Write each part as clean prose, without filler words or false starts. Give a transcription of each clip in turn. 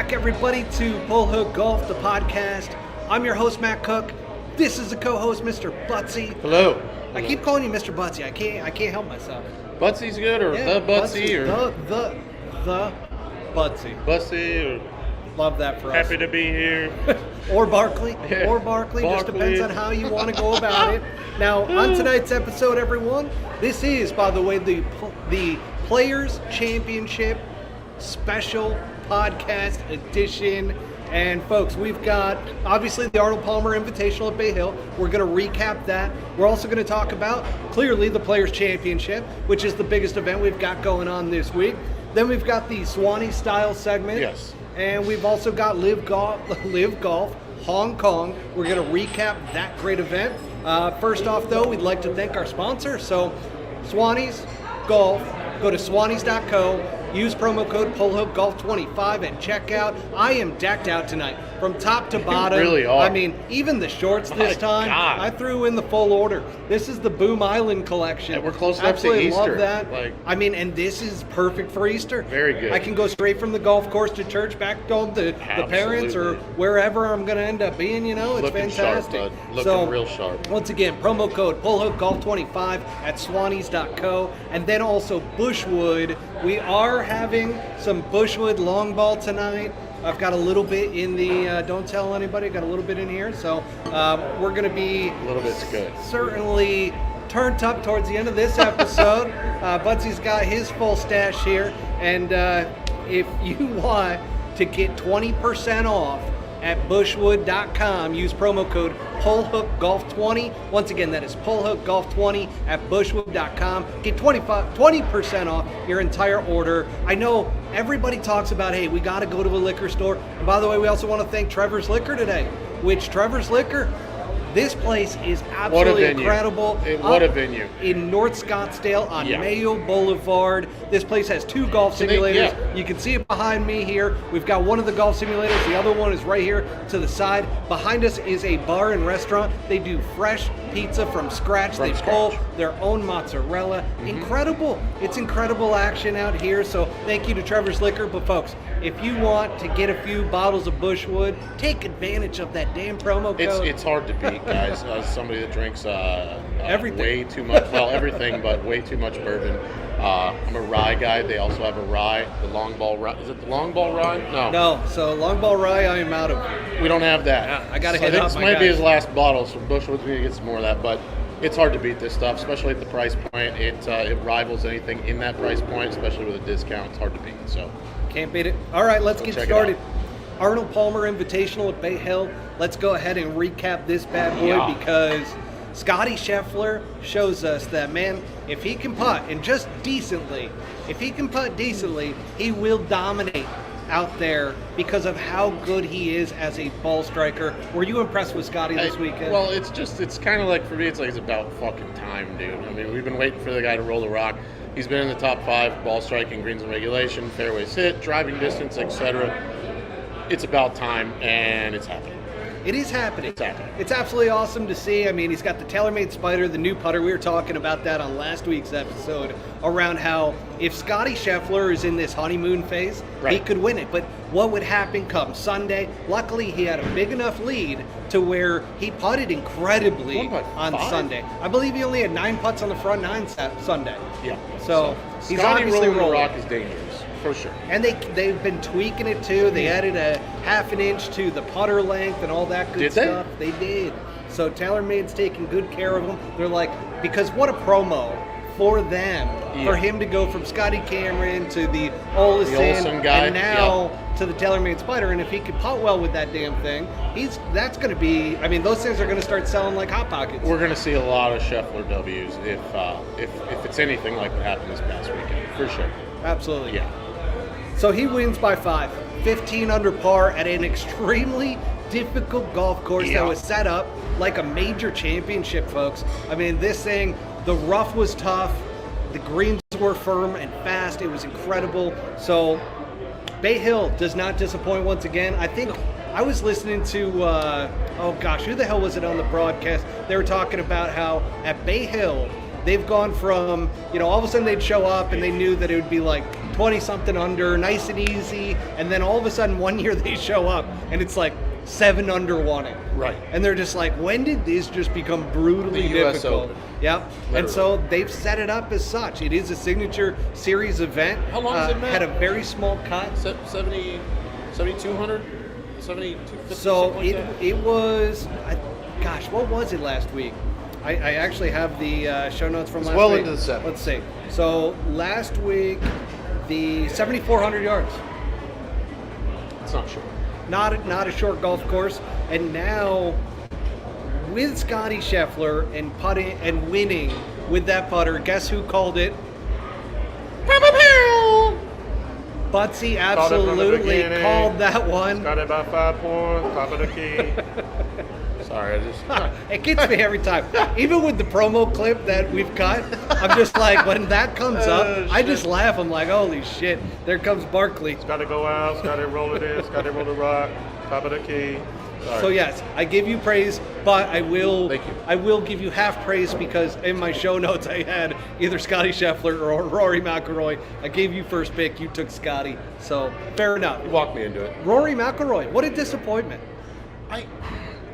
back, everybody, to Pull Hook Golf, the podcast. I'm your host, Matt Cook. This is the co-host, Mr. Butsy. Hello. I keep calling you Mr. Butsy. I can't help myself. Butsy's good, or the Butsy, or the Butsy. Butsy, or Love that for us. happy to be here. Or Barkley. Yeah. Or Barkley. Just depends on how you want to go about it. Now, on tonight's episode, everyone, this is, by the way, the Players Championship Special Podcast Edition. And folks, we've got obviously the Arnold Palmer Invitational at Bay Hill. We're going to recap that. We're also going to talk about clearly the Players Championship, which is the biggest event we've got going on this week. Then we've got the Swanie style segment. Yes. And we've also got LIV Golf Hong Kong. We're going to recap that great event. First off, though, we'd like to thank our sponsor. So, Swannies Golf. Go to swannies.co. Use promo code PullHookGolf25 at checkout. I am decked out tonight from top to bottom. You really are. I mean, even the shorts this time, God. I threw in the full order. This is the Boom Island collection. And we're close enough to Absolutely Easter. love that. Like, I mean, and this is perfect for Easter. Very good. I can go straight from the golf course to church, back home to the parents, or wherever I'm going to end up being. You know, it's looking fantastic. sharp, bud. Looking real sharp. Once again, promo code PullHookGolf25 at swannies.co. And then also Bushwood. We are having some Bushwood long ball tonight. I've got a little bit in the, don't tell anybody, got a little bit in here. So we're going to be a little bit's good. Certainly turned up towards the end of this episode. Butsy's got his full stash here. And if you want to get 20% off at bushwood.com, use promo code PullHookGolf20. Once again, that is PullHookGolf20 at bushwood.com. Get 20% off your entire order. I know everybody talks about, hey, we got to go to a liquor store. And by the way, we also want to thank Trevor's Liquor today, which Trevor's Liquor, this place is absolutely incredible. What a venue. In North Scottsdale on Mayo Boulevard. This place has two golf simulators. You can see it behind me here. We've got one of the golf simulators. The other one is right here to the side. Behind us is a bar and restaurant. They do fresh pizza from scratch. They pull their own mozzarella. Incredible. It's incredible action out here. So thank you to Trevor's Liquor. But folks, if you want to get a few bottles of Bushwood, take advantage of that damn promo code. It's hard to beat, guys. As somebody that drinks everything. Way too much, well, everything, but way too much bourbon. I'm a rye guy. They also have a rye, the long ball rye. Is it the long ball rye? No. So long ball rye, I am out of. We don't have that. Yeah, I got to hit up. This might be his last bottle, so Bushwood's going to get some more of that. But it's hard to beat this stuff, especially at the price point. It rivals anything in that price point, especially with a discount. It's hard to beat. So can't beat it. All right, let's get started. Arnold Palmer Invitational at Bay Hill. Let's go ahead and recap this bad boy because Scotty Scheffler shows us that, man, if he can putt, and just decently, he will dominate out there because of how good he is as a ball striker. Were you impressed with Scotty this weekend? Well, it's kind of like, for me, it's about fucking time, dude. I mean, we've been waiting for the guy to roll the rock. He's been in the top 5 ball striking, greens and regulation, fairways hit, driving distance, etc. It's about time, and it's happening. It is happening. It's happening. It's absolutely awesome to see. I mean, he's got the TaylorMade Spider, the new putter. We were talking about that on last week's episode around how if Scotty Scheffler is in this honeymoon phase, he could win it. But what would happen come Sunday? Luckily, he had a big enough lead to where he putted incredibly on Sunday. I believe he only had 9 putts on the front 9 Sunday. Yeah. So he's Scotty obviously rolling the rock is dangerous. For sure. And they've been tweaking it too. They added a half an inch to the putter length and all that good stuff. They did. So TaylorMade's taking good care of them. They're like, because what a promo for them, for him to go from Scotty Cameron to the Olesen guy, and now to the TaylorMade Spider. And if he could putt well with that damn thing, that's going to be, I mean, those things are going to start selling like Hot Pockets. We're going to see a lot of Scheffler W's if it's anything like what happened this past weekend, for sure. Absolutely. Yeah. So he wins by 5, 15 under par at an extremely difficult golf course that was set up like a major championship, folks. I mean, this thing, the rough was tough, the greens were firm and fast. It was incredible. So Bay Hill does not disappoint once again. I think I was listening to, who the hell was it on the broadcast? They were talking about how at Bay Hill, they've gone from, all of a sudden they'd show up and they knew that it would be like 20 something under, nice and easy, and then all of a sudden one year they show up and it's like 7 under won it. Right. And they're just like, when did this just become brutally The US difficult? Open. Yep. Literally. And so they've set it up as such. It is a signature series event. How long has it been? Had a very small cut. 7,200? 7,250? So something like that? it was, gosh, what was it last week? I actually have the show notes from It's last well week. into the 70s. Let's see. So last week, the 7,400 yards. It's not sure. Not a short golf course. And now, with Scotty Scheffler and putting and winning with that putter, guess who called it? Butsy absolutely beginning. called that one. Got it by 5 points, top of the key. Sorry, I just... It gets me every time. Even with the promo clip that we've cut, I'm just like, when that comes up, I just laugh. I'm like, holy shit, there comes Barkley. It's got to go out, it's got to roll it in, it's got to roll the rock, top of the key. Sorry. So yes, I give you praise, but I will Thank you. I will give you half praise because in my show notes I had either Scotty Scheffler or Rory McIlroy. I gave you first pick, you took Scotty. So fair enough. You walked me into it. Rory McIlroy, what a disappointment.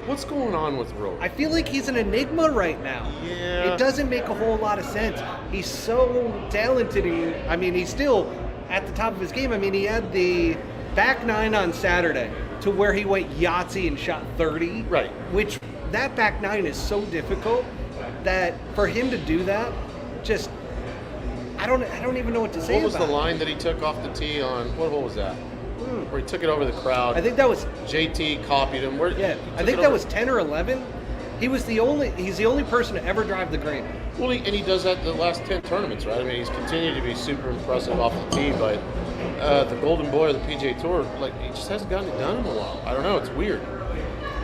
What's going on with Rory? I feel like he's an enigma right now. Yeah. It doesn't make a whole lot of sense. He's so talented. I mean, he's still at the top of his game. I mean, he had the back nine on Saturday to where he went Yahtzee and shot 30. Right. Which, that back nine is so difficult that for him to do that, just, I don't even know what to say What was about the line that he took off the tee on, what hole was that? Where he took it over the crowd. I think that was, JT copied him. I think that was 10 or 11. He's the only person to ever drive the green. Well, and he does that the last 10 tournaments, right? I mean, he's continued to be super impressive off the tee, but the golden boy of the PGA Tour, like, he just hasn't gotten it done in a while. I don't know. It's weird.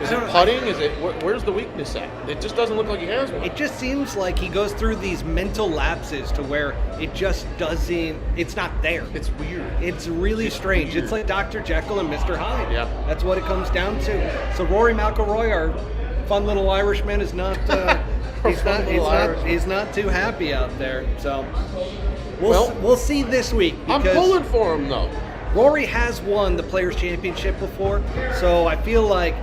Is it putting? Is it where's the weakness at? It just doesn't look like he has one. It just seems like he goes through these mental lapses to where it just doesn't. It's not there. It's weird. It's really strange. weird. It's like Dr. Jekyll and Mr. Hyde. Yeah. That's what it comes down to. So Rory McIlroy, our fun little Irishman, is not. He's not too happy out there. So we'll see this week. I'm because pulling for him though. Rory has won the Players' Championship before, so I feel like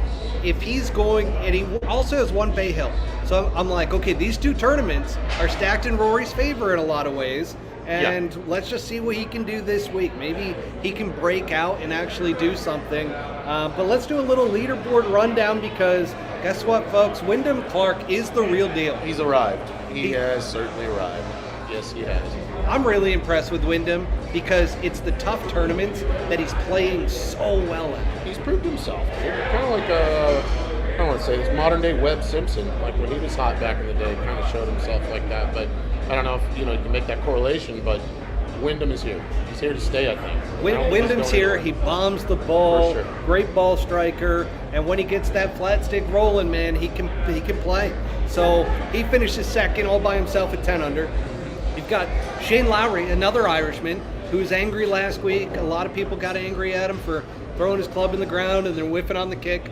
if he's going, and he also has won Bay Hill, so I'm like, okay, these two tournaments are stacked in Rory's favor in a lot of ways, and let's just see what he can do this week. Maybe he can break out and actually do something. But let's do a little leaderboard rundown because guess what, folks? Wyndham Clark is the real deal. He's arrived. He has certainly arrived. Yes, he has. I'm really impressed with Wyndham because it's the tough tournaments that he's playing so well at. He's proved himself. Kind of like I don't want to say this modern day Webb Simpson. Like when he was hot back in the day, kind of showed himself like that. But I don't know if you can make that correlation. But Wyndham is here. He's here to stay, I think. Wyndham's here. He bombs the ball. For sure. Great ball striker. And when he gets that flat stick rolling, man, he can play. So he finishes second all by himself at 10 under. You've got Shane Lowry, another Irishman, who was angry last week. A lot of people got angry at him for throwing his club in the ground and then whiffing on the kick.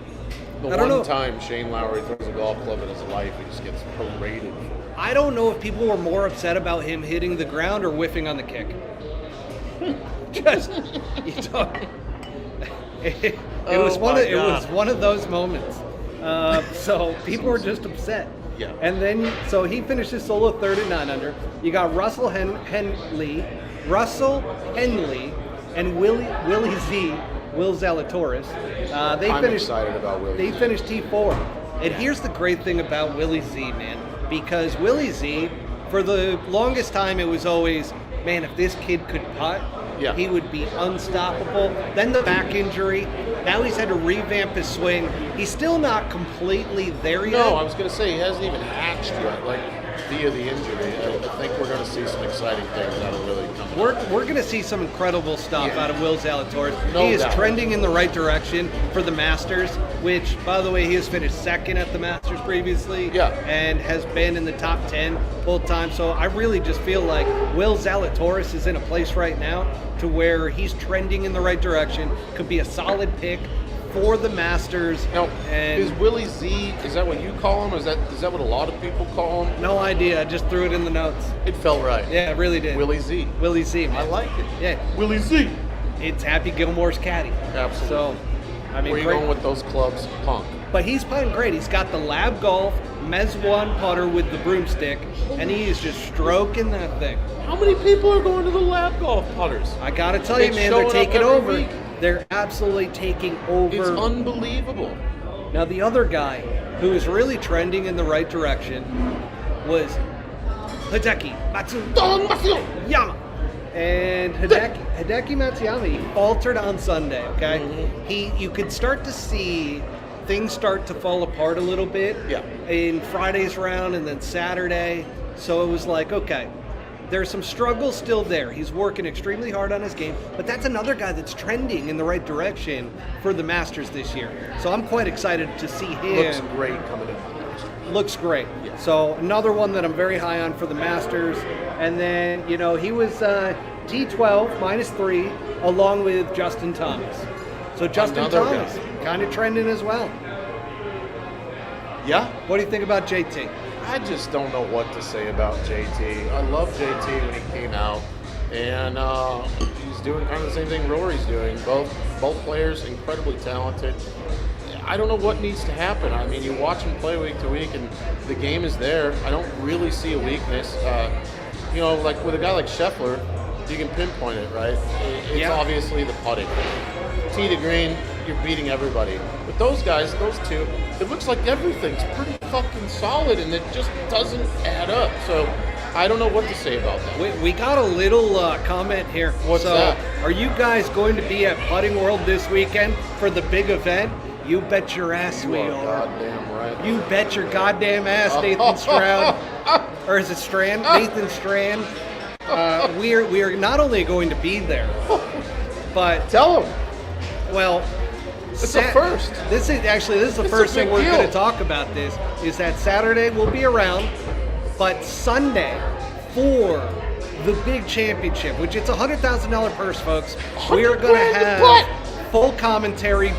The one time Shane Lowry throws a golf club in his life, he just gets paraded for it. I don't know if people were more upset about him hitting the ground or whiffing on the kick. Just, it was one of those moments. So people were just upset. Yeah. And then, so he finishes solo third at 9 under. You got Russell Henley, and Willie Z, Will Zalatoris. I'm excited about Willie. They finished T4. And here's the great thing about Willie Z, man, because Willie Z, for the longest time, it was always, man, if this kid could putt, he would be unstoppable. Then the back injury. Now he's had to revamp his swing. He's still not completely there yet. No, I was going to say he hasn't even hatched yet, like via the injury. I think we're going to see some exciting things out of Willie coming. We're going to see some incredible stuff out of Will Zalatoris. No He is doubt. trending in the right direction for the Masters, which, by the way, he has finished second at the Masters previously and has been in the top 10 both times. So I really just feel like Will Zalatoris is in a place right now to where he's trending in the right direction, could be a solid pick for the Masters. Now, and is Willie Z, is that what you call him? Is that what a lot of people call him? no idea. I just threw it in the notes. It felt right. Yeah, it really did. Willie Z. Willie Z, man. I like it. Yeah. Willie Z. It's Happy Gilmore's caddy. Absolutely. So, I mean, Where you great. going with those clubs, punk? But he's playing great. He's got the LIV Golf Mez 1 putter with the broomstick, and he is just stroking that thing. How many people are going to the LIV Golf putters? I got to tell you, It's man, showing they're up taking every over. week. They're absolutely taking over. It's unbelievable. Now, the other guy who is really trending in the right direction was Hideki Matsuyama. And Hideki Matsuyama, he faltered on Sunday, okay? Mm-hmm. You could start to see things start to fall apart a little bit in Friday's round and then Saturday. So it was like, okay, there's some struggles still there. He's working extremely hard on his game, but that's another guy that's trending in the right direction for the Masters this year. So I'm quite excited to see him. Looks great coming in. Looks great. Yeah. So another one that I'm very high on for the Masters. And then, he was T12 -3 along with Justin Thomas. So Justin Another Thomas guy. kind of trending as well. Yeah? What do you think about JT? I just don't know what to say about JT. I love JT when he came out, and he's doing kind of the same thing Rory's doing. Both players incredibly talented. I don't know what needs to happen. I mean, you watch him play week to week, and the game is there. I don't really see a weakness. Like with a guy like Scheffler, you can pinpoint it, right? It's obviously the putting. Tee to green, you're beating everybody. But those guys, those two, it looks like everything's pretty fucking solid, and it just doesn't add up. So I don't know what to say about that. We got a little comment here. What's that? Are you guys going to be at Putting World this weekend for the big event? You bet your ass we You are. goddamn right. You bet your goddamn ass, Nathan Stroud. Or is it Strand? Nathan Strand. We are not only going to be there, but Tell him. well, It's a first. This is the It's first a thing big we're deal. going to talk about. This is that Saturday we'll be around, but Sunday for the big championship, which it's $100,000 purse, folks. We are going to have full commentary.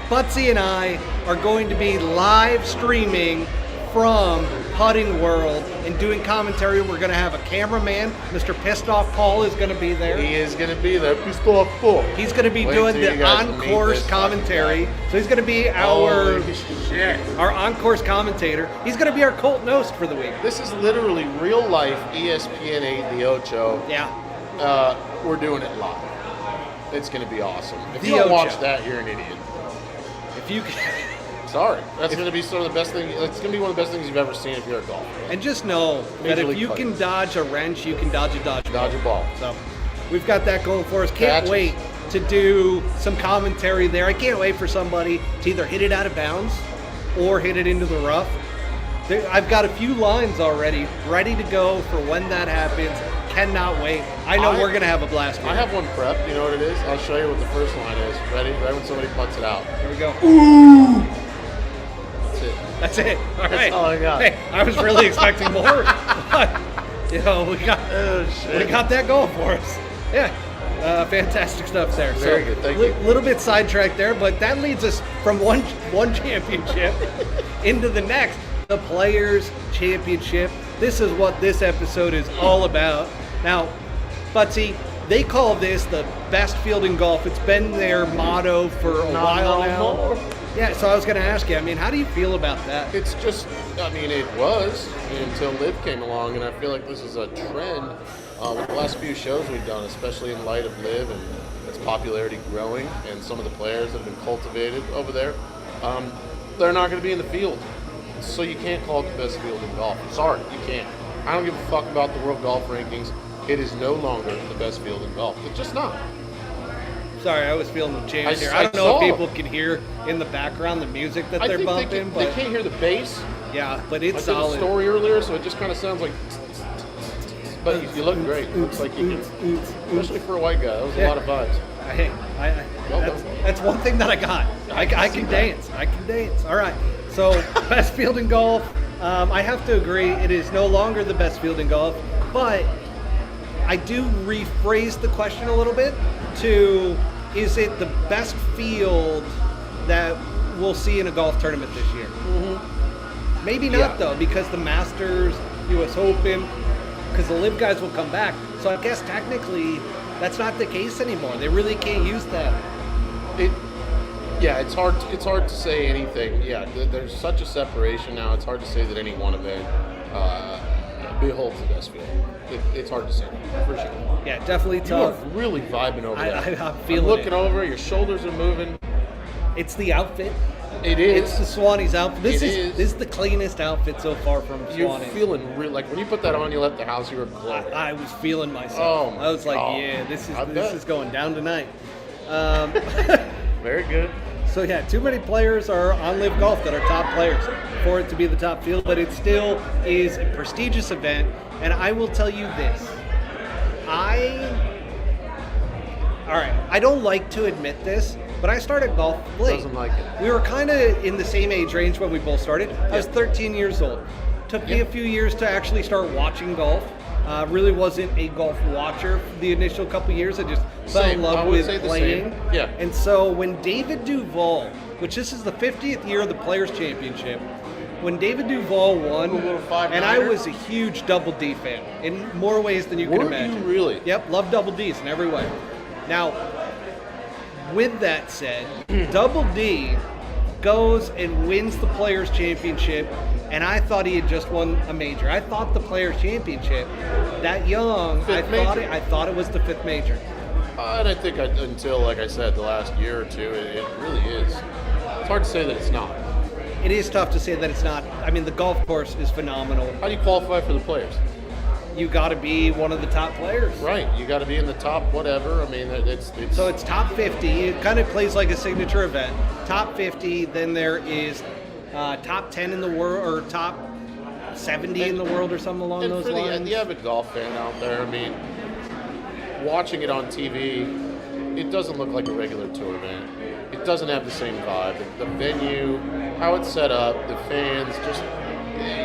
Butsy and I are going to be live streaming from Putting World and doing commentary. We're going to have a cameraman. Mr. Pissed Off Paul is going to be there. He is going to be there. Pissed off Paul. He's going to be Wait doing till you the guys meet on-course this commentary. fucking So he's going to be Holy shit. our on-course commentator. He's going to be our Colton host for the week. This is literally real life ESPN 8 The Ocho. Yeah. We're doing it live. It's going to be awesome. If The you don't Ocho. watch that, you're an idiot. If you Sorry. That's going to be some of the best thing. It's going to be one of the best things you've ever seen if you're a golfer. and just know that Major if League you Putting. can dodge a wrench, you can dodge a dodgeball. Dodge a ball. So we've got that going for us. Can't Catches. wait to do some commentary there. I can't wait for somebody to either hit it out of bounds or hit it into the rough. I've got a few lines already ready to go for when that happens. Cannot wait. I know we're going to have a blast here. I have one prep. You know what it is? I'll show you what the first line is. Ready? Right when somebody puts it out. Here we go. That's it. That's it. All right. That's all I got. Hey, I was really expecting more. But, we got that going for us. Yeah. Fantastic stuff there. Very good. Thank you. Little bit sidetracked there, but that leads us from one championship into the next, the Players Championship. This is what this episode is all about. Now, Butsy, they call this the best field in golf. It's been their motto for a while now. Yeah, so I was going to ask you, how do you feel about that? It's just, it was until LIV came along, and I feel like this is a trend with the last few shows we've done, especially in light of LIV and its popularity growing, and some of the players that have been cultivated over there. They're not going to be in the field, so you can't call it the best field in golf. I'm sorry, you can't. I don't give a fuck about the World Golf Rankings. It is no longer the best field in golf. It's just not. Sorry, I was feeling the change here. I don't know if people can hear in the background the music that they're bumping, they can't hear the bass. Yeah, but it's I did solid. a story earlier, so it just kind of sounds like. But you look great. It looks like you can, especially for a white guy. That was a lot of vibes. That's one thing that I got. I can dance. I can dance. All right. So best field in golf. I have to agree. It is no longer the best field in golf, but I do rephrase the question a little bit to: is it the best field that we'll see in a golf tournament this year. Maybe not though, because the Masters, U.S. Open, because the LIV guys will come back. So I guess technically that's not the case anymore. They really can't use that. It's hard. It's hard to say anything. Yeah, there's such a separation now. It's hard to say that any one event beholds the best field. It's hard to say for sure. Yeah, definitely tough. You are really vibing over that. I'm feeling looking over. Your shoulders are moving. It's the outfit. It is. It's the Swannies outfit. This is is the cleanest outfit so far from Swannies. You're feeling real. Like when you put that on, you left the house. You were glowing. I was feeling myself. Oh, I was like, God. yeah, this is going down tonight. Very good. So yeah, too many players are on LIV Golf that are top players for it to be the top field, but it still is a prestigious event. And I will tell you this. I don't like to admit this, but I started golf late. Doesn't like it. We were kind of in the same age range when we both started. I was 13 years old. Took me a few years to actually start watching golf. Really wasn't a golf watcher for the initial couple years. I just fell in love with playing. Yeah. And so when David Duval, which this is the 50th year of the Players' Championship, when David Duval won, and I was a huge Double D fan in more ways than you can imagine. You really? Yep, love Double Ds in every way. Now, with that said, Double D goes and wins the Players' Championship, and I thought he had just won a major. I thought the Players' Championship, that young, I thought it was the 5th major. And I think until, like I said, the last year or two, it really is. It's hard to say that it's not. It is tough to say that it's not. I mean, the golf course is phenomenal. How do you qualify for the Players? You got to be one of the top players. Right. You got to be in the top whatever. I mean, it's So it's top 50. It kind of plays like a signature event. Top 50, then there is top 10 in the world, or top 70 in the world, or something along those lines. And the avid golf fan out there, I mean, watching it on TV, it doesn't look like a regular tour event. It doesn't have the same vibe. The venue, how it's set up, the fans, just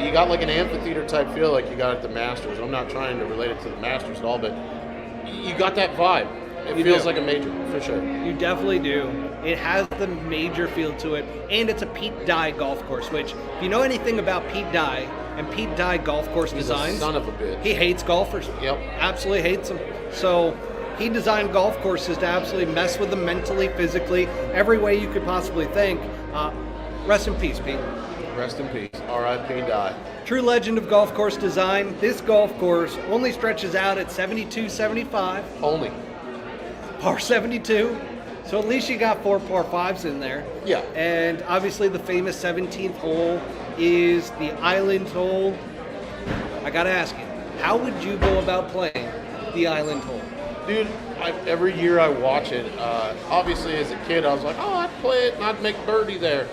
you got like an amphitheater type feel like you got at the Masters. I'm not trying to relate it to the Masters at all, but you got that vibe. It feels like a major, for sure. You definitely do. It has the major feel to it, and it's a Pete Dye golf course, which, if you know anything about Pete Dye and Pete Dye golf course designs, a son of a bitch. He hates golfers. Yep. Absolutely hates them. So he designed golf courses to absolutely mess with them mentally, physically, every way you could possibly think. Rest in peace, Pete. Rest in peace. R.I.P. Dye. True legend of golf course design. This golf course only stretches out at 72-75. Only. Par 72. So at least you got 4 par 5s in there. Yeah. And obviously the famous 17th hole is the island hole. I got to ask you, how would you go about playing the island hole? Dude, every year I watch it. Obviously, as a kid, I was like, oh, I'd play it and I'd make birdie there.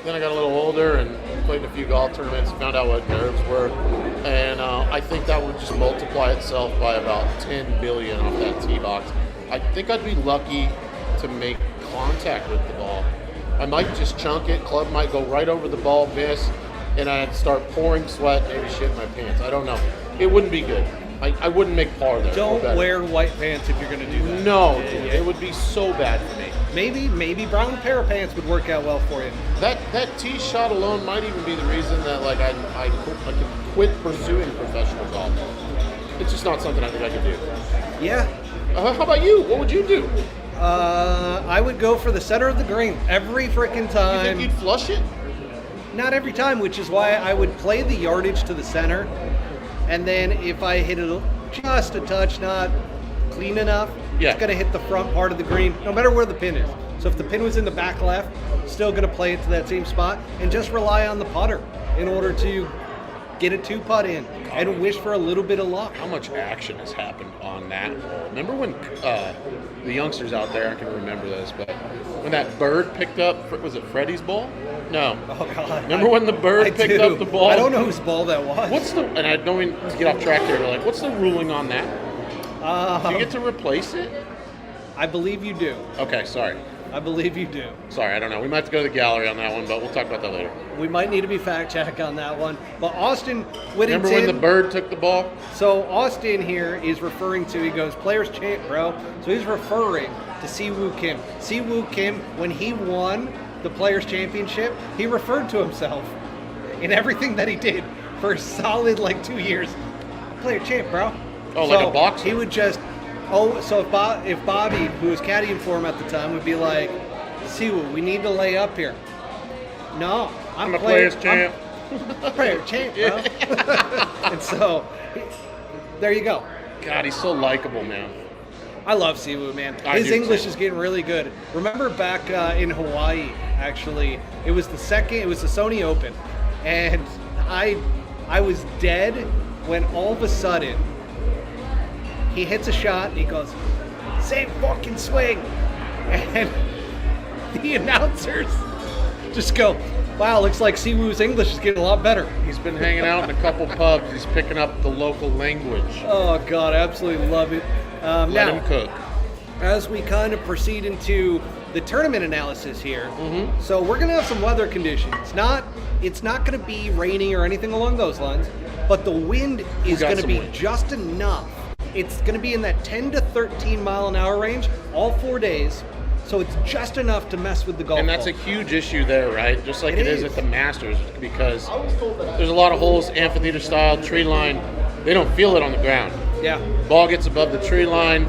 Then I got a little older and played a few golf tournaments, found out what nerves were. And I think that would just multiply itself by about 10 billion off that tee box. I think I'd be lucky to make contact with the ball. I might just chunk it, club might go right over the ball, miss, and I'd start pouring sweat, maybe shit in my pants. I don't know. It wouldn't be good. I wouldn't make par there. Don't wear white pants if you're going to do that. No, dude, it would be so bad for me. Maybe brown pair of pants would work out well for you. That tee shot alone might even be the reason that like I could quit pursuing professional golf. It's just not something I think I could do. Yeah. How about you? What would you do? I would go for the center of the green every freaking time. You think you'd flush it? Not every time, which is why I would play the yardage to the center. And then if I hit it just a touch, not clean enough, it's going to hit the front part of the green, no matter where the pin is. So if the pin was in the back left, still going to play it to that same spot and just rely on the putter in order to get a 2-putt in and wish for a little bit of luck. How much action has happened on that hole? Remember when the youngsters out there, I can remember this, but when that bird picked up, was it Freddie's ball? No. Oh, God. Remember when the bird picked up the ball? I don't know whose ball that was. And I don't mean to get off track here, but like, what's the ruling on that? Do you get to replace it? I believe you do. Okay, sorry. I believe you do. Sorry, I don't know. We might have to go to the gallery on that one, but we'll talk about that later. We might need to be fact-checked on that one. But Austin Whittington... Remember when the bird took the ball? So Austin here is referring to, he goes, Players Champ, bro. So he's referring to Siwoo Kim. Siwoo Kim, when he won the Players' Championship, he referred to himself in everything that he did for a solid 2 years. Player champ, bro. Oh, like a boxer? He would just, so if Bobby, who was caddying for him at the time, would be like, Siwoo, we need to lay up here. No, I'm a Players' champ. I'm player champ, bro. And so, there you go. God, he's so likable, man. I love Siwoo, man. His English is getting really good. Remember back in Hawaii, actually, it was the Sony Open, and I was dead when all of a sudden he hits a shot and he goes, "Same fucking swing," and the announcers just go, "Wow, looks like Siwoo's English is getting a lot better." He's been hanging out in a couple pubs. He's picking up the local language. Oh God, I absolutely love it. Let him cook. As we kind of proceed into the tournament analysis here, so we're going to have some weather conditions. It's not going to be rainy or anything along those lines, but the wind is going to be just enough. It's going to be in that 10 to 13 mile an hour range all 4 days, so it's just enough to mess with the golf And that's ball. a huge issue there, right? Just like it is at the Masters, because there's a lot of holes, amphitheater style, tree line. They don't feel it on the ground. Yeah. Ball gets above the tree line.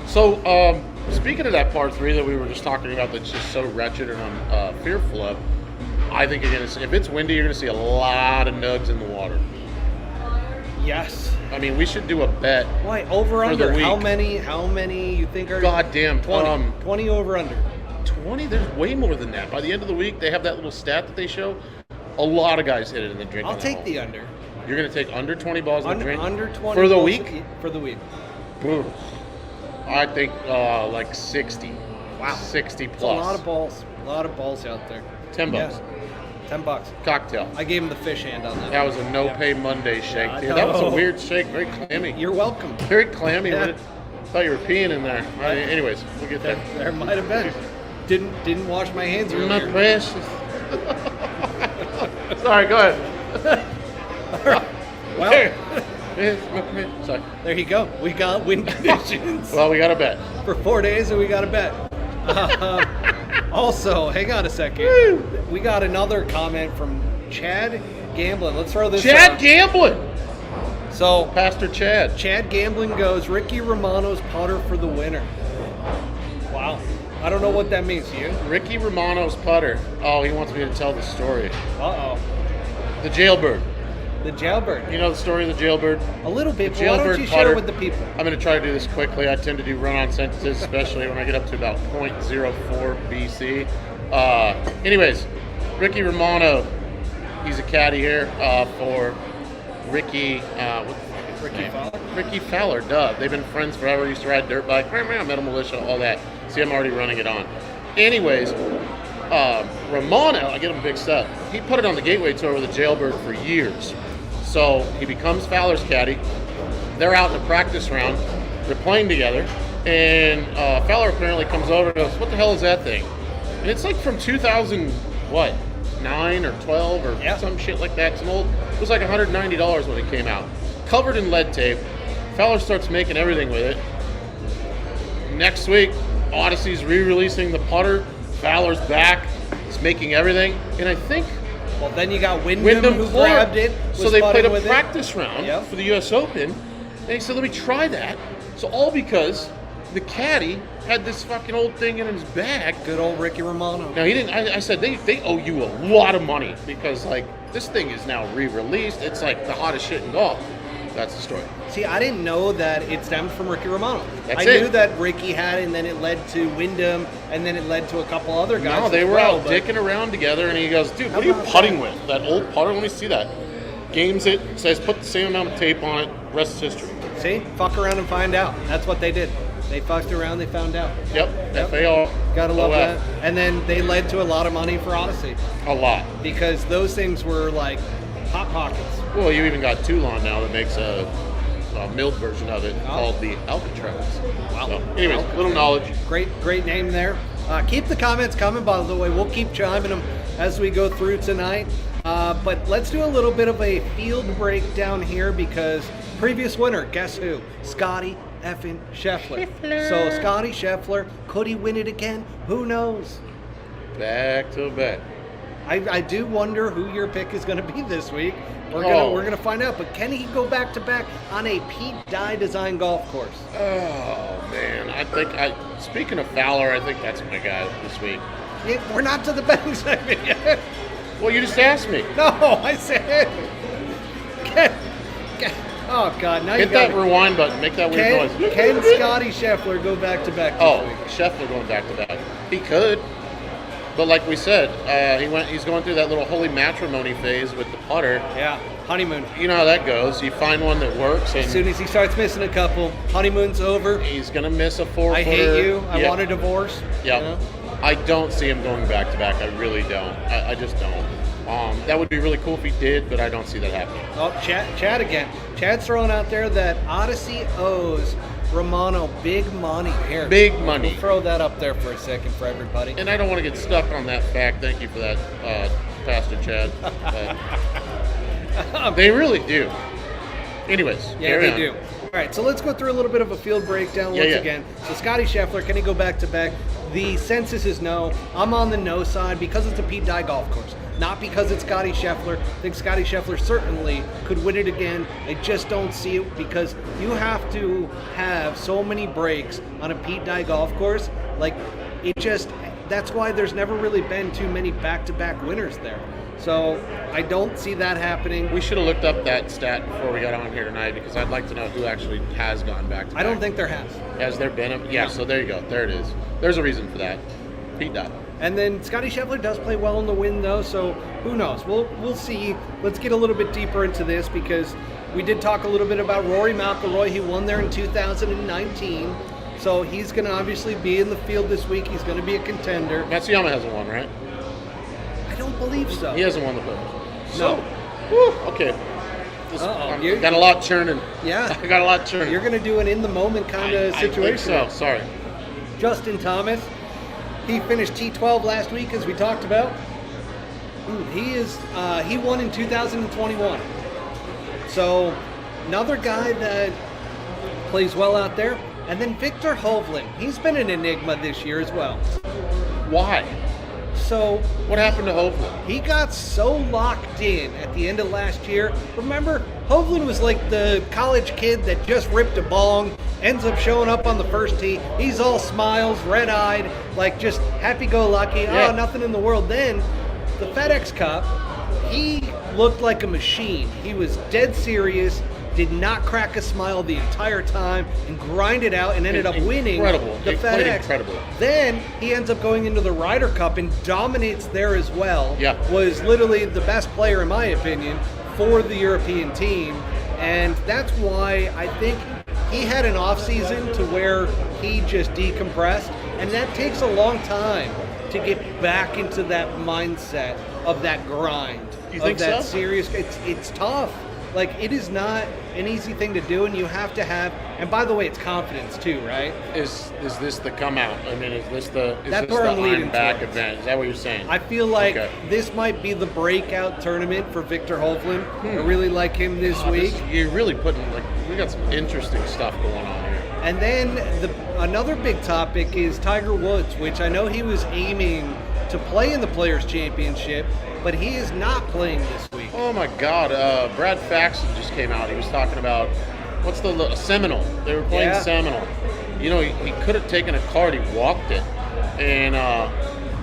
So, speaking of that par 3 that we were just talking about that's just so wretched and I'm fearful of, I think you're going to see, if it's windy, you're going to see a lot of nugs in the water. Yes. I mean, we should do a bet. Why? Over, for the under? week. How many you think are... Goddamn. 20. 20 over, under. 20? There's way more than that. By the end of the week, they have that little stat that they show. A lot of guys hit it in the drink. I'll take the under. You're going to take under 20 balls in the drink? Under 20 for the balls week? For the week. I think 60. Wow. 60 plus. That's a lot of balls. A lot of balls out there. $10. Yeah. $10. Cocktail. I gave him the fish hand on that. That was a no-pay Monday shake. Yeah, Dude, that was a weird shake. Very clammy. You're welcome. Very clammy. Yeah. Thought you were peeing in there. Anyways, we'll get there. There might have been. Didn't wash my hands earlier. My precious. Sorry, go ahead. Well, Sorry. there you go. We got wind conditions Well, we got a bet. for 4 days, and we got a bet. Also, hang on a second. We got another comment from Chad Gamblin. Let's throw this Chad out. Gamblin. So, Pastor Chad. Chad Gamblin goes, Ricky Romano's putter for the winner. Wow. I don't know what that means. You? Ricky Romano's putter. Oh, he wants me to tell the story. Uh-oh. The jailbird. The jailbird. You know the story of the jailbird? A little bit, The but why don't jailbird you putter. share it with the people? I'm going to try to do this quickly. I tend to do run-on sentences, especially when I get up to about 0.04 BC. Anyways, Ricky Romano, he's a caddy here for Ricky, what the fuck is his Ricky name? Fowler? Ricky Fowler, duh. They've been friends forever. Used to ride dirt bike, metal militia, all that. See, I'm already running it on. Anyways, Romano, I get him mixed up. He put it on the Gateway Tour with a jailbird for years. So he becomes Fowler's caddy. They're out in a practice round. They're playing together. And Fowler apparently comes over and goes, "What the hell is that thing?" And it's like from 2009 or 12 or some shit like that. It's an old, it was like $190 when it came out. Covered in lead tape. Fowler starts making everything with it. Next week, Odyssey's re-releasing the putter. Fowler's back. He's making everything. And I think Well, then you got Wyndham who grabbed it. So they played a with practice round for the U.S. Open. And he said, "Let me try that." So all because the caddy had this fucking old thing in his bag. Good old Ricky Romano. Now he didn't. I said they owe you a lot of money because like this thing is now re-released. It's like the hottest shit in golf. That's the story. See, I didn't know that it stemmed from Ricky Romano. That's I it. knew that Ricky had it, and then it led to Wyndham, and then it led to a couple other guys. No, they as were well, out but- dicking around together, and he goes, "Dude, what are you putting with? That old putter? Let me see that." Games it, says put the same amount of tape on it. Rest is history. See, fuck around and find out. That's what they did. They fucked around, they found out. Yep. FAR. Gotta love OF. that. And then they led to a lot of money for Odyssey A lot. because those things were like hot pockets. Well, you even got Toulon now that makes a milled version of it called the Alcatraz. Wow. So, anyways, little knowledge. Great name there. Keep the comments coming, by the way. We'll keep chiming them as we go through tonight. But let's do a little bit of a field breakdown here because previous winner, guess who? Scotty effing Scheffler. So Scotty Scheffler, could he win it again? Who knows? Back to back. I do wonder who your pick is going to be this week. We're gonna find out. But can he go back to back on a Pete Dye design golf course? Oh man, speaking of Fowler, I think that's my guy this week. Yeah, we're not to the betting segment yet. Well, you just asked me. No, I said. Oh God! Now hit that rewind button. Make that weird noise. Can Scotty Scheffler go back to back? Oh, Scheffler going back to back. He could. But like we said, he's going through that little holy matrimony phase with the putter. Yeah, honeymoon. You know how that goes. You find one that works. And as soon as he starts missing a couple, honeymoon's over. He's going to miss a 4-footer. I hate you. I want a divorce. Yeah. You know? I don't see him going back to back. I really don't. I just don't. That would be really cool if he did, but I don't see that happening. Oh, Chad again. Chad's throwing out there that Odyssey owes Romano big money here. Big money. We'll throw that up there for a second for everybody. And I don't want to get stuck on that fact. Thank you for that, Pastor Chad. They really do. Anyways, yeah, they do. All right, so let's go through a little bit of a field breakdown once again. So Scotty Scheffler, can he go back to back? The census is no. I'm on the no side because it's a Pete Dye golf course. Not because it's Scotty Scheffler. I think Scotty Scheffler certainly could win it again. I just don't see it because you have to have so many breaks on a Pete Dye golf course. Like, that's why there's never really been too many back-to-back winners there. So I don't see that happening. We should have looked up that stat before we got on here tonight because I'd like to know who actually has gone back to back. I don't think there has. Has there been? Yeah, so there you go. There it is. There's a reason for that. Pete Dye. And then Scotty Scheffler does play well in the wind, though, so who knows? We'll see. Let's get a little bit deeper into this because we did talk a little bit about Rory McIlroy. He won there in 2019, so he's going to obviously be in the field this week. He's going to be a contender. Matsuyama hasn't won, right? I don't believe so. He hasn't won the Players. No. Whew, okay. Got a lot churning. Yeah. I got a lot churning. You're going to do an in-the-moment kind of situation. I think so. Sorry. Justin Thomas. He finished T12 last week, as we talked about. He won in 2021. So another guy that plays well out there. And then Victor Hovland. He's been an enigma this year as well. Why? So what happened to Hovland? He got so locked in at the end of last year. Remember, Hovland was like the college kid that just ripped a bong, ends up showing up on the first tee. He's all smiles, red-eyed, like just happy-go-lucky. Yeah. Oh, nothing in the world. Then the FedEx Cup, he looked like a machine. He was dead serious, did not crack a smile the entire time, and grinded out and ended up winning the FedEx. Incredible. Then he ends up going into the Ryder Cup and dominates there as well. Yeah. Was literally the best player, in my opinion, for the European team. And that's why I think he had an off season to where he just decompressed. And that takes a long time to get back into that mindset of that grind. You think of that so? serious. It's tough. Like, it is not an easy thing to do, and you have to have, and by the way, it's confidence too, right? Is this the come out? I mean, is this the leading I'm back towards. Event? Is that what you're saying? I feel like this might be the breakout tournament for Victor Hovland. I really like him this week. You're really putting, we got some interesting stuff going on here. And then another big topic is Tiger Woods, which I know he was aiming to play in the Players' Championship, but he is not playing this week. Oh my God! Brad Faxon just came out. He was talking about what's the Seminole. They were playing Seminole. You know, he could have taken a card. He walked it, and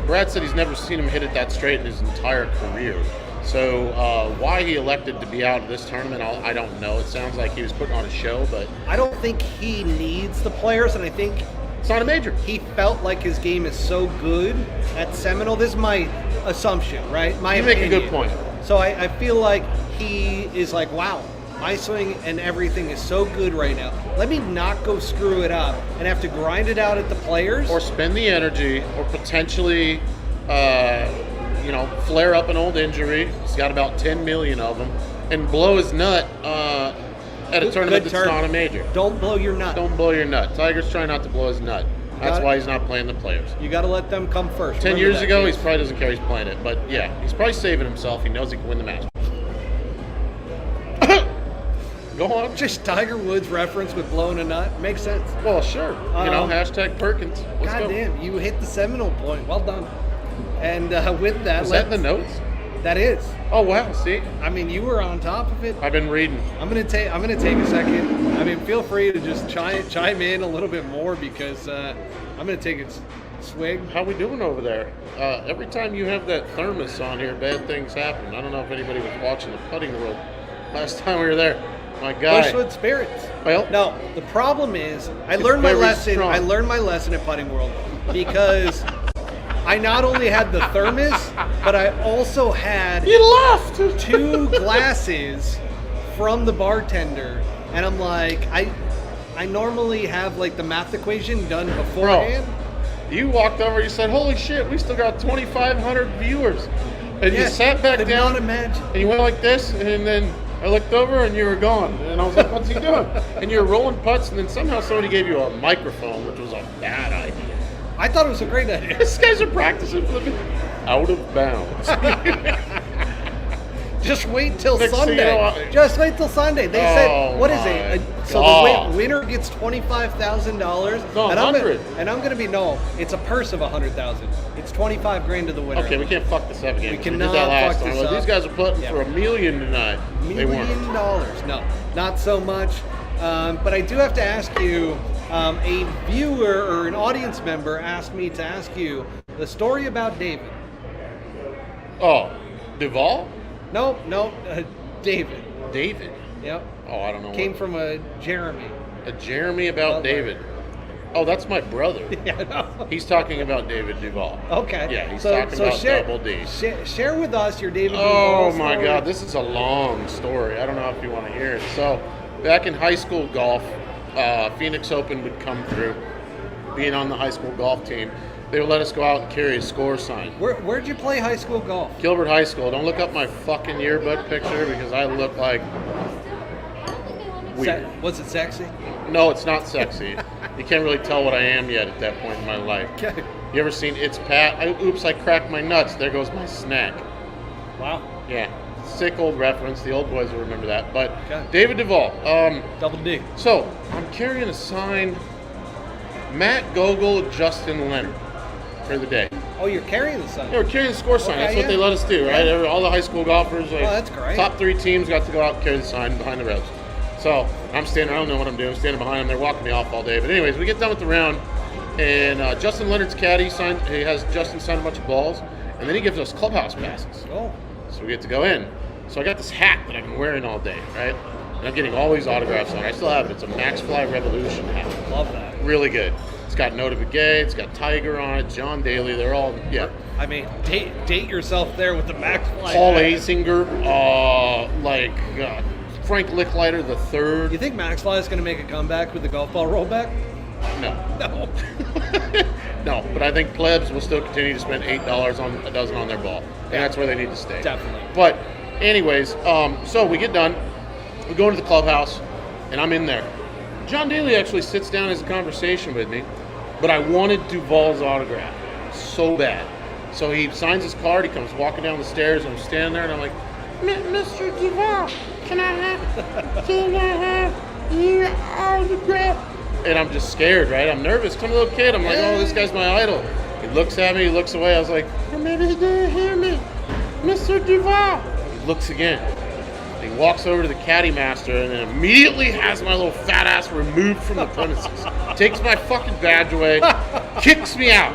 Brad said he's never seen him hit it that straight in his entire career. So why he elected to be out of this tournament, I don't know. It sounds like he was putting on a show, but I don't think he needs the Players, and I think it's not a major. He felt like his game is so good at Seminole. This is my assumption, right? You make a good point. So I feel like he is like, wow, my swing and everything is so good right now. Let me not go screw it up and have to grind it out at the Players. Or spend the energy, or potentially, flare up an old injury. He's got about 10 million of them. And blow his nut at a tournament that's not a major. Don't blow your nut. Don't blow your nut. Tiger's trying not to blow his nut. That's why he's not playing the Players. You got to let them come first. 10 years ago, he probably doesn't care he's playing it. But yeah, he's probably saving himself. He knows he can win the Masters. Go on. Just Tiger Woods reference with blowing a nut. Makes sense. Well, sure. Hashtag Perkins. Let's God go. damn, you hit the seminal point. Well done. And with that, Is that in the notes? That is. Oh wow! See, I mean, you were on top of it. I've been reading. I'm gonna take a second. I mean, feel free to just chime in a little bit more because I'm gonna take a swig. How we doing over there? Every time you have that thermos on here, bad things happen. I don't know if anybody was watching the putting world last time we were there. My guy. Bushwood Spirits. Well, no. The problem is, I learned my lesson. Strong. I learned my lesson at Putting World because I not only had the thermos, but I also had two glasses from the bartender, and I'm like, I normally have like the math equation done beforehand. Bro, you walked over, you said, "Holy shit, we still got 2,500 viewers," and you sat back down, and you went like this, and then I looked over, and you were gone, and I was like, "What's he doing?" And you were rolling putts, and then somehow somebody gave you a microphone, which was a bad idea. I thought it was a great idea. These guys are practicing for the out of bounds. Just wait till Next Sunday. thing you know, Just wait till Sunday. They said, what is it? So God. the winner gets $25,000. No, and 100. And I'm going to be, no, it's a purse of $100,000. It's $25,000 to the winner. Okay, we can't fuck this up again. We We cannot did that last fuck time. this Well, up. these guys are putting for $1 million tonight. They $1 weren't. million. No, not so much. But I do have to ask you, a viewer or an audience member asked me to ask you the story about David. Oh, Duvall? No, David. David? Yep. Oh, I don't know. Came from a Jeremy. A Jeremy about David. Oh, that's my brother. Yeah, no. He's talking about David Duvall. Okay. Yeah, he's talking about Double D. Share with us your David Duvall Oh my story. God, this is a long story. I don't know if you want to hear it. So, back in high school golf, Phoenix Open would come through. Being on the high school golf team, they would let us go out and carry a score sign. Where'd you play high school golf? Gilbert High School. Don't look up my fucking yearbook picture because I look like weird. Was it sexy? No, it's not sexy. You can't really tell what I am yet at that point in my life. Okay. You ever seen It's Pat? I cracked my nuts. There goes my snack. Wow. Yeah. Sick old reference. The old boys will remember that. But Okay. David Duvall. Double D. So, I'm carrying a sign. Matt Gogol, Justin Leonard for the day. Oh, you're carrying the sign. Yeah, we're carrying the score sign. Okay, That's what yeah. they let us do, right? Yeah. All the high school golfers, like, that's great. top 3 teams got to go out and carry the sign behind the ropes. So I'm standing, I don't know what I'm doing, standing behind them. They're walking me off all day. But anyways, we get done with the round, and Justin Leonard's caddy he has Justin sign a bunch of balls, and then he gives us clubhouse passes. Oh. So we get to go in. So I got this hat that I've been wearing all day, right? And I'm getting all these autographs on it. I still have it. It's a Max Fly Revolution hat. Love that. Really good. It's got Nota Begay, it's got Tiger on it, John Daly, they're all, yeah. I mean, date yourself there with the Max Fly. Paul hat. Azinger, Frank Licklider the third. You think Max Fly is going to make a comeback with the golf ball rollback? No. No. No, but I think plebs will still continue to spend $8 on a dozen on their ball. And that's where they need to stay. Definitely. But anyways, so we get done. We go into the clubhouse, and I'm in there. John Daly actually sits down and has a conversation with me, but I wanted Duvall's autograph so bad. So he signs his card, he comes walking down the stairs, and I'm standing there, and I'm like, Mr. Duvall, can I have your autograph? And I'm just scared, right? I'm nervous. I'm a little kid. I'm like, oh, this guy's my idol. He looks at me, he looks away. I was like, oh, maybe he didn't hear me. Mr. Duvall. He looks again. He walks over to the caddy master and then immediately has my little fat ass removed from the premises. Takes my fucking badge away, kicks me out.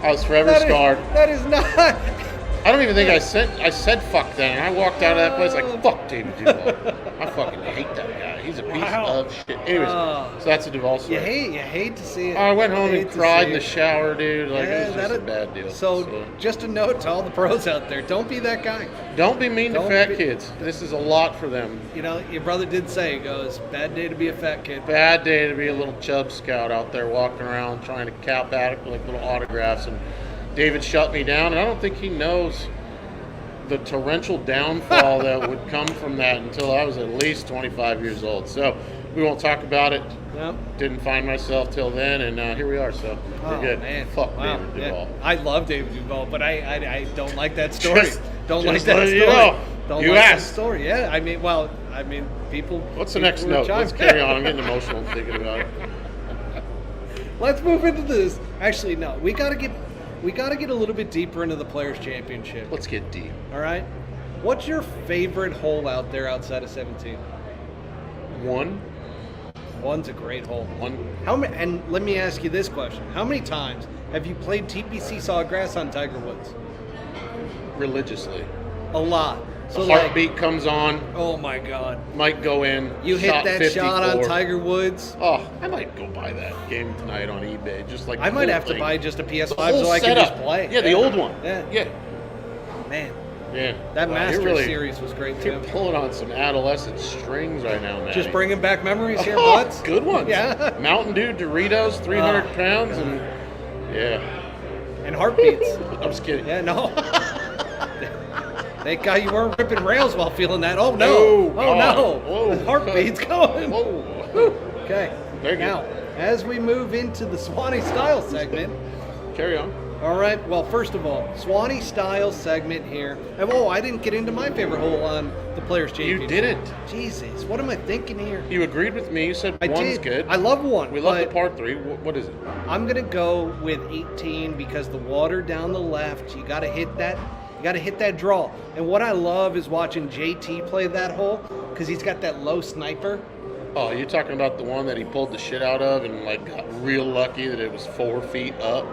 I was forever scarred. That is not. I don't even think I said fuck then. And I walked out of that place like, fuck David Duvall. I fucking hate that guy. He's a piece of shit. Anyways, so that's a Duvall story. You hate to see it. I went home You and hate to cried see in the it. shower, dude. Like, Yeah, it was just a bad deal. So, just a note to all the pros out there: don't be that guy. Don't be mean to Don't fat be- kids. This is a lot for them. You know, your brother did say, he goes, bad day to be a fat kid. Bad day to be a little chub scout out there walking around trying to cap at like little autographs. And David shut me down, and I don't think he knows the torrential downfall that would come from that until I was at least 25 years old. So we won't talk about it. Yep. Didn't find myself till then, and here we are. So we're good. Man. Fuck Wow. David Duvall. I love David Duvall, but I don't like that story. Just don't like just that letting story. you know. don't You like asked. the story. Yeah, I mean, people. What's the people next were note? chiming Let's carry in. on. I'm getting emotional thinking about it. Let's move into this. Actually, no, we gotta get a little bit deeper into the Players Championship. Let's get deep. All right. What's your favorite hole out there outside of 17? One's a great hole. One. How many? And let me ask you this question: how many times have you played TPC Sawgrass on Tiger Woods? Religiously. A lot. So The heartbeat comes on. oh my God! Might go in. You hit shot that 54. shot on Tiger Woods. Oh, I might go buy that game tonight on eBay. Just like I the might whole have to thing. buy just a PS5 The whole so I can setup. just play. Yeah, the old one. Yeah. Yeah. Man, Yeah. that Wow, Masters you're really, series was great too. You're pulling on some adolescent strings right now, man. Just bringing back memories here, Oh, butts. good ones. Yeah. Mountain Dew, Doritos, 300 Oh, pounds, God. and yeah. And heartbeats. I'm just kidding. Yeah, no. Thank God you weren't ripping rails while feeling that. Oh no! No, Oh God. no! Whoa. The heartbeat's going. Whoa. Okay. Very good. Now, as we move into the Swanie style segment, Carry on. all right. Well, first of all, Swanie style segment here. And I didn't get into my favorite hole on the Players You Championship. didn't. Jesus, what am I thinking here? You agreed with me. You said I one's did. good. I love one. We love the but par 3. What is it? I'm gonna go with 18 because the water down the left. You gotta hit that. You gotta hit that draw. And what I love is watching JT play that hole because he's got that low sniper. Oh, you're talking about the one that he pulled the shit out of and like got real lucky that it was 4 feet up.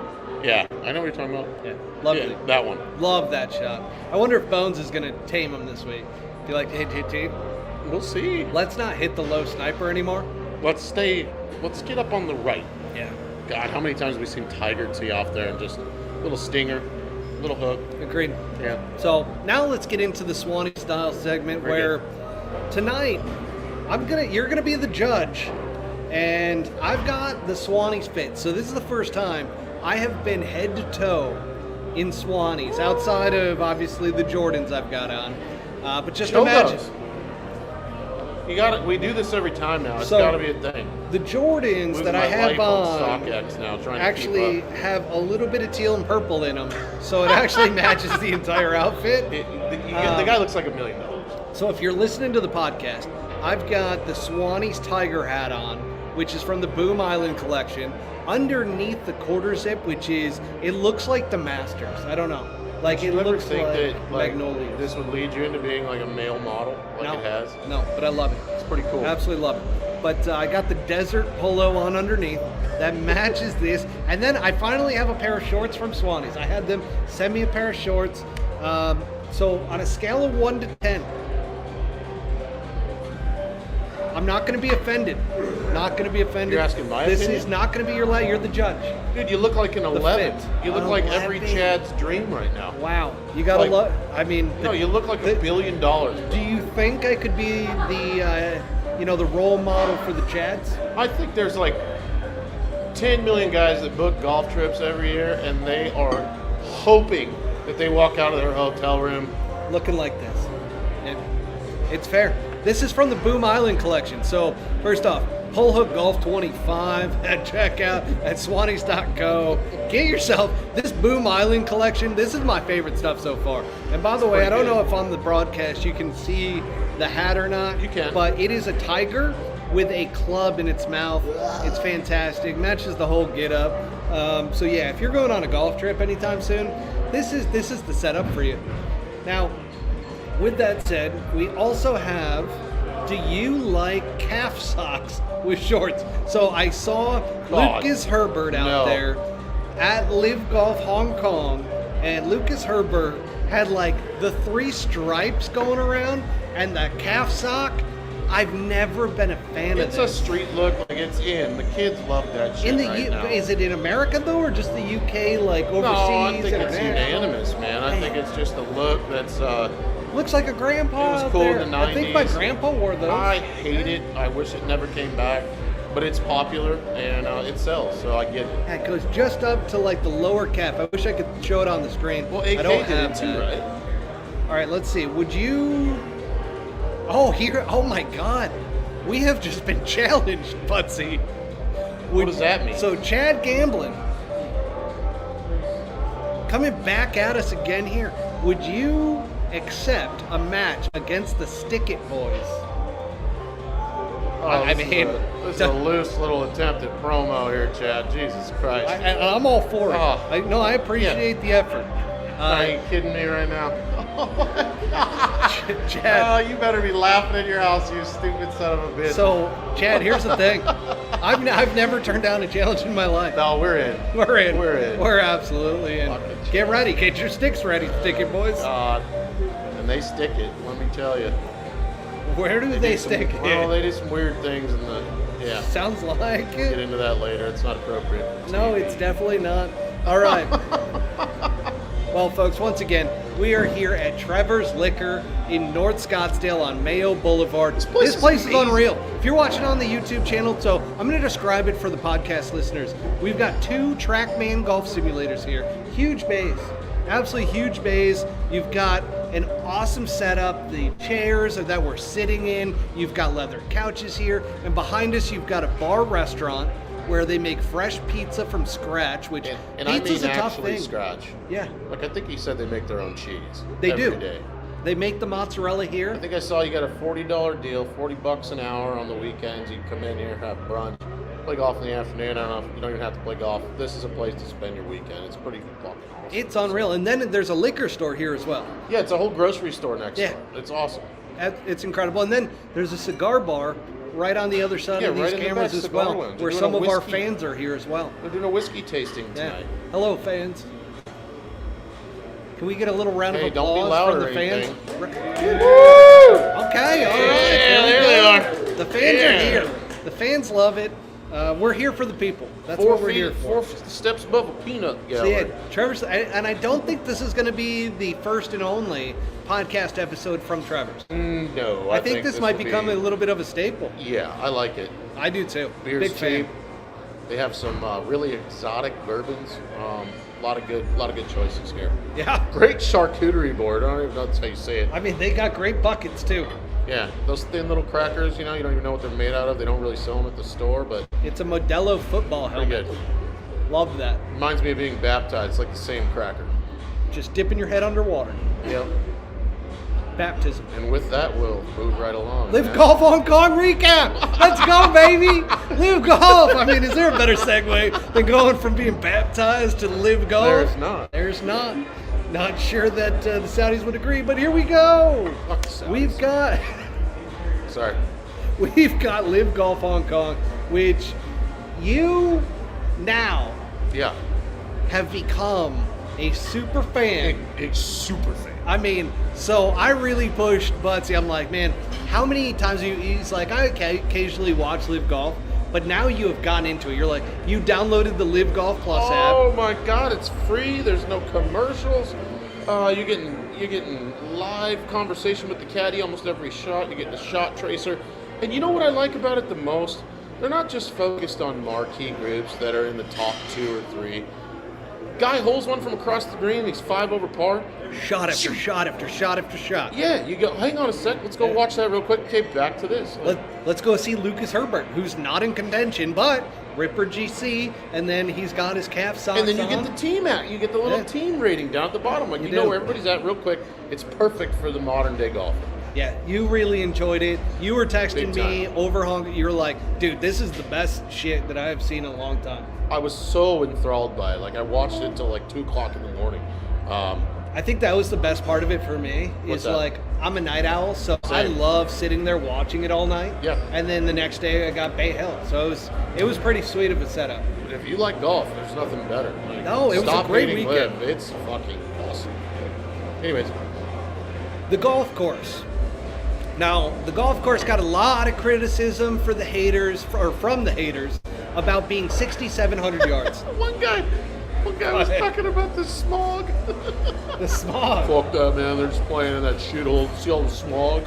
Yeah, I know what you're talking about. Yeah, lovely. Yeah, that one. Love that shot. I wonder if Bones is gonna tame him this week. Do you like to hit JT? We'll see. Let's not hit the low sniper anymore. Let's get up on the right. Yeah. God, how many times have we seen Tiger tee off there and just little stinger, little hook. Agreed. Yeah. So now let's get into the Swanie style segment Very where good. tonight you're gonna be the judge, and I've got the Swannies fit. So this is the first time I have been head to toe in Swannies, outside of obviously the Jordans I've got on. But just Show imagine those. You got it. We do this every time now. It's So- got to be a thing. the Jordans Moving that I my have life on on StockX now, trying actually to keep up. have a little bit of teal and purple in them, so it actually matches the entire outfit. The guy looks like $1 million. So if you're listening to the podcast, I've got the Swannies Tiger hat on, which is from the Boom Island collection. Underneath the quarter zip, it looks like the Masters. I don't know. Like Did it you ever looks think like that like Magnolia. this would lead you into being like a male model, like no, it has? no, but I love it. It's pretty cool. Absolutely love it. But I got the desert polo on underneath that matches this. And then I finally have a pair of shorts from Swannies. I had them send me a pair of shorts. So on a scale of 1 to 10, I'm not going to be offended. Not going to be offended. You're asking my This opinion? is not going to be your life. You're the judge. Dude, you look like an 11. fit. You look An like every 11. Chad's dream right now. Wow. You got to Like- love. I mean, No, you look like the- $1 billion. do you think I could be the role model for the Chads? I think there's like 10 million guys that book golf trips every year, and they are hoping that they walk out of their hotel room. Looking like this. It's fair. This is from the Boom Island collection. So first off, Pull Hook Golf 25 at checkout at Swannies.co. Get yourself this Boom Island collection. This is my favorite stuff so far. And by the way, I don't know if on the broadcast you can see the hat or not. You can. But it is a tiger with a club in its mouth. It's fantastic. Matches the whole get up. So yeah, if you're going on a golf trip anytime soon, this is the setup for you. Now, with that said, we also have, do you like calf socks with shorts? So I saw God. Lucas Herbert out No. there at LIV Golf Hong Kong, and Lucas Herbert had like the 3 stripes going around and the calf sock. I've never been a fan It's of a this. street look, like it's in. The kids love that shit In the right now. Is it in America though, or just the UK, like overseas? No, I think it's international? unanimous, man. I think it's just a look that's. Looks like a grandpa It was out cool there. in the I think my 90s. grandpa wore those. I hate it. I wish it never came back, but it's popular and it sells, so I get it. Yeah, it goes just up to like the lower calf. I wish I could show it on the screen. Well, I AK don't did have it too, that. right? All right, let's see. Would you? Oh, here! Oh my God, we have just been challenged, Butsy. What does that mean? So Chad Gamblin coming back at us again here. Would you except a match against the Stick It Boys. Oh, this is a loose little attempt at promo here, Chad. Jesus Christ. I'm all for it. Oh. I appreciate the effort. Are you kidding me right now? Chad. Oh, you better be laughing at your house, you stupid son of a bitch. So, Chad, here's the thing. I've never turned down a challenge in my life. No, we're in. We're in. We're in. We're absolutely in. Fucking Get ready. Get your sticks ready, Stick It Boys. And they stick it, let me tell you. Where do they stick it? Well, they do some weird things in the, yeah. Sounds like it. Get into that later. It's not appropriate. No, it's definitely not. All right. Well, folks, once again, we are here at Trevor's Liquor in North Scottsdale on Mayo Boulevard. This place is unreal. If you're watching on the YouTube channel, so I'm going to describe it for the podcast listeners. We've got 2 TrackMan golf simulators here. Huge bays. Absolutely huge bays. You've got an awesome setup. The chairs that we're sitting in. You've got leather couches here. And behind us, you've got a bar restaurant where they make fresh pizza from scratch, which pizza's a tough thing. Scratch. Yeah. Like, I think he said they make their own cheese. They every do. Day. They make the mozzarella here. I think I saw you got a $40 deal, $40 an hour on the weekends. You can come in here, have brunch, play golf in the afternoon. I don't know if you don't even have to play golf. This is a place to spend your weekend. It's pretty fucking awesome. It's unreal. And then there's a liquor store here as well. Yeah, it's a whole grocery store next door. It's awesome. It's incredible. And then there's a cigar bar right on the other side of these cameras as well, where some of our fans are here as well. They're doing a whiskey tasting tonight. Hello, fans. Can we get a little round of applause don't be loud from or the fans? Woo! Okay, all right. Yeah, there they are. The fans are here. The fans love it. We're here for the people. That's what we're here for. 4 steps above a peanut So gallery. yeah, Trevor's, and I don't think this is going to be the first and only podcast episode from Trevor's. No, I think this might become a little bit of a staple. Yeah, I like it. I do too. Beer's Big fan. cheap. They have some really exotic bourbons. A lot of good choices here. Yeah. Great charcuterie board. I don't even know that's how you say it. I mean, they got great buckets too. Yeah, those thin little crackers. You don't even know what they're made out of. They don't really sell them at the store, but It's a Modelo football pretty helmet. good. Love that. Reminds me of being baptized. It's like the same cracker. Just dipping your head underwater. Yep. Baptism. And with that, we'll move right along. LIV man. Golf Hong Kong recap. Let's go, baby. LIV Golf. I mean, is there a better segue than going from being baptized to LIV Golf? There's not. There's not. Not sure that the Saudis would agree, but here we go. Fuck the Saudis. We've got LIV Golf Hong Kong, which you now Yeah. have become a super fan. A super fan. I mean, so I really pushed Butsy. I'm like, man, how many times he's like, I occasionally watch LIV Golf, but now you have gotten into it. You're like, you downloaded the LIV Golf Plus app. Oh my God, it's free. There's no commercials. You're getting live conversation with the caddy almost every shot. You're getting a shot tracer. And you know what I like about it the most? They're not just focused on marquee groups that are in the top 2 or 3. Guy holds one from across the green. He's 5 over par. Shot after shot after shot after shot. Yeah, you go, hang on a sec. Let's go watch that real quick. Okay, back to this. Let's go see Lucas Herbert, who's not in contention, but Ripper GC, and then he's got his calf socks And then you on. get the team out. You get the little team rating down at the bottom. Like, you know do. where everybody's at real quick. It's perfect for the modern day golfer. Yeah, you really enjoyed it. You were texting Big me time. over Hong Kong. You were like, dude, this is the best shit that I have seen in a long time. I was so enthralled by it. Like, I watched it till like 2 o'clock in the morning. I think that was the best part of it for me. What's Is that? like, I'm a night owl, so I Same. love sitting there watching it all night. Yeah. And then the next day I got Bay Hill, so it was pretty sweet of a setup. But if you like golf, there's nothing better. Like, No, it was a stop great hating weekend. LIV. It's fucking awesome. Anyways, The golf course. Now, the golf course got a lot of criticism for the haters, or from the haters, about being 6,700 yards. one guy was talking about the smog. The smog. Fuck that, man. They're just playing in that shithole. See all the smog?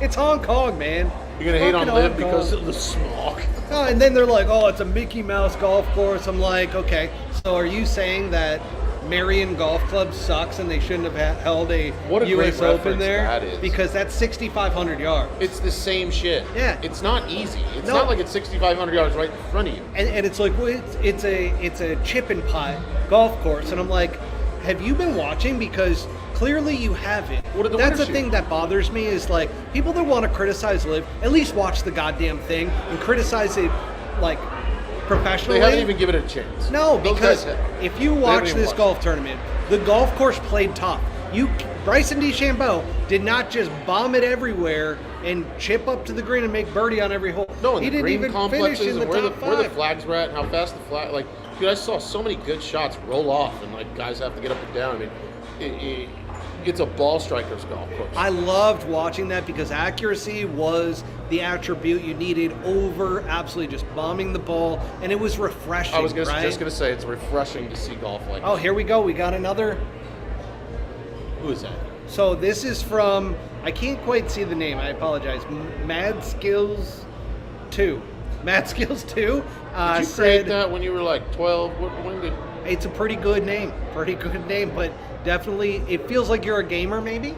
It's Hong Kong, man. You're going to hate on Fucking LIV Hong because Kong. of the smog. Oh, and then they're like, oh, it's a Mickey Mouse golf course. I'm like, okay, so are you saying that Marion Golf Club sucks and they shouldn't have held a What a U.S. great Open reference there? that is. Because that's 6,500 yards. It's the same shit. Yeah. It's not easy. It's No. not like it's 6,500 yards right in front of you. And it's like, well, it's a chip and putt golf course. And I'm like, have you been watching? Because clearly you haven't. What did the That's the winner thing shoot? that bothers me is like people that want to criticize LIV, at least watch the goddamn thing and criticize it like professionally. They haven't even given it a chance. No, Those because guys- if you haven't watch even this watched golf tournament, the golf course played tough. Bryson DeChambeau did not just bomb it everywhere and chip up to the green and make birdie on every hole. No, and he the didn't green even complexes finish in the and where top where the five. flags were at and how fast the flag. Like, dude, I saw so many good shots roll off, and like guys have to get up and down. I mean, it's a ball striker's golf course. I loved watching that because accuracy was the attribute you needed over absolutely just bombing the ball, and it was refreshing. I was just right? gonna say it's refreshing to see golf like. Oh, this. here we go. We got another. Who is that? So this is from, I can't quite see the name, I apologize. Mad Skills 2. Mad Skills 2 Did you create said, that when you were like 12? When did? it's a pretty good name, but definitely, it feels like you're a gamer maybe?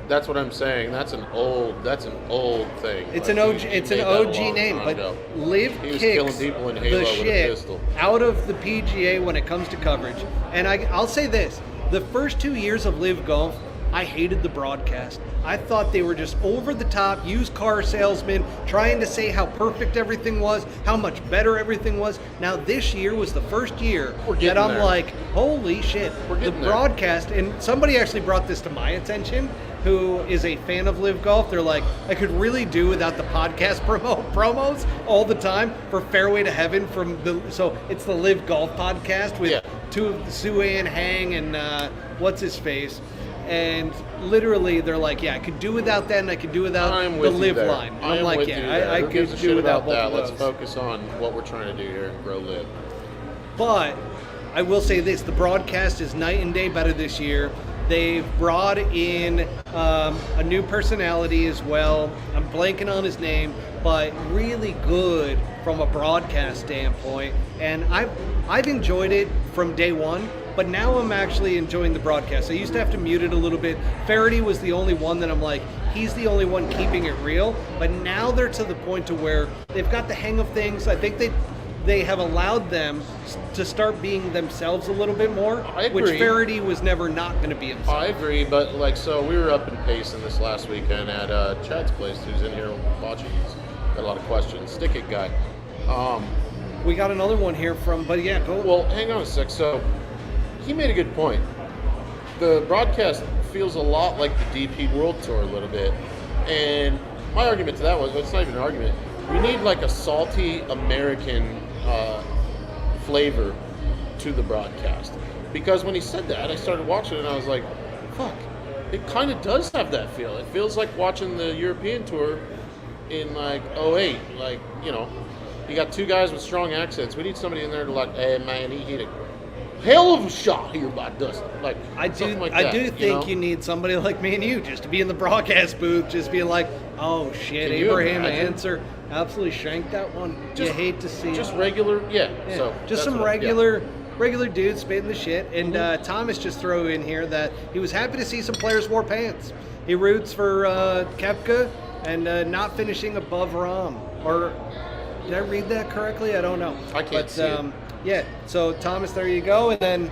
That's what I'm saying. That's an old thing. It's Like, an OG, he it's an made that a OG long name, time but ago. LIV He was kicks killing people in Halo the with a shit pistol. out of the PGA when it comes to coverage. And I'll say this, the first 2 years of LIV Golf, I hated the broadcast. I thought they were just over the top, used car salesmen, trying to say how perfect everything was, how much better everything was. Now this year was the first year We're that getting I'm there. like, holy shit. We're The getting there. broadcast, and somebody actually brought this to my attention, who is a fan of LIV Golf. They're like, I could really do without the podcast promos all the time for Fairway to Heaven so it's the LIV Golf podcast with Yeah. two of the Swanie Hang and what's his face. And literally, they're like, yeah, I could do without that, and I could do without I'm the with you LIV there. line. And I'm am like, with you there. yeah, I Who gives a could shit do without about both that? of Let's those. focus on what we're trying to do here and grow LIV. But I will say this, the broadcast is night and day better this year. They've brought in a new personality as well. I'm blanking on his name, but really good from a broadcast standpoint. And I've enjoyed it from day one, but now I'm actually enjoying the broadcast. I used to have to mute it a little bit. Faraday was the only one that I'm like, he's the only one keeping it real. But now they're to the point to where they've got the hang of things. I think they have allowed them to start being themselves a little bit more, I agree. which Faraday was never not going to be himself. I agree, but like, so we were up in Payson this last weekend at Chad's place, who's in here watching. He's got a lot of questions. Stick it guy. We got another one here from, but yeah, go. Well, hang on a sec. So he made a good point. The broadcast feels a lot like the DP World Tour a little bit, and my argument to that was, well, it's not even an argument. We need like a salty American flavor to the broadcast, because when he said that, I started watching it and I was like, fuck, it kind of does have that feel. It feels like watching the European Tour in like '08. Like, you know, you got two guys with strong accents. We need somebody in there to like, hey man, he hit a hell of a shot here by Dustin. Like, I do something like that, think you know? need somebody like me and you just to be in the broadcast booth, just being like, oh shit, Can you Abraham imagine? Answer absolutely shanked that one. You hate to see Just it. regular, yeah. Yeah, So just that's some what I- yeah. regular dudes spitting the shit. And Thomas just threw in here that he was happy to see some players wore pants. He roots for Koepka and not finishing above Rahm. Or did I read that correctly? I don't know. I can't see it. Yeah, so Thomas, there you go. And then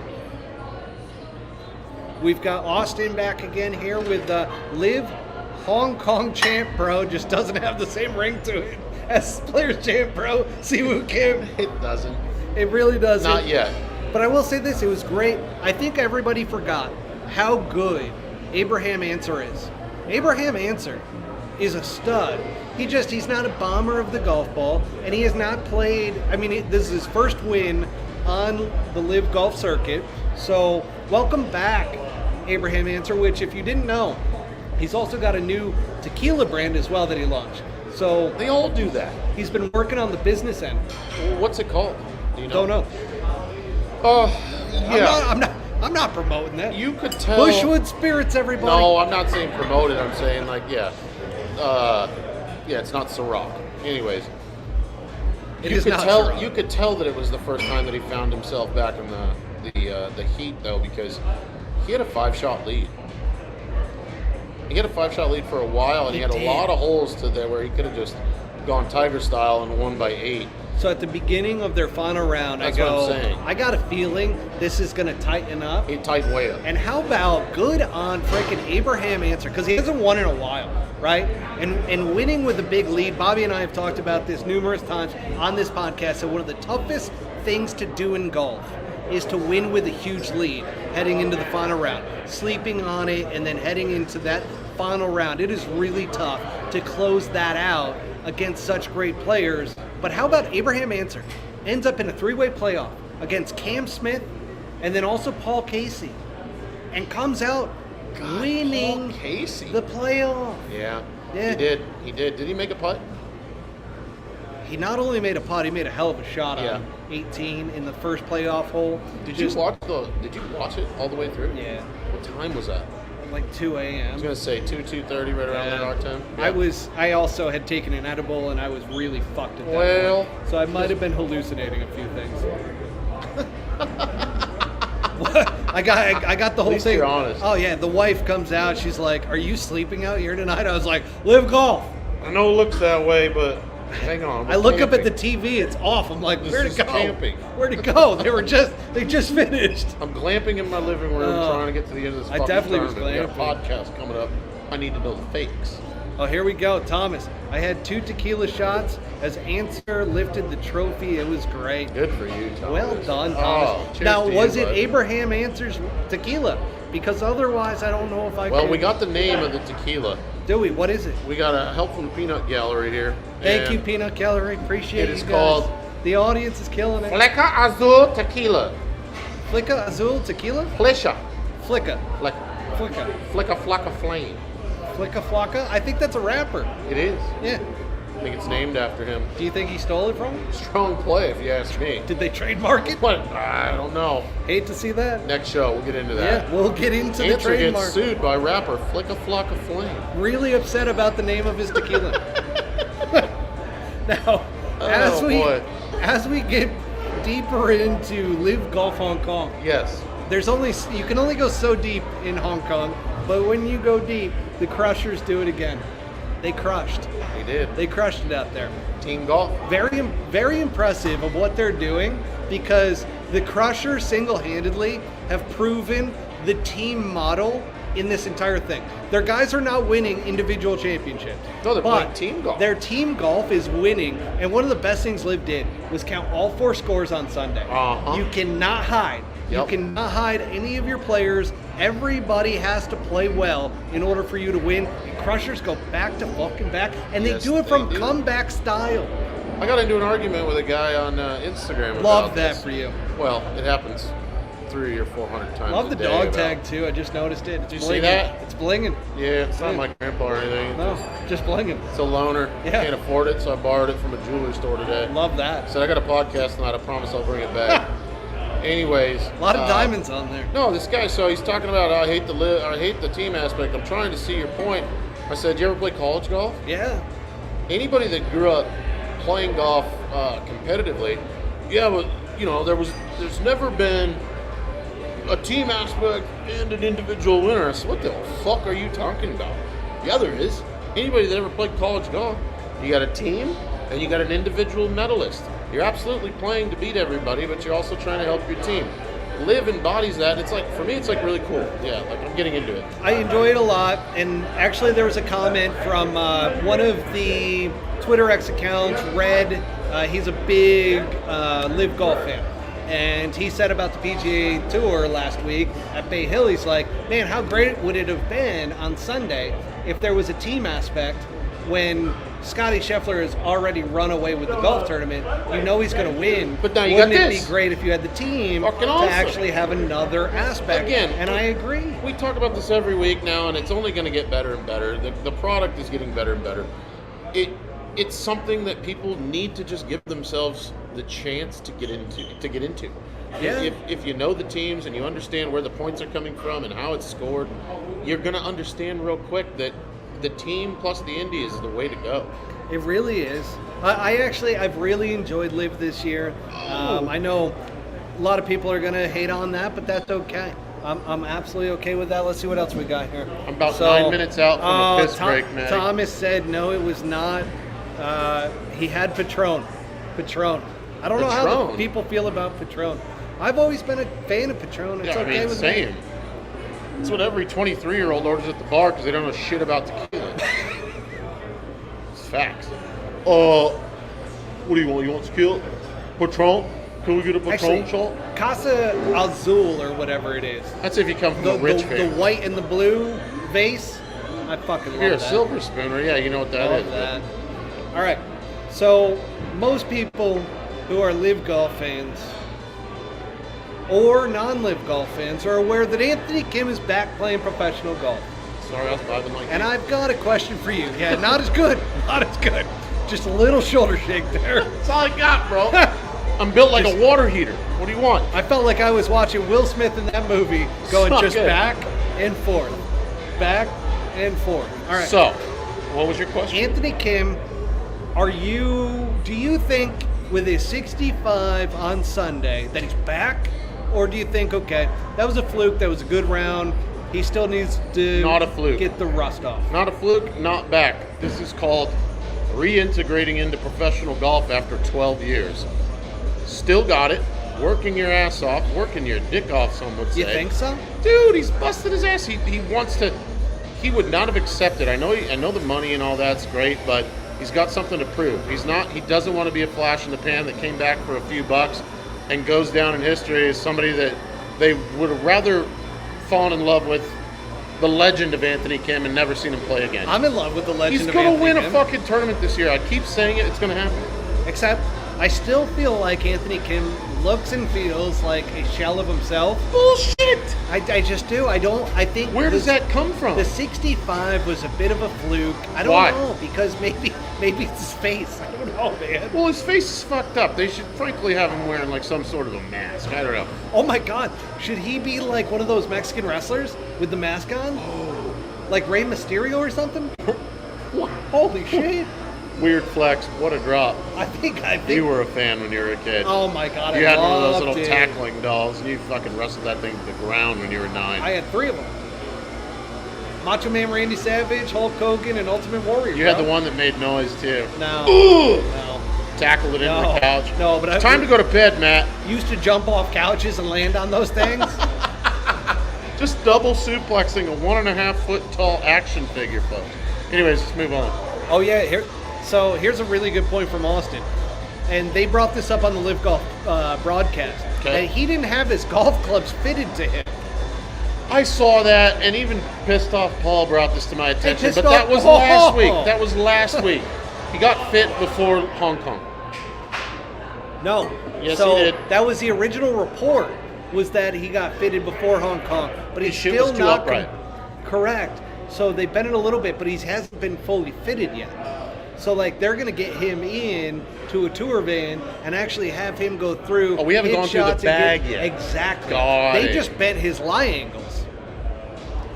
we've got Austin back again here with LIV Hong Kong Champ Pro. Just doesn't have the same ring to it as Players Champ Pro, Siwoo Kim. It doesn't. It really doesn't. Not yet. But I will say this, it was great. I think everybody forgot how good Abraham Answer is. Abraham Answer is a stud. He's not a bomber of the golf ball, and he has not played, this is his first win on the LIV Golf circuit. So welcome back, Abraham Answer, which if you didn't know, he's also got a new tequila brand as well that he launched. So They all do that. he's been working on the business end. Well, what's it called? Do you know? Don't know. Yeah. I'm not promoting that. You could tell. Bushwood Spirits, everybody. No, I'm not saying promote it. I'm saying like, yeah. Yeah, it's not Ciroc. Anyways. It you is could not tell. Ciroc. You could tell that it was the first time that he found himself back in the heat, though, because he had a 5-shot lead. He had a 5-shot lead for a while, and he had a lot of holes to there where he could have just gone Tiger style and won by 8. So at the beginning of their final round, That's I go, what I'm saying. I got a feeling this is going to tighten up. It tightened way up. And how about good on freaking Abraham Answer, because he hasn't won in a while, right? And winning with a big lead. Bobby and I have talked about this numerous times on this podcast. So one of the toughest things to do in golf is to win with a huge lead heading into the final round. Sleeping on it and then heading into that final round. It is really tough to close that out against such great players. But how about Abraham Answer? Ends up in a three-way playoff against Cam Smith and then also Paul Casey. And comes out winning Paul Casey. the playoff. Yeah, Yeah. He did. Did he make a putt? He not only made a putt, he made a hell of a shot Yeah. on 18 in the first playoff hole. Did you watch it all the way through? Yeah, What time was that? like 2 I a.m. was gonna say 2:30, right around there, our time. I also had taken an edible and I was really fucked at that Well, point. So I might have been hallucinating a few things. What? I got the whole least thing. you're honest. Oh yeah, the wife comes out. She's like, "Are you sleeping out here tonight?" I was like, "LIV Golf." I know it looks that way, but hang on. I look up at the TV. It's off. I'm like, This "Where'd is it go? camping. Where'd it go?" They just finished. I'm glamping in my living room, Oh. trying to get to the end of this. I fucking definitely was tournament. We got a glamping. podcast coming up. I need to know the fakes. Oh, here we go, Thomas. I had 2 tequila shots as Answer lifted the trophy. It was great. Good for you, Thomas. Well done, Thomas. Oh, cheers now, to was you, it bud. Abraham Answer's tequila? Because otherwise, I don't know if I Well, could. we got the name of the tequila. Do we? What is it? We got a help from the Peanut Gallery here. Thank and you, Peanut Gallery. Appreciate It you is guys. called The audience is killing it. Fleca Azul Tequila. Flicka Azul Tequila? Flecha. Flicka. Like Flicka. Flicka Flocka Flame. Flicka Flocka? I think that's a rapper. It is. Yeah. I think it's named after him. Do you think he stole it from him? Strong play, if you ask me. Did they trademark it? But I don't know. Hate to see that. Next show, we'll get into that. Yeah, we'll get into the Answer gets trademark. sued by rapper Flicka Flocka Flame. Really upset about the name of his tequila. Now, boy. as we get deeper into LIV Golf Hong Kong, Yes. you can only go so deep in Hong Kong, but when you go deep, the Crushers do it again. They crushed. He did. They crushed it out there. Team golf. Very, very impressive of what they're doing because the Crushers single-handedly have proven the team model in this entire thing. Their guys are not winning individual championships. No, they're but playing team golf. Their team golf is winning, and one of the best things LIV did was count all 4 scores on Sunday. Uh-huh. You cannot hide. Yep. You cannot hide any of your players. Everybody has to play well in order for you to win. And Crushers go back to fucking back, and they Yes, do it from they do. comeback style. I got into an argument with a guy on Instagram about Love that this. for you. Well, it happens 300 or 400 times Love a the day dog about- tag too. I just noticed it. It's Did you see blinging. that? It's blinging. Yeah, it's not my grandpa or anything. No, just blinging. It's a loaner. Yeah. Can't afford it, so I borrowed it from a jewelry store today. Love that. Said I got a podcast tonight. I promise I'll bring it back. Anyways, A lot of diamonds on there. No, this guy. So he's talking about I hate the team aspect. I'm trying to see your point. I said, you ever play college golf? Yeah. Anybody that grew up playing golf competitively, yeah, but there's never been a team aspect and an individual winner. I said, what the fuck are you talking about? Yeah, there is. Anybody that ever played college golf, you got a team and you got an individual medalist. You're absolutely playing to beat everybody, but you're also trying to help your team. LIV embodies that. It's like, for me, it's like really cool. Yeah, like I'm getting into it. I enjoy it a lot, and actually there was a comment from one of the Twitter X accounts, Red. He's a big LIV Golf fan, and he said about the PGA Tour last week at Bay Hill, he's like, man, how great would it have been on Sunday if there was a team aspect when Scotty Scheffler has already run away with the golf tournament. You know he's going to win. But now you Wouldn't got it this. be great if you had the team Fucking to awesome. actually have another aspect? Again, and I agree. We talk about this every week now, and it's only going to get better and better. The product is getting better and better. It's something that people need to just give themselves the chance to get into. Yeah. If you know the teams and you understand where the points are coming from and how it's scored, you're going to understand real quick that the team plus the indie is the way to go. It really is. I've really enjoyed LIV this year. I know a lot of people are going to hate on that, but that's okay. I'm absolutely okay with that. Let's see what else we got here. I'm about 9 minutes out from a piss break, man. Thomas said no, it was not. He had Patron. Patron. I don't know how the Patron? people feel about Patron. I've always been a fan of Patron. It's Yeah, okay with same. me. That's what every 23-year-old orders at the bar because they don't know shit about tequila. It's facts. What do you want? You want tequila? Patron? Can we get a Patron Actually, shot? Casa Azul or whatever it is. That's if you come from The, a rich the family. white and the blue vase. I fucking love If you're a that. silver spooner, yeah, you know what that Love is. that. All right. So most people who are LIV Golf fans or non-LIV Golf fans are aware that Anthony Kim is back playing professional golf. Sorry, I was vibing like And you. I've got a question for you. Yeah, not as good. Not as good. Just a little shoulder shake there. That's all I got, bro. I'm built like a water heater. What do you want? I felt like I was watching Will Smith in that movie going So just good. back and forth. Back and forth. All right. So, what was your question? Anthony Kim, do you think with his 65 on Sunday that he's back? Or do you think, okay, that was a fluke, that was a good round, he still needs to Not a fluke. get the rust off? Not a fluke, not back. This is called reintegrating into professional golf after 12 years. Still got it. Working your ass off, working your dick off, some would say. You think so? Dude, he's busted his ass. He wants to. He would not have accepted. I know the money and all that's great, but he's got something to prove. He doesn't want to be a flash in the pan that came back for a few bucks and goes down in history as somebody that they would have rather fallen in love with the legend of Anthony Kim and never seen him play again. I'm in love with the legend He's of gonna Anthony win a Kim. fucking tournament this year. I keep saying it. It's gonna happen. Except, I still feel like Anthony Kim looks and feels like a shell of himself. Bullshit. I just do. I think. Where does that come from? The 65 was a bit of a fluke. I don't Why? know, because maybe it's his face. I don't know, man. Well, his face is fucked up. They should frankly have him wearing like some sort of a mask. I don't know. Oh my God, should he be like one of those Mexican wrestlers with the mask on? Like Rey Mysterio or something? Holy shit. Weird flex. What a drop. I think. You were a fan when you were a kid. Oh my God, You I had one of those loved little it. tackling dolls, and you fucking wrestled that thing to the ground when you were 9. I had 3 of them. Macho Man Randy Savage, Hulk Hogan, and Ultimate Warrior. You had bro. the one that made noise too. No. Ugh. No. Tackled it into the couch. No, but It's time to go to bed, Matt. Used to jump off couches and land on those things. Just double suplexing a 1.5 foot tall action figure, folks. Anyways, let's move on. Oh yeah, here's a really good point from Austin, and they brought this up on the LIV Golf broadcast. Okay. That he didn't have his golf clubs fitted to him. I saw that, and even pissed off Paul brought this to my attention. pissed But that off was Paul. last week. That was last week. He got fit before Hong Kong. No. Yes, so he did. that was the original report, was that he got fitted before Hong Kong, but he's His shit still was too not upright. correct. So they bent it a little bit, but he hasn't been fully fitted yet. So like they're gonna get him in to a tour van and actually have him go through. Oh, we haven't hit gone through the shots and bag yet. Exactly. Got they it. just bent his lie angles.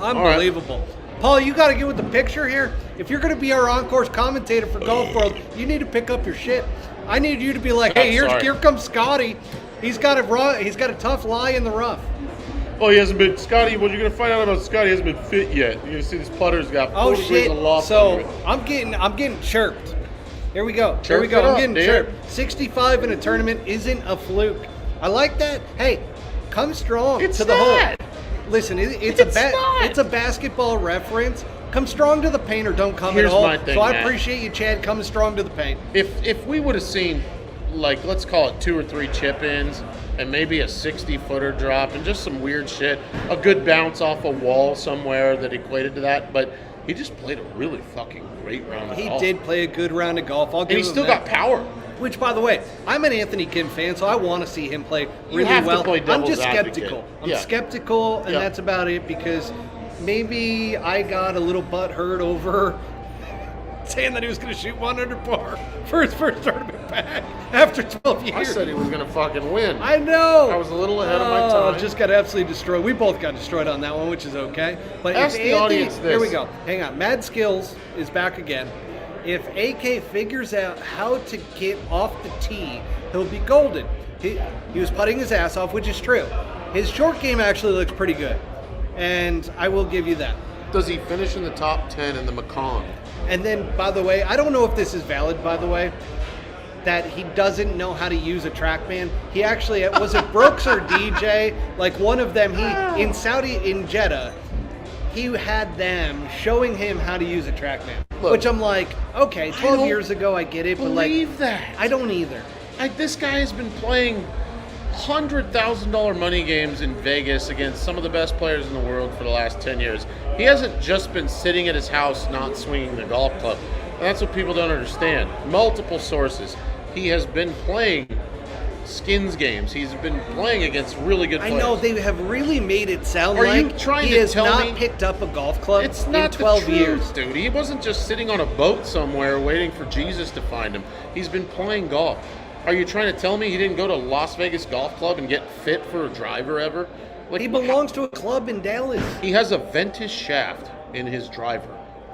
Unbelievable. Paul, you got to get with the picture here. If you're going to be our on-course commentator for Golf World, you need to pick up your shit. I need you to be like, hey, Sorry. here comes Scotty. He's got a tough lie in the rough. Oh, he hasn't been. Scotty, what you're going to find out about Scotty, he hasn't been fit yet. You're going to see this putter's got 4 Oh degrees shit! of loft So under it. I'm getting chirped. Here we go. Here Chirp we go. it I'm up, getting dude. chirped. 65 in a tournament isn't a fluke. I like that. Hey, come strong It's to the not. hole. Listen, it's It's a basketball reference. Come strong to the paint or don't come Here's at all. my thing, so I Matt. appreciate you, Chad, coming strong to the paint. If we would have seen, like, let's call it 2 or 3 chip-ins and maybe a 60-footer drop and just some weird shit, a good bounce off a wall somewhere that equated to that, but he just played a really fucking great round of He golf. did play a good round of golf. I'll give And he him still that. got power. Which, by the way, I'm an Anthony Kim fan, so I want to see him play You really have to well. play I'm devil's just advocate. skeptical. I'm Yeah. skeptical, and Yeah. that's about it, because maybe I got a little butt hurt over saying that he was going to shoot 1 under par for his first tournament back after 12 years. I said he was going to fucking win. I know. I was a little ahead of my time. Just got absolutely destroyed. We both got destroyed on that one, which is okay. But Ask if the audience this. Here we go. Hang on. Mad Skills is back again. If AK figures out how to get off the tee, he'll be golden. He was putting his ass off, which is true. His short game actually looks pretty good, and I will give you that. Does he finish in the top 10 in the Macon? And then, by the way, I don't know if this is valid, by the way. that he doesn't know how to use a TrackMan. He actually, was it Brooks or DJ? Like one of them, in Jeddah, he had them showing him how to use a TrackMan. Look, which I'm like, okay, 12 years ago I get it, but like, that. I don't either. This guy has been playing $100,000 money games in Vegas against some of the best players in the world for the last 10 years. He hasn't just been sitting at his house not swinging the golf club. And that's what people don't understand. Multiple sources. He has been playing skins games. He's been playing against really good players. I know they have really made it sound Are like you trying he to has tell not me picked up a golf club it's not in 12 the truth, years. dude. He wasn't just sitting on a boat somewhere waiting for Jesus to find him. He's been playing golf. Are you trying to tell me he didn't go to Las Vegas Golf Club and get fit for a driver ever? Like, He belongs to a club in Dallas. he has a Ventus shaft in his driver.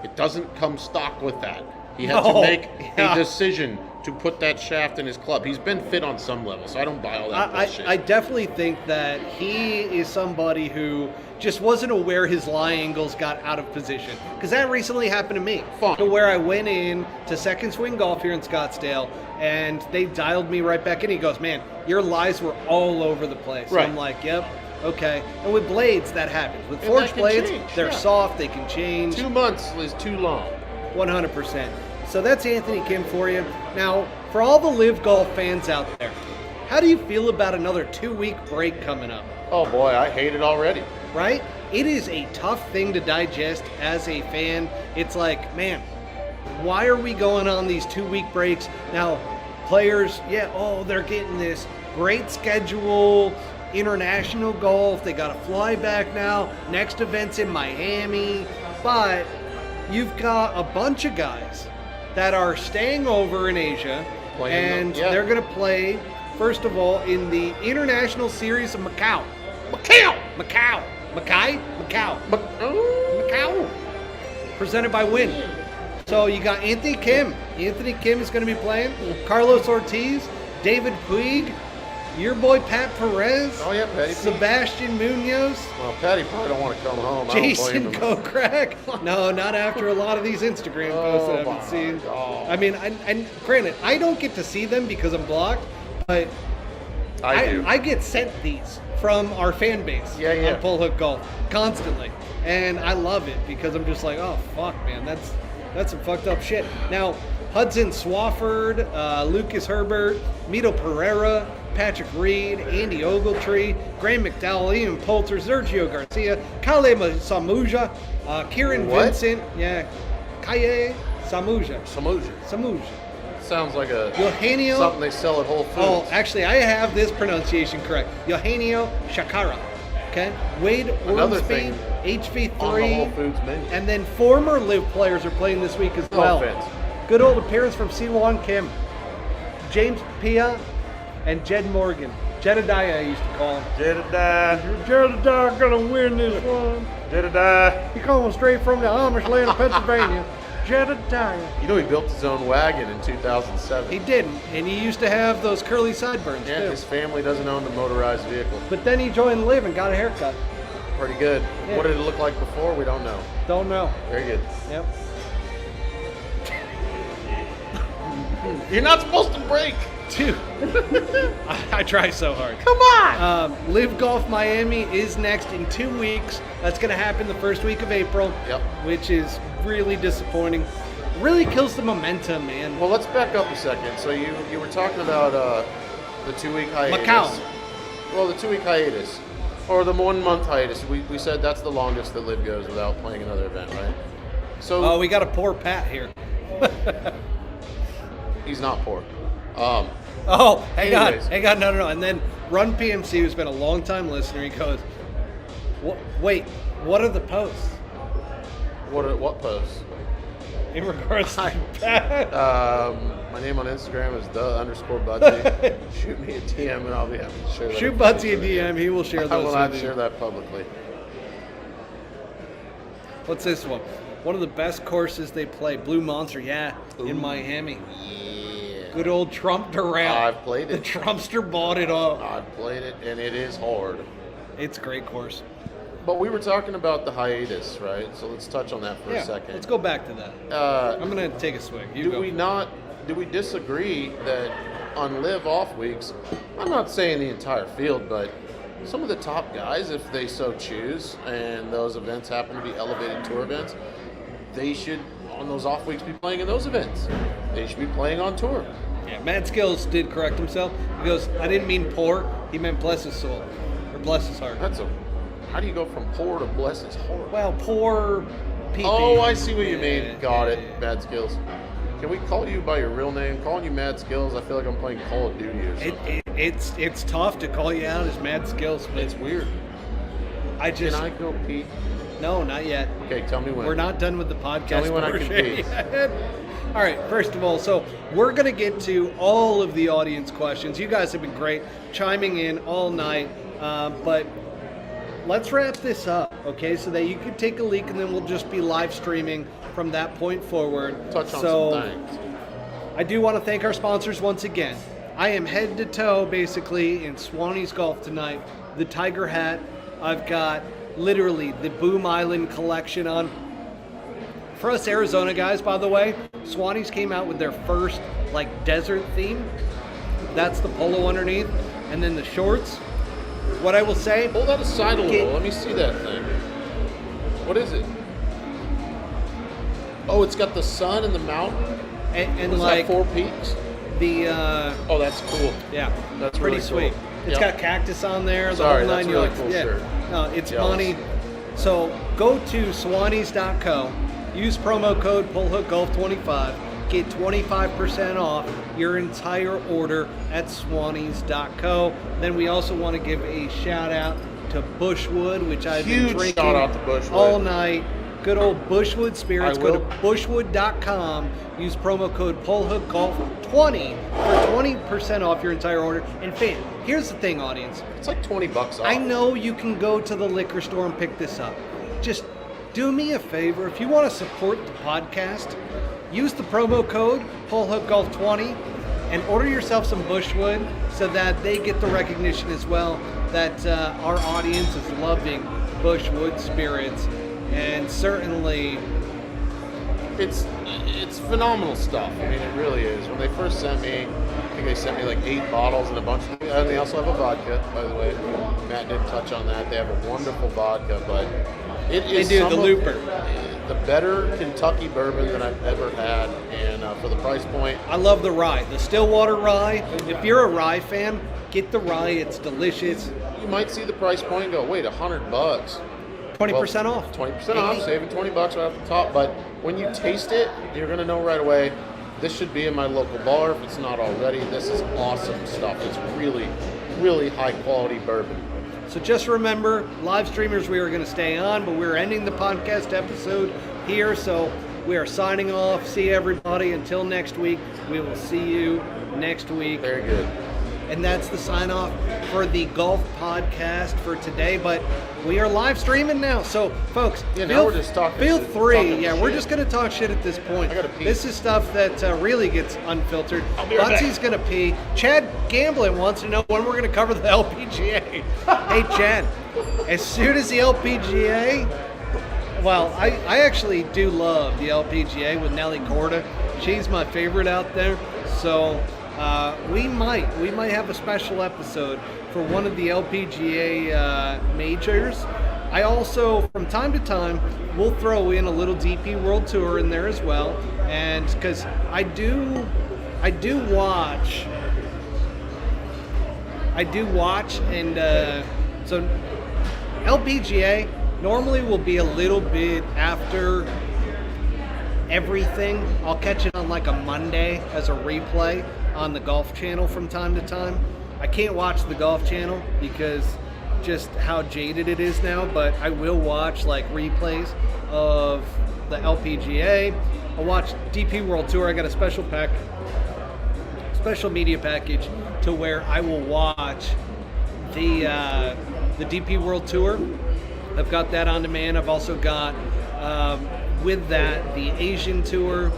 It doesn't come stock with that. He had to No. make Yeah. a decision to put that shaft in his club. He's been fit on some level, so I don't buy all that bullshit. I definitely think that he is somebody who just wasn't aware his lie angles got out of position. Because that recently happened to me. Fine. To where I went in to Second Swing Golf here in Scottsdale, and they dialed me right back in. He goes, man, your lies were all over the place. Right. I'm like, yep, okay. And with blades, that happens. With And forged that can blades, change, they're yeah. soft, they can change. 2 months is too long. 100%. So that's Anthony Kim for you. Now, for all the LIV Golf fans out there, how do you feel about another 2-week break coming up? Oh boy, I hate it already. Right? It is a tough thing to digest as a fan. It's like, man, why are we going on these 2-week breaks? Now, players, they're getting this great schedule, international golf. They got to fly back now. Next event's in Miami. But you've got a bunch of guys that are staying over in Asia, and they're going to play, first of all, in the International Series of Macau. Macau. Presented by Wynn. So you got Anthony Kim. Anthony Kim is going to be playing. Carlos Ortiz, David Puig, your boy Pat Perez. Oh yeah, Patty. Sebastian Munoz. Well, Patty probably don't want to come home. Jason I don't blame him. Kokrak. No, not after a lot of these Instagram posts that I've been seeing. I mean, and granted, I don't get to see them because I'm blocked, but I do. I get sent these from our fan base on Pull Hook Golf constantly, and I love it because I'm just like, oh fuck, man, that's some fucked up shit. Now, Hudson Swafford, Lucas Herbert, Mito Pereira, Patrick Reed, Andy Ogletree, Graham McDowell, Ian Poulter, Sergio Garcia, Kale Samuja, Kieran Vincent, Kaye Samuja. Sounds like Eugenio, something they sell at Whole Foods. Oh, actually, I have this pronunciation correct. Eugenio Shakara. Okay? Wade Another Ormsby, thing HV3. on the Whole Foods menu. And then former LIV players are playing this week as well. offense. Good old appearance from Siwon Kim, James Pia, and Jed Morgan. Jedediah, I used to call him. Jedediah gonna win this one. Jedediah. He coming straight from the Amish land of Pennsylvania. Jedediah. You know he built his own wagon in 2007. He didn't, and he used to have those curly sideburns Yeah, too. his family doesn't own a motorized vehicle. But then he joined LIV and got a haircut. Pretty good. Yeah. What did it look like before? We don't know. Don't know. Very good. Yep. You're not supposed to break. Dude, I try so hard. Come on. LIV Golf Miami is next in 2 weeks. That's going to happen the first week of April. Yep. Which is really disappointing. Really kills the momentum, man. Well, let's back up a second. So you were talking about the 2-week hiatus. Macau. Well, the 2-week hiatus. Or the 1 month hiatus. We said that's the longest that LIV goes without playing another event, right? So Oh, we got a poor Pat here. he's not poor. Oh, hang on, no. And then Run PMC, who's been a long time listener, he goes, wait, what are the posts? What posts? In regards to Pat? My name on Instagram is _Butsy. Shoot me a DM and I'll be happy to share that. Shoot Butsy a DM, he will share I those will with not you. share that publicly. What's this one? One of the best courses they play, Blue Monster, in Miami. Yeah. Good old Trump Durant. I've played The it. Trumpster bought it up. I've played it and it is hard. It's a great course. But we were talking about the hiatus, right? So let's touch on that for a second. Let's go back to that. I'm going to take a swing. You Do go. we not do we disagree that on LIV off weeks, I'm not saying the entire field, but some of the top guys, if they so choose, and those events happen to be elevated tour events, they should, on those off weeks, be playing in those events. They should be playing on tour. Yeah, Matt Skills did correct himself. He goes, I didn't mean poor. He meant bless his soul, or bless his heart. How do you go from poor to bless his heart? Well, poor people. Oh, I see what you mean. Got it. Mad Skills. Can we call you by your real name? Calling you Mad Skills, I feel like I'm playing Call of Duty or something. It's tough to call you out as Mad Skills, but It's weird. Can I go pee? No, not yet. Okay, tell me when. We're not done with the podcast. Tell me when I can pee. All right, first of all, so we're going to get to all of the audience questions. You guys have been great, chiming in all night, but let's wrap this up, okay, so that you can take a leak, and then we'll just be live streaming from that point forward. Touch on some things. I do want to thank our sponsors once again. I am head to toe, basically, in Swannies Golf tonight. The Tiger hat. I've got literally the Boom Island collection on. For us Arizona guys, by the way, Swannies came out with their first desert theme. That's the polo underneath, and then the shorts. What I will say, Pull that aside a little. Let me see that thing. What is it? Oh, it's got the sun and the mountain. and Is that 4 peaks? the Oh, that's cool. yeah, That's pretty really sweet. cool. It's Yep. got cactus on there. Sorry, the whole that's nine a really yards. cool Yeah. shirt. No, it's Jealous. money. So go to swannies.co. Use promo code PullHookGolf25. Get 25% off your entire order at swannies.co. Then we also want to give a shout out to Bushwood, which I've been Huge drinking shout out to Bushwood. all night. Good old Bushwood Spirits. I Go to will. bushwood.com. Use promo code PullHookGolf20 for 20% off your entire order. And fam, here's the thing, audience. It's like $20 off. I know you can go to the liquor store and pick this up. Just do me a favor. If you want to support the podcast, use the promo code PullHookGolf20 and order yourself some Bushwood so that they get the recognition as well that our audience is loving Bushwood Spirits. And certainly, It's phenomenal stuff. I mean, it really is. When they first sent me, I think they sent me like 8 bottles and a bunch of things. And they also have a vodka, by the way. Matt did touch on that. They have a wonderful vodka, but it is They do, some the of Looper. the better Kentucky bourbon that I've ever had. And for the price point, I love the rye, the Stillwater rye. If you're a rye fan, get the rye. It's delicious. you might see the price point and go, wait, $100. 20% off. 20% off, saving $20 right off the top. But when you taste it, you're going to know right away, this should be in my local bar if it's not already. This is awesome stuff. It's really, really high quality bourbon. So just remember, live streamers, we are going to stay on, but we're ending the podcast episode here. So we are signing off. See everybody until next week. We will see you next week. Very good. And that's the sign off for the golf podcast for today. But we are live streaming now. So folks, Yeah, now we're just talking feel shit. free. Talking Yeah, we're shit. just going to talk shit at this point. I gotta pee. This is stuff that really gets unfiltered. I'll be right back. Butsy's going to pee. Chad Gamblin wants to know when we're going to cover the LPGA. Hey, Chad, as soon as the LPGA... Well, I actually do love the LPGA with Nelly Corda. She's my favorite out there. So we might have a special episode for one of the LPGA majors. I also, from time to time, will throw in a little DP World Tour in there as well, and because I do watch, and so LPGA normally will be a little bit after everything. I'll catch it on like a Monday as a replay on the Golf Channel from time to time. I can't watch the Golf Channel because just how jaded it is now, but I will watch like replays of the LPGA. I'll watch DP World Tour. I got a special media package to where I will watch the DP World Tour. I've got that on demand. I've also got, with that, the Asian Tour.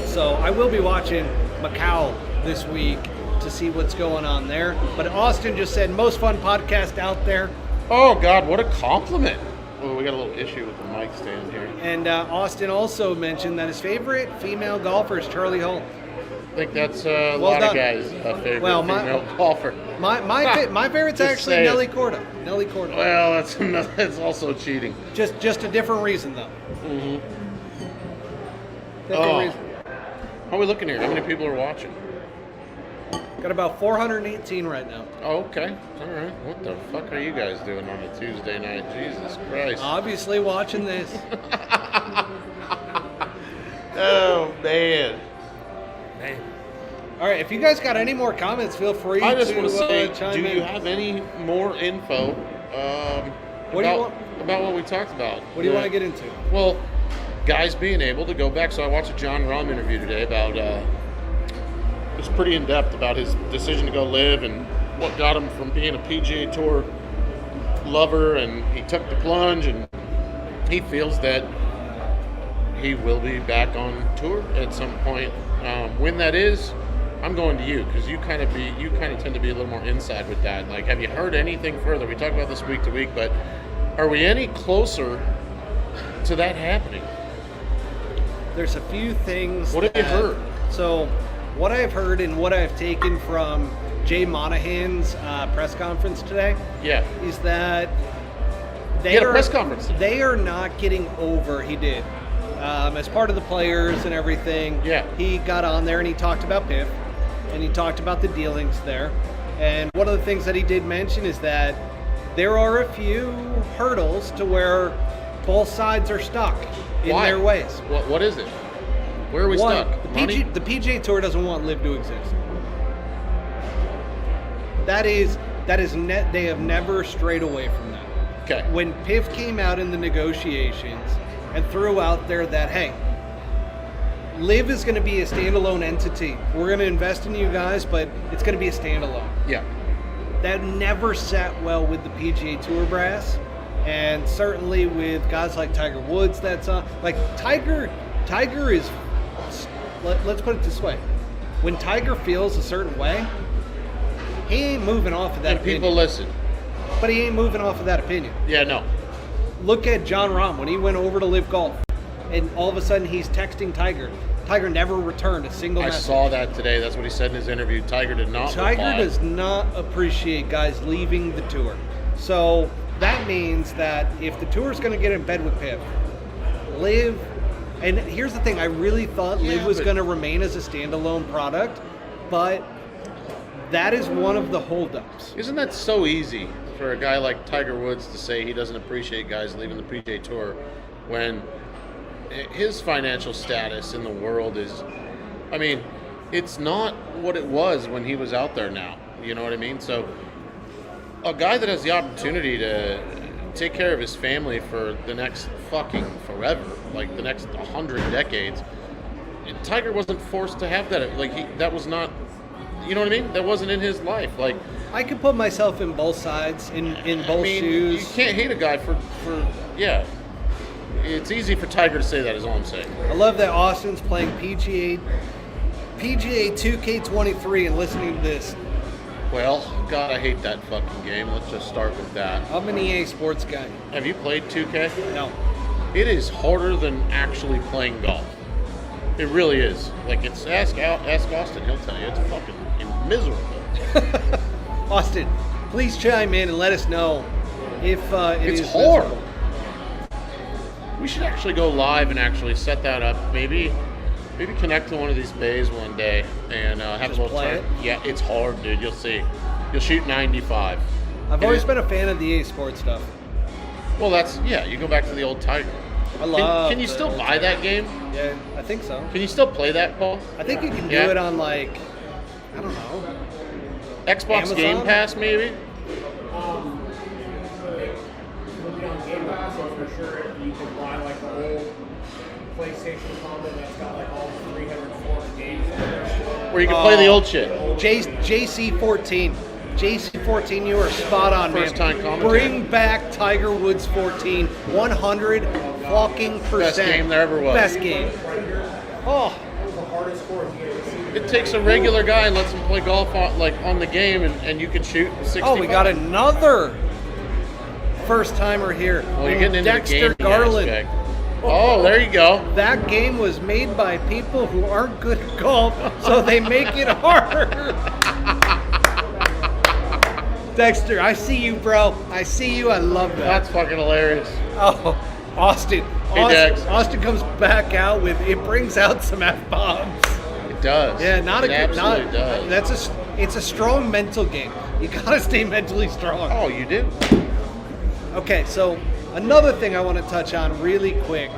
So I will be watching Macau this week to see what's going on there. But Austin just said, most fun podcast out there. Oh, God, what a compliment. Oh, we got a little issue with the mic stand here. And Austin also mentioned that his favorite female golfer is Charlie Hull. think that's a lot of guys' favorite female golfer. My favorite's actually Nelly Korda. Nelly Korda. Well, that's also cheating. Just a different reason, though. Mm-hmm. Different reason. How are we looking here? How many people are watching? Got about 418 right now. Oh, okay. All right. What the fuck are you guys doing on a Tuesday night? Jesus Christ. Obviously watching this. Oh, man. All right, if you guys got any more comments, feel free to I just want to say, chime do in. you have any more info about what we talked about? What do you want to get into? Well, guys being able to go back. So I watched a John Rahm interview today about, it was pretty in-depth about his decision to go live and what got him from being a PGA Tour lover, and he took the plunge, and he feels that he will be back on tour at some point. When that is, I'm going to you, because you kind of tend to be a little more inside with that. Like, have you heard anything further? We talk about this week to week, but are we any closer to that happening? There's a few things. What have you heard? So, what I've heard and what I've taken from Jay Monahan's press conference today, is that they had a press conference. They are not getting over. He did. As part of the players and everything, he got on there and he talked about PIF, and he talked about the dealings there. And one of the things that he did mention is that there are a few hurdles to where both sides are stuck in their ways. What is it? Where are we stuck? The PGA Tour doesn't want LIV to exist. They have never strayed away from that. Okay. When PIF came out in the negotiations and threw out there that, hey, LIV is going to be a standalone entity. We're going to invest in you guys, but it's going to be a standalone. Yeah. That never sat well with the PGA Tour brass, and certainly with guys like Tiger Woods. That's like Tiger is. Let's put it this way: when Tiger feels a certain way, he ain't moving off of that. And opinion. People listen, but he ain't moving off of that opinion. Yeah, no. Look at John Rahm when he went over to LIV Golf, and all of a sudden he's texting Tiger. Tiger never returned a single message. I saw that today. That's what he said in his interview. Tiger did not Tiger reply. does not appreciate guys leaving the tour. So that means that if the tour is going to get in bed with PIF, LIV, and here's the thing, I really thought LIV was going to remain as a standalone product, but that is one of the holdups. Isn't that so easy for a guy like Tiger Woods to say he doesn't appreciate guys leaving the PGA Tour when his financial status in the world is, I mean, it's not what it was when he was out there now. You know what I mean? So a guy that has the opportunity to take care of his family for the next fucking forever, like the next 100 decades, and Tiger wasn't forced to have that. Like, that was not, you know what I mean? That wasn't in his life. Like, I could put myself in both sides, in both shoes. You can't hate a guy for it's easy for Tiger to say that, is all I'm saying. I love that Austin's playing PGA 2K23 and listening to this. Well, God, I hate that fucking game. Let's just start with that. I'm an EA Sports guy. Have you played 2K? No. It is harder than actually playing golf. It really is. Like, ask Austin, he'll tell you. It's fucking miserable. Austin, please chime in and let us know if it's is hard. miserable. We should actually go live and actually set that up. Maybe connect to one of these bays one day and have Just a little play time. it? Yeah, it's hard, dude. You'll see. You'll shoot 95. I've always been a fan of the EA Sports stuff. Well, you go back to the old Tiger. I love. Can you still buy that game? Yeah, I think so. Can you still play that, Paul? I think you can do it on, like, I don't know, Xbox Amazon? Game Pass, maybe? It'll be on Game Pass, so for sure you can buy like the old PlayStation combo that's got like all 340 games on there. Where you can play the old shit. JC14. JC14, you are spot on, man. First time commentary. Bring back Tiger Woods 14. 100 fucking %. Best game there ever was. Best game. Oh. It takes a regular guy and lets him play golf on the game, and you can shoot 65. Oh, we got another first timer here. Well, you're getting into Dexter the game Garland. aspect. Oh, there you go. That game was made by people who aren't good at golf, so they make it harder. Dexter, I see you, bro. I see you. I love that. That's fucking hilarious. Oh, Austin. Hey, Dex. Austin comes back out with, it brings out some F-bombs. It does. Yeah, not a it good, absolutely does. It's a strong mental game. You gotta stay mentally strong. Oh, you do? Okay, so another thing I want to touch on really quick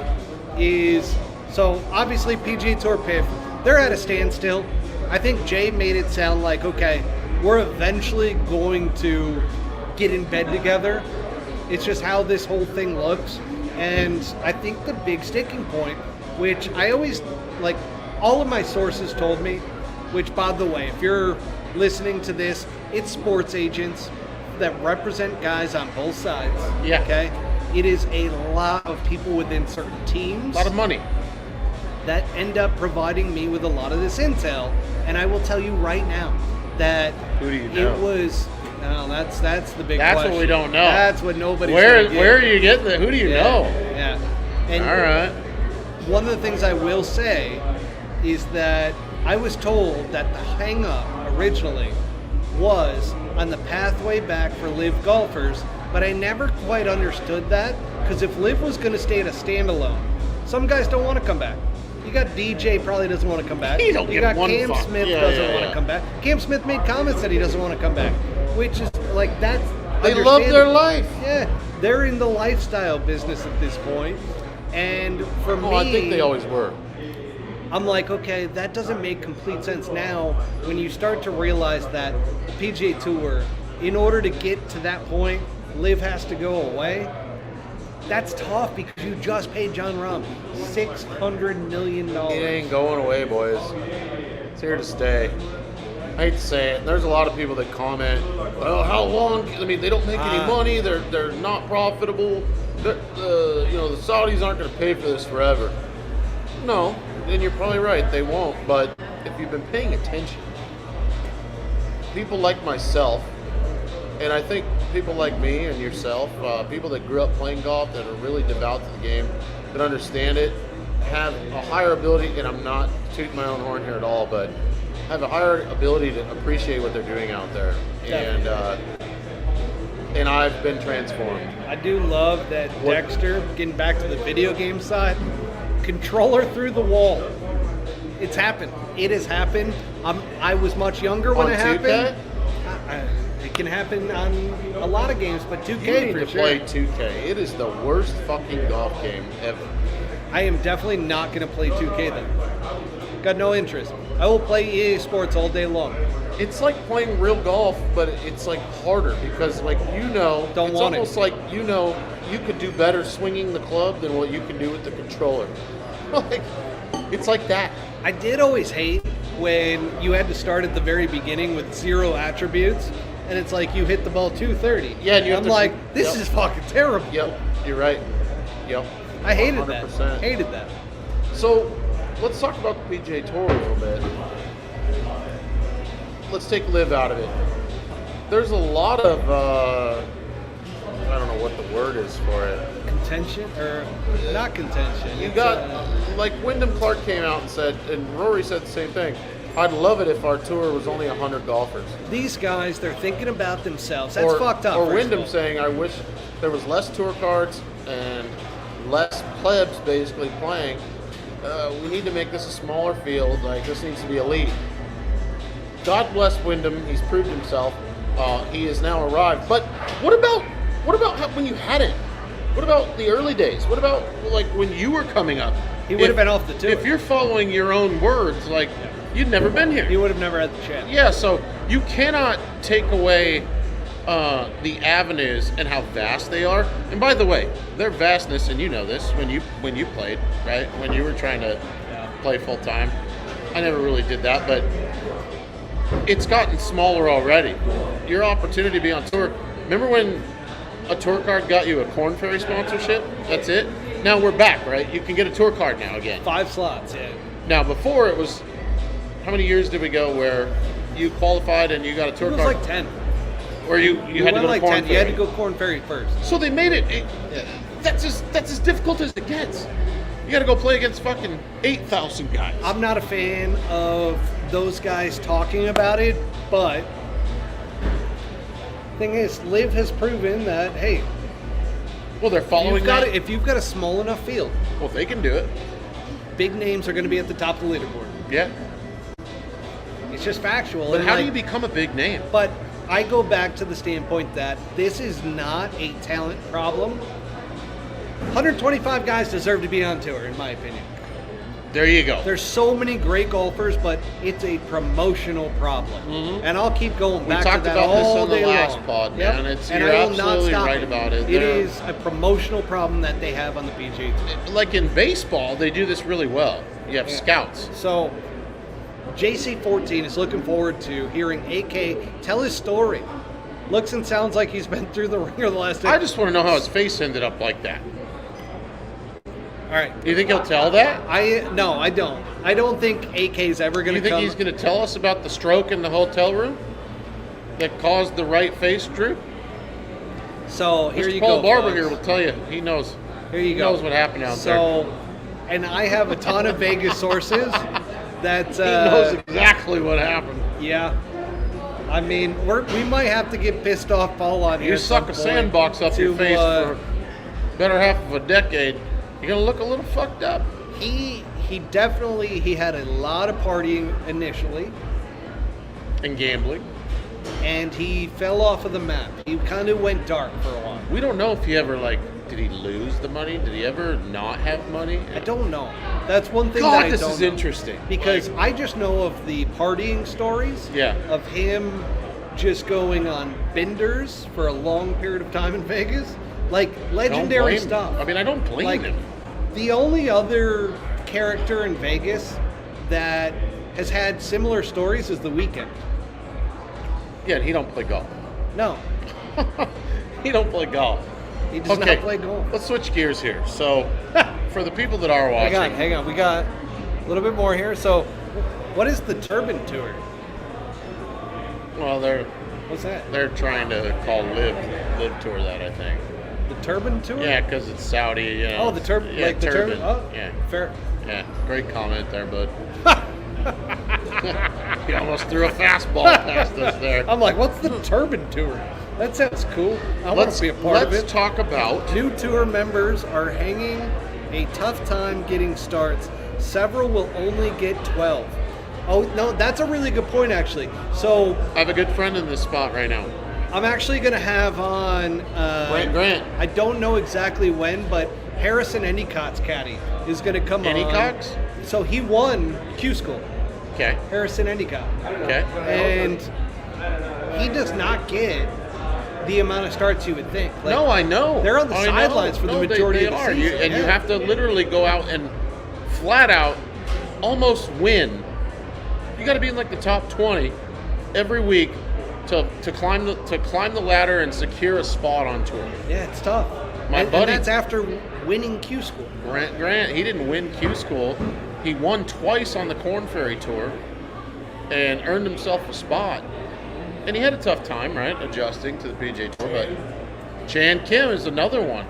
is, so obviously PGA Tour PIF, they're at a standstill. I think Jay made it sound like, okay, we're eventually going to get in bed together. It's just how this whole thing looks. And I think the big sticking point, which I always, like, all of my sources told me, which, by the way, if you're listening to this, it's sports agents that represent guys on both sides. Yeah. Okay? It is a lot of people within certain teams. A lot of money. That end up providing me with a lot of this intel. And I will tell you right now that Who do you know? it was, no, that's the big That's question. what we don't know. That's what nobody's Where gonna get. are you getting that? Who do you know? Yeah. And All right. one of the things I will say is that I was told that the hang up originally was on the pathway back for LIV golfers, but I never quite understood that, because if LIV was going to stay at a standalone, some guys don't want to come back. You got DJ probably doesn't want to come back. He don't you give got one Cam fuck. Smith Yeah, doesn't yeah, want yeah. to come back. Cam Smith made comments that he doesn't want to come back, which is like, that's They love their understandable. life. Yeah, they're in the lifestyle business at this point. And for me, Oh, I think they always were. I'm like, okay, that doesn't make complete sense now when you start to realize that the PGA Tour, in order to get to that point, LIV has to go away. That's tough because you just paid John Rahm $600 million. It ain't going away, boys. It's here to stay. I hate to say it. There's a lot of people that comment, "Well, how long? I mean, they don't make any money. They're not profitable. The Saudis aren't going to pay for this forever." No, and you're probably right. They won't. But if you've been paying attention, people like myself, and I think people like me and yourself, people that grew up playing golf, that are really devout to the game, that understand it, have a higher ability, and I'm not tooting my own horn here at all, but have a higher ability to appreciate what they're doing out there. And I've been transformed. I do love that Dexter, getting back to the video game side, controller through the wall. It's happened. It has happened. I was much younger when On it 2K? happened. It can happen on a lot of games, but 2K You need for to sure. play 2K. It is the worst fucking golf game ever. I am definitely not going to play 2K then. Got no interest. I will play EA Sports all day long. It's like playing real golf, but it's like harder because, like, it's almost like you could do better swinging the club than what you can do with the controller. Like, it's like that. I did always hate when you had to start at the very beginning with 0 attributes, and it's like you hit the ball 230. Yeah, and you have I'm to- like, this yep. is fucking terrible. Yep, you're right. Yep. I hated 100%. that. Hated that. So, let's talk about the PGA Tour a little bit. Let's take LIV out of it. There's a lot of, I don't know what the word is for it. Contention? Or not contention. You It's, got, like, Wyndham Clark came out and said, and Rory said the same thing, I'd love it if our tour was only 100 golfers. these guys, they're thinking about themselves. That's fucked up. Or first of Wyndham all. saying, I wish there was less tour cards and less plebs basically playing. We need to make this a smaller field. Like, this needs to be elite. God bless Wyndham. He's proved himself. He has now arrived. But what about when you hadn't? What about the early days? What about, like, when you were coming up? He would have been off the tour. If you're following your own words, like, you'd never been here. He would have never had the chance. Yeah, so you cannot take away the avenues and how vast they are. And by the way, their vastness, and you know this when you played, right? When you were trying to play full time. I never really did that, but it's gotten smaller already. Your opportunity to be on tour. Remember when a tour card got you a Corn Ferry sponsorship? That's it. Now we're back, right? You can get a tour card now again. 5 slots, yeah. Now before it was, how many years did we go where you qualified and you got a tour It was card? like 10. Or you had to go to like Corn 10. Ferry. You had to go Corn Ferry first. So they made it that's as difficult as it gets. You got to go play against fucking 8,000 guys. I'm not a fan of those guys talking about it, but thing is, LIV has proven that, hey, well, they're following that. if you've got a small enough field, Well, if they can do it. big names are going to be at the top of the leaderboard. Yeah. It's just factual. But And how do you become a big name? But I go back to the standpoint that this is not a talent problem. 125 guys deserve to be on tour, in my opinion. There you go. There's so many great golfers, but it's a promotional problem. And I'll keep going We back to talked that about this all on the day last long. pod, Yep. man. And You're I will not absolutely stop right about it. It is a promotional problem that they have on the PGA Tour. Like in baseball, they do this really well. You have scouts. So, JC14 is looking forward to hearing AK tell his story. Looks and sounds like he's been through the ringer the last day. I just want to know how his face ended up like that. All right. You think he'll tell that? No, I don't. I don't think AK's ever going You to think come. he's going to tell us about the stroke in the hotel room that caused the right face droop? So here Mr. you Paul go. Barber folks. here will tell you. He knows. Here you He go. knows what happened out there. So, and I have a ton of Vegas sources that He knows exactly what happened. Yeah. I mean, we might have to get pissed off Paul on here. You at suck some a point sandbox up your to, face for better half of a decade. You're going to look a little fucked up. He definitely had a lot of partying initially, And gambling. and he fell off of the map. He kind of went dark for a while. We don't know if he ever, did he lose the money? Did he ever not have money? I don't know. That's one thing that God, I this don't is know. interesting. Because I just know of the partying stories. Yeah. Of him just going on benders for a long period of time in Vegas. Like legendary Don't blame stuff. him. I mean, I don't blame Like, him. the only other character in Vegas that has had similar stories is The Weeknd. Yeah, and he don't play golf. No, He don't play golf. he does not play golf. Let's switch gears here. So, for the people that are watching, Hang on. We got a little bit more here. So, what is the Turban Tour? well, What's that? they're trying to call live tour that, I think. The Turban Tour? Yeah, because it's Saudi. You know. Oh, the turban. Yeah, like the turban. Oh, Yeah, fair. yeah. Great comment there, bud. He almost threw a fastball past us there. I'm like, what's the Turban Tour? That sounds cool. I want to be a part of it. Let's talk about. New tour members are hanging a tough time getting starts. Several will only get 12. Oh, no, that's a really good point, actually. So I have a good friend in this spot right now. I'm actually going to have on... Grant. I don't know exactly when, but Harrison Endicott's caddy is going to come on. Endicott's? So he won Q School. Okay. Harrison Endicott. Okay. And he does not get the amount of starts you would think. Like, No, I know. They're on the I know. sidelines for the No, majority they of the are. season. You have to literally go out and flat out almost win. You got to be in like the top 20 every week to climb the ladder and secure a spot on tour. Yeah, it's tough. My and buddy- that's after winning Q School. Grant, he didn't win Q School. He won twice on the Corn Ferry Tour and earned himself a spot. And he had a tough time, right, adjusting to the PGA Tour. But Chan Kim is another one.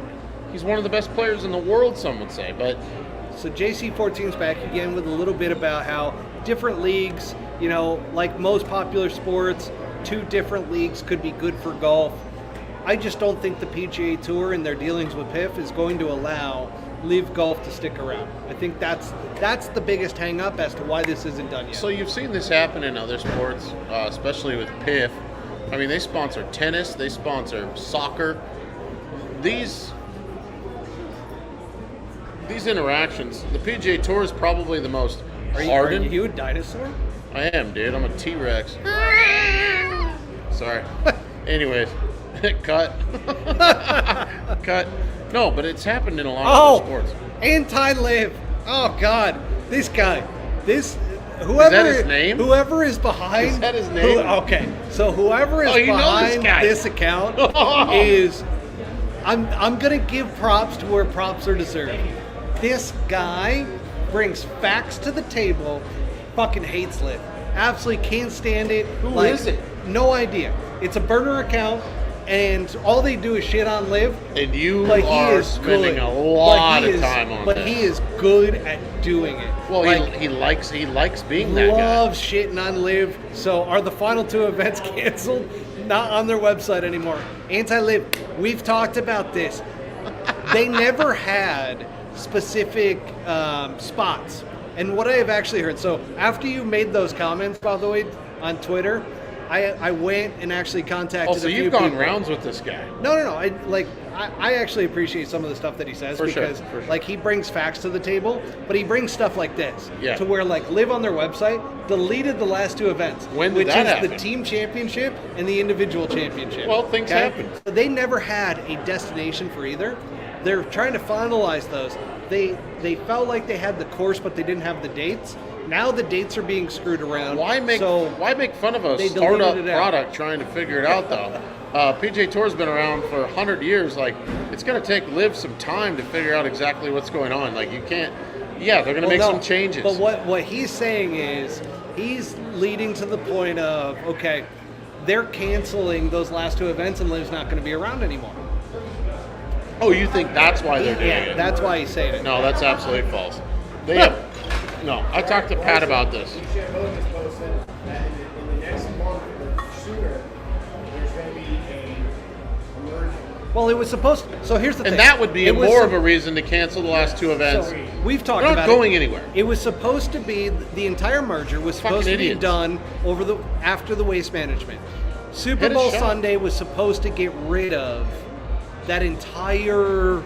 He's one of the best players in the world, some would say. But So JC14's back again with a little bit about how different leagues, like most popular sports, 2 different leagues could be good for golf. I just don't think the PGA Tour and their dealings with PIF is going to allow LIV Golf to stick around. I think that's the biggest hang up as to why this isn't done yet. so you've seen this happen in other sports, especially with PIF. I mean, they sponsor tennis, they sponsor soccer. These interactions, the PGA Tour is probably the most Are hardened. you a dinosaur? I am, dude. I'm a T-Rex. Sorry. Anyways, cut. Cut. No, but it's happened in a lot of other sports. Anti-LIV. Oh God, this guy, whoever his name? Whoever is behind. Is that his name? Okay, so whoever is Oh, you know this behind guy. this account is, I'm gonna give props to where props are deserved. This guy brings facts to the table. Fucking hates LIV. Absolutely can't stand it. Who is it? No idea. It's a burner account. and all they do is shit on LIV. And you But he are is spending good. a lot But he of is- time on But this. he is good at doing it. Well, Like, he likes being that guy. loves shitting on LIV. So are the final 2 events canceled? Not on their website anymore. Anti-LIV. We've talked about this. They never had specific spots. And what I have actually heard, so after you made those comments, by the way, on Twitter, I went and actually contacted Also, a few you've gone people. rounds with this guy. No. I actually appreciate some of the stuff that he says For sure, because for sure. like he brings facts to the table, but he brings stuff like this Yeah. to where like LIV on their website deleted the last 2 events, When did which that is happen? the team championship and the individual championship. Well, things happen. So they never had a destination for either. They're trying to finalize those. They felt like they had the course, but they didn't have the dates. Now the dates are being screwed around. Why make fun of a they deleted startup it out. product trying to figure it out though? PGA Tour's been around for 100 years. Like, it's going to take LIV some time to figure out exactly what's going on. Like, you can't. Yeah, they're going to make some changes. But what he's saying is he's leading to the point of, okay, they're canceling those last 2 events and LIV's not going to be around anymore. Oh, you think that's why they're doing Yeah, it? that's why he's saying it. No, that's absolutely false. They have. No, I talked to Pat about this. Jailbird just posted that in the next month or sooner, there's going to be a merger. Well, it was supposed to, so here's the thing. And that would be It was more sup- of a reason to cancel the last 2 events. So we've talked They're about not going it. anywhere. It was supposed to be the entire merger was supposed Fucking to be idiots. done after the waste management. Super Hit a Bowl shot. Sunday was supposed to get rid of that entire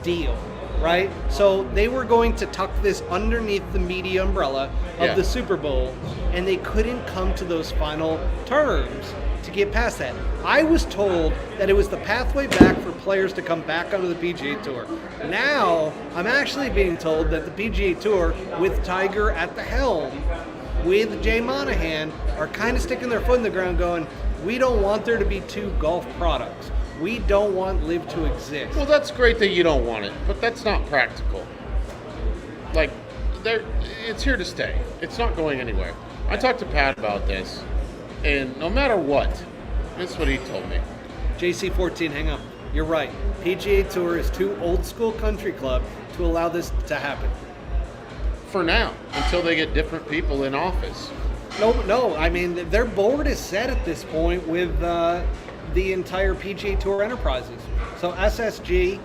deal, right? So they were going to tuck this underneath the media umbrella of Yeah. the Super Bowl, and they couldn't come to those final terms to get past that. I was told that it was the pathway back for players to come back onto the PGA Tour. Now, I'm actually being told that the PGA Tour, with Tiger at the helm, with Jay Monahan, are kind of sticking their foot in the ground going, we don't want there to be 2 golf products. We don't want LIV to exist. Well, that's great that you don't want it, but that's not practical. Like, it's here to stay. It's not going anywhere. I talked to Pat about this, and no matter what, this is what he told me. JC14, hang up. You're right. PGA Tour is too old school country club to allow this to happen. For now, until they get different people in office. No. I mean, their board is set at this point with the entire PGA Tour enterprises. So SSG,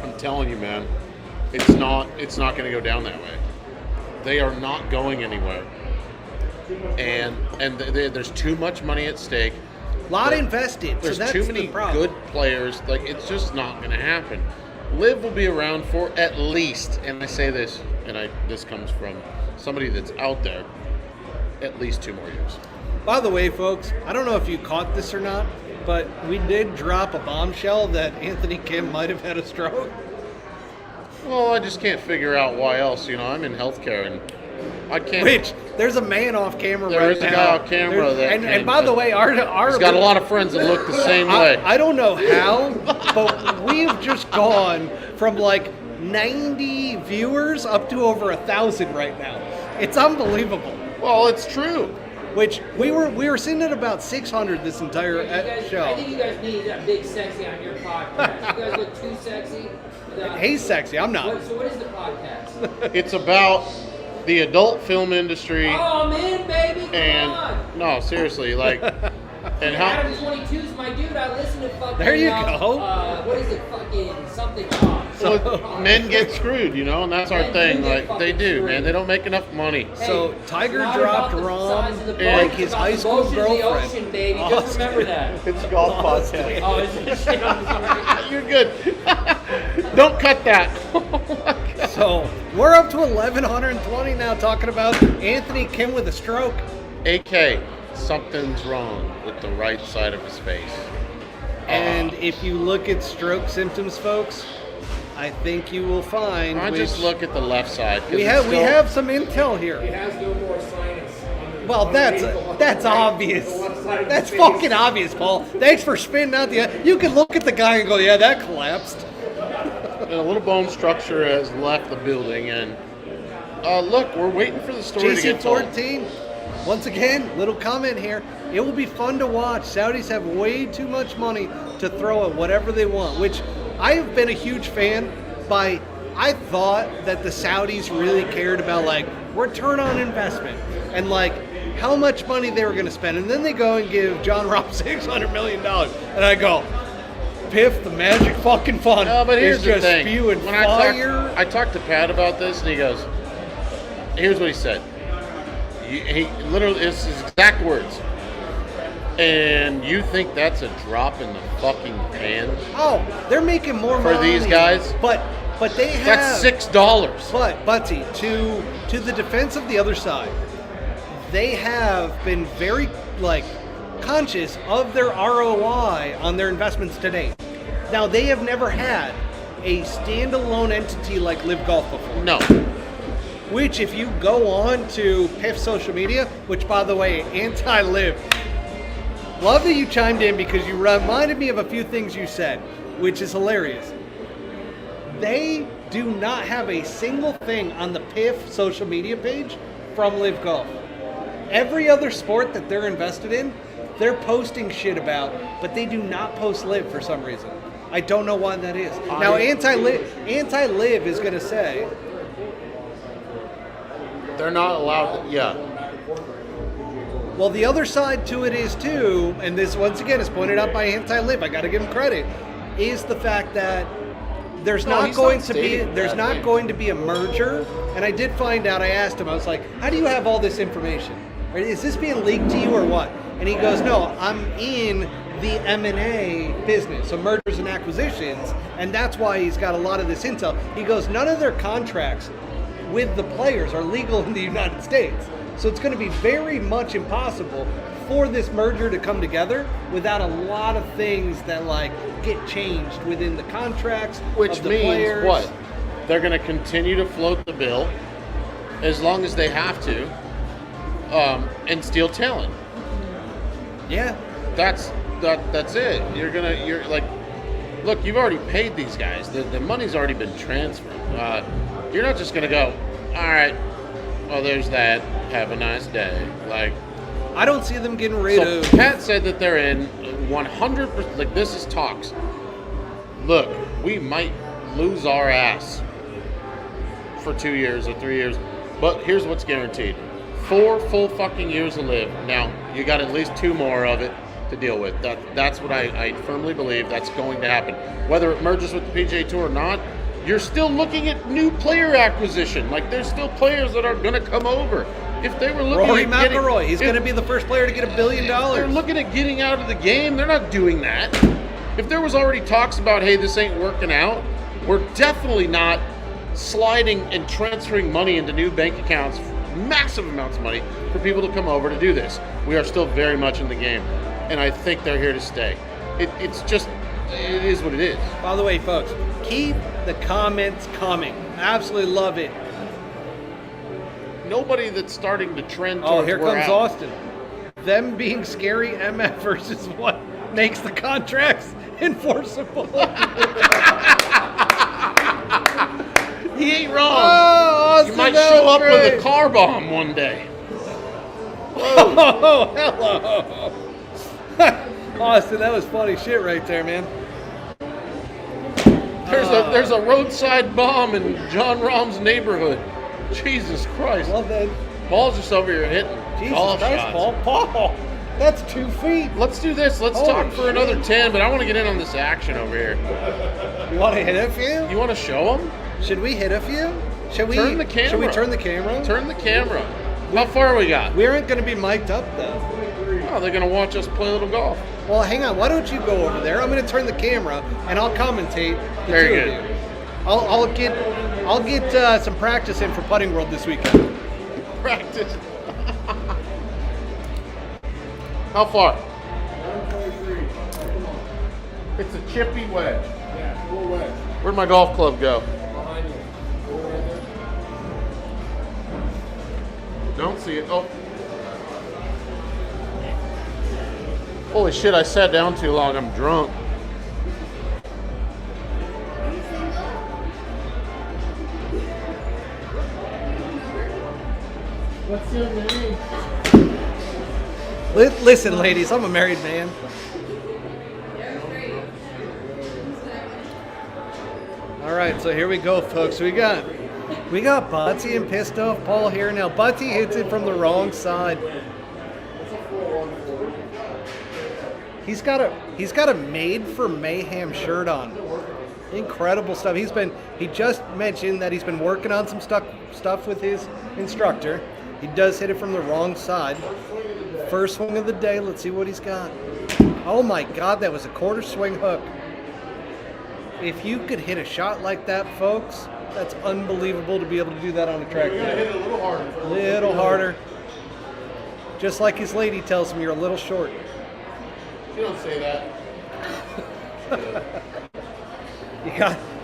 I'm telling you, man, it's not going to go down that way. They are not going anywhere, and there's too much money at stake. a lot invested. There's so that's too the many problem. good players. Like, it's just not going to happen. LIV will be around for at least, and I say this, and this comes from somebody that's out there, at least 2 more years. By the way, folks, I don't know if you caught this or not, but we did drop a bombshell that Anthony Kim might have had a stroke. Well, I just can't figure out why else. You know, I'm in healthcare, and I can't. Which there's a man off camera There right is a now. guy off camera that and can- by the way, our He's got a lot of friends that look the same way. I don't know how, but we've just gone from like 90 viewers up to over 1,000 right now. It's unbelievable. Well, it's true. Which we were sitting at about 600 this entire I show. think you guys need a big sexy on your podcast. You guys look too sexy. He's sexy. I'm not. So what is the podcast? It's about the adult film industry, Oh, I'm in, baby. Come and on. no, seriously, like, and how. Adam 22 is my dude. I listen to fucking. There you go. What is it? Fucking something. Well, men get screwed, you know, and that's our Men thing. do get Like, they fucking do, screwed. man. They don't make enough money. So Hey, Tiger it's not dropped about the Rom, size of the like boat, his it's about high the school motion of the girlfriend. ocean, baby. Austin. Just remember that. It's a golf podcast. Oh, is it shit? I'm sorry. You're good. Don't cut that. So we're up to 1,120 now, talking about Anthony Kim with a stroke. AK, something's wrong with the right side of his face. And if you look at stroke symptoms, folks, I think you will find. I just which- look at the left side. 'cause We it's have still- some intel He here. has no more sinus. Well, that's obvious. That's fucking obvious, Paul. Thanks for spinning out the. You can look at the guy and go, yeah, that collapsed. and a little bone structure has left the building. And look, we're waiting for the story to get told. JC14. once again, little comment here. It will be fun to watch. Saudis have way too much money to throw at whatever they want, which I have been a huge fan by. I thought that the Saudis really cared about like return on investment and like how much money they were going to spend. And then they go and give John Rahm $600 million. And I go, Piff, the magic fucking fun but here's is the just thing. spewing When fire. I talked to Pat about this, and he goes, here's what he said. He literally, it's his exact words. And you think that's a drop in the fucking pan? Oh, they're making more For money. these guys? But they have... That's $6. But, Butsy, to the defense of the other side, they have been very, like, conscious of their ROI on their investments to date. Now, they have never had a standalone entity like LIV Golf before. No. Which, if you go on to PIF social media, which, by the way, anti-LIV, love that you chimed in because you reminded me of a few things you said, which is hilarious. They do not have a single thing on the PIF social media page from LIV Golf. Every other sport that they're invested in, they're posting shit about, but they do not post LIV for some reason. I don't know why that is. Now, anti-LIV is going to say... They're not allowed to, yeah. Well, the other side to it is too, and this once again is pointed out by anti-LIV, I got to give him credit, is the fact that there's not going to be a merger. And I did find out. I asked him. I was like, "How do you have all this information? Right? Is this being leaked to you or what?" And he goes, "No, I'm in the M&A business, so mergers and acquisitions, and that's why he's got a lot of this intel." He goes, "None of their contracts with the players are legal in the United States, so it's going to be very much impossible for this merger to come together without a lot of things that like get changed within the contracts Which of the means players." what? They're going to continue to float the bill as long as they have to, and steal talent. Yeah. That's it. You're like, look, you've already paid these guys. The money's already been transferred. You're not just going to go, all right, well, there's that. Have a nice day. Like, I don't see them getting rid so of. Pat said that they're in 100%. Like, this is talks. Look, we might lose our ass for 2 years or 3 years, but here's what's guaranteed: 4 full fucking years of LIV. Now you got at least 2 more of it to deal with. That's what I firmly believe that's going to happen. Whether it merges with the PGA Tour or not, you're still looking at new player acquisition. Like, there's still players that are going to come over. If they were looking Rory at McIlroy, he's going to be the first player to get $1 billion. they're looking at getting out of the game, they're not doing that. If there was already talks about, hey, this ain't working out, we're definitely not sliding and transferring money into new bank accounts, massive amounts of money, for people to come over to do this. We are still very much in the game, and I think they're here to stay. It is what it is. By the way, folks, keep the comments coming. Absolutely love it. Nobody that's starting to trend Oh, towards here we're comes out. Austin. Them being scary MF versus what makes the contracts enforceable. He ain't wrong. Oh, Austin, You might that show was up great. with a car bomb one day. Oh, hello. Austin, that was funny shit right there, man. There's a roadside bomb in John Rahm's neighborhood. Jesus Christ. Love that. Paul's just over here hitting Jesus golf Christ, shots. Paul, that's 2 feet. Let's do this. Let's Holy talk for another 10, but I want to get in on this action over here. You want to hit a few? You want to show them? Should we hit a few? Should we Turn the camera. Should we turn the camera? Turn the camera. How far we got? We aren't going to be mic'd up though. Oh, they're going to watch us play a little golf. Well, hang on. Why don't you go over there? I'm going to turn the camera and I'll commentate the Very two good. of you. I'll get some practice in for Putting World this weekend. Practice. How far? 123. It's a chippy wedge. Yeah, full wedge. Where'd my golf club go? Behind you. Go right there. Don't see it. Oh. Holy shit, I sat down too long. I'm drunk. What's your name? Listen, ladies, I'm a married man. All right, so here we go, folks. We got Butsy and pissed off Paul here. Now, Butsy hits it from the wrong side. He's got a Made for Mayhem shirt on. Incredible stuff. He just mentioned that he's been working on some stuff with his instructor. He does hit it from the wrong side. First swing of the day. Let's see what he's got. Oh my God, that was a quarter swing hook. If you could hit a shot like that, folks, that's unbelievable to be able to do that on a track. You're gonna hit it a little harder. A little harder. Just like his lady tells him, you're a little short. You don't say that.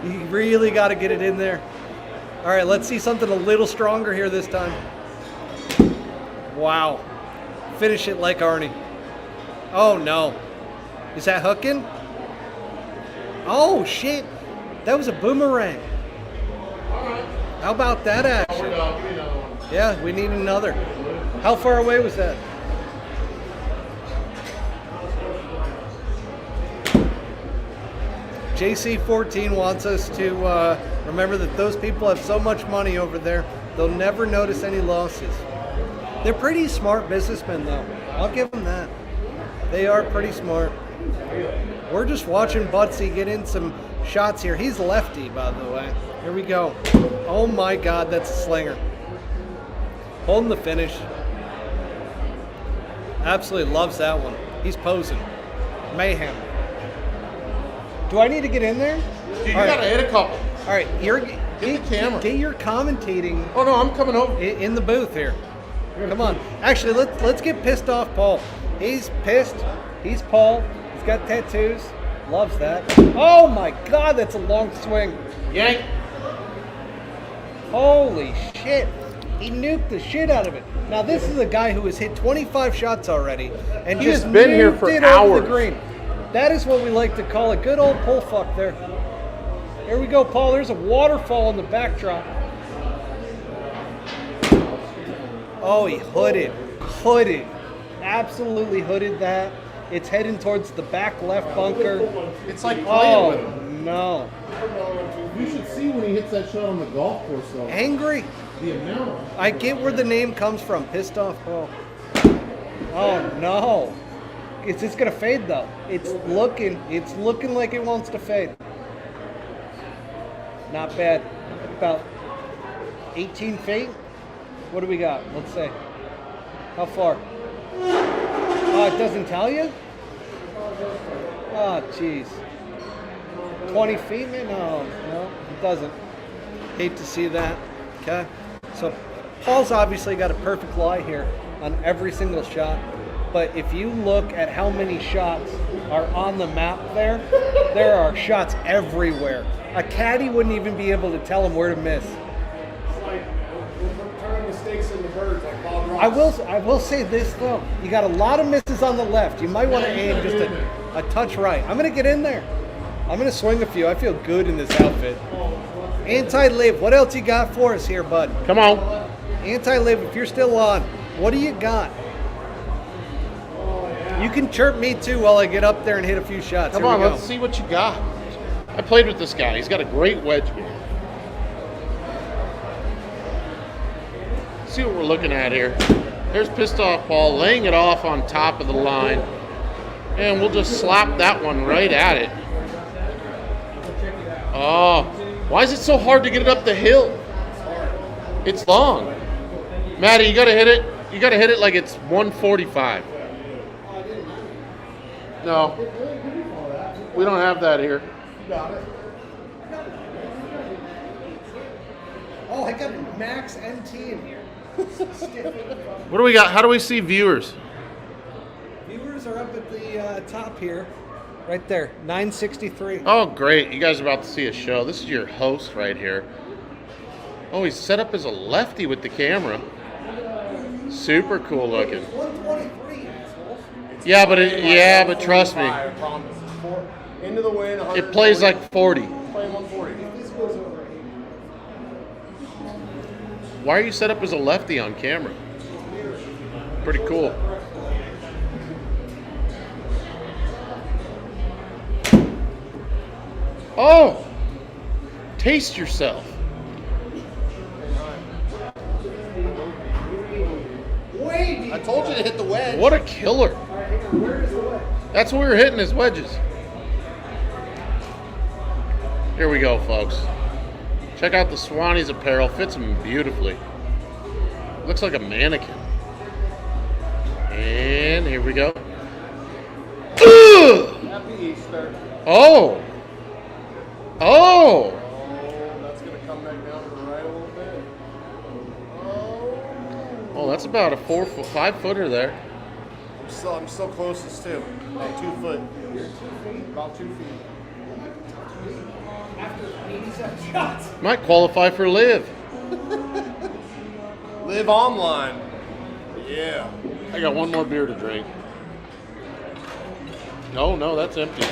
You really got to get it in there. All right, let's see something a little stronger here this time. Wow. Finish it like Arnie. Oh, no. Is that hooking? Oh, shit. That was a boomerang. All right. How about that action? Give me another one. Yeah, we need another. How far away was that? JC14 wants us to remember that those people have so much money over there, they'll never notice any losses. They're pretty smart businessmen, though. I'll give them that. They are pretty smart. We're just watching Butsy get in some shots here. He's lefty, by the way. Here we go. Oh my God, that's a slinger. Holding the finish. Absolutely loves that one. He's posing. Mayhem. Do I need to get in there? Dude, you gotta hit a couple. All right, Get the camera. Get your commentating Oh no, I'm coming over. in the booth here. Come on. Actually, let's get pissed off Paul. He's pissed. He's Paul. He's got tattoos. Loves that. Oh my God, that's a long swing. Yank. Holy shit. He nuked the shit out of it. Now this is a guy who has hit 25 shots already and He just has been here nuked for it over the hours. green. That is what we like to call a good old pull fuck there. Here we go, Paul. There's a waterfall in the backdrop. Oh, he hooded. Absolutely hooded that. It's heading towards the back left bunker. It's like playing with him. Oh, no. You should see when he hits that shot on the golf course, though. Angry. The amount. I get where the name comes from. Pissed off Paul. Oh, no. Is this going to fade, though? It's looking like it wants to fade. Not bad. About 18 feet. What do we got? Let's see. How far? Oh, it doesn't tell you? Oh, jeez. 20 feet? No, it doesn't. Hate to see that. Okay. So Paul's obviously got a perfect lie here on every single shot. But if you look at how many shots are on the map there are shots everywhere. A caddy wouldn't even be able to tell him where to miss. It's like we're turning mistakes into birds, like Bob Ross. I will say this though. You got a lot of misses on the left. You might want to aim just a touch right. I'm gonna get in there. I'm gonna swing a few. I feel good in this outfit. Anti-LIV, what else you got for us here, bud? Come on. Anti-LIV, if you're still on, what do you got? You can chirp me too while I get up there and hit a few shots. Come Here on, we go. let's see what you got. I played with this guy. He's got a great wedge game. See what we're looking at here. Here's Pissed Off Paul laying it off on top of the line. And we'll just slap that one right at it. Oh, why is it so hard to get it up the hill? It's long. Matty, you gotta hit it. You gotta hit it like it's 145. No, we don't have that here. Oh, I got Max NT in here. What do we got? How do we see viewers? Viewers are up at the top here. Right there, 963. Oh, great. You guys are about to see a show. This is your host right here. Oh, he's set up as a lefty with the camera. Super cool looking. 123, assholes. Yeah, but trust me, I promise. Into the wind. it plays like 40. Playing 140. This goes over 8. Why are you set up as a lefty on camera? Pretty cool. Oh! Taste yourself. I told you to hit the wedge. What a killer. That's what we were hitting, his wedges. Here we go, folks. Check out the Swannies apparel. Fits him beautifully. Looks like a mannequin. And here we go. Happy Easter. Oh! Oh! Oh, that's going to come back down to the right a little bit. Oh, that's about a 5 footer there. I'm still closest too. At 2 foot. About 2 feet. After 87 shots. Might qualify for LIV. Live online. Yeah. I got one more beer to drink. No, that's empty.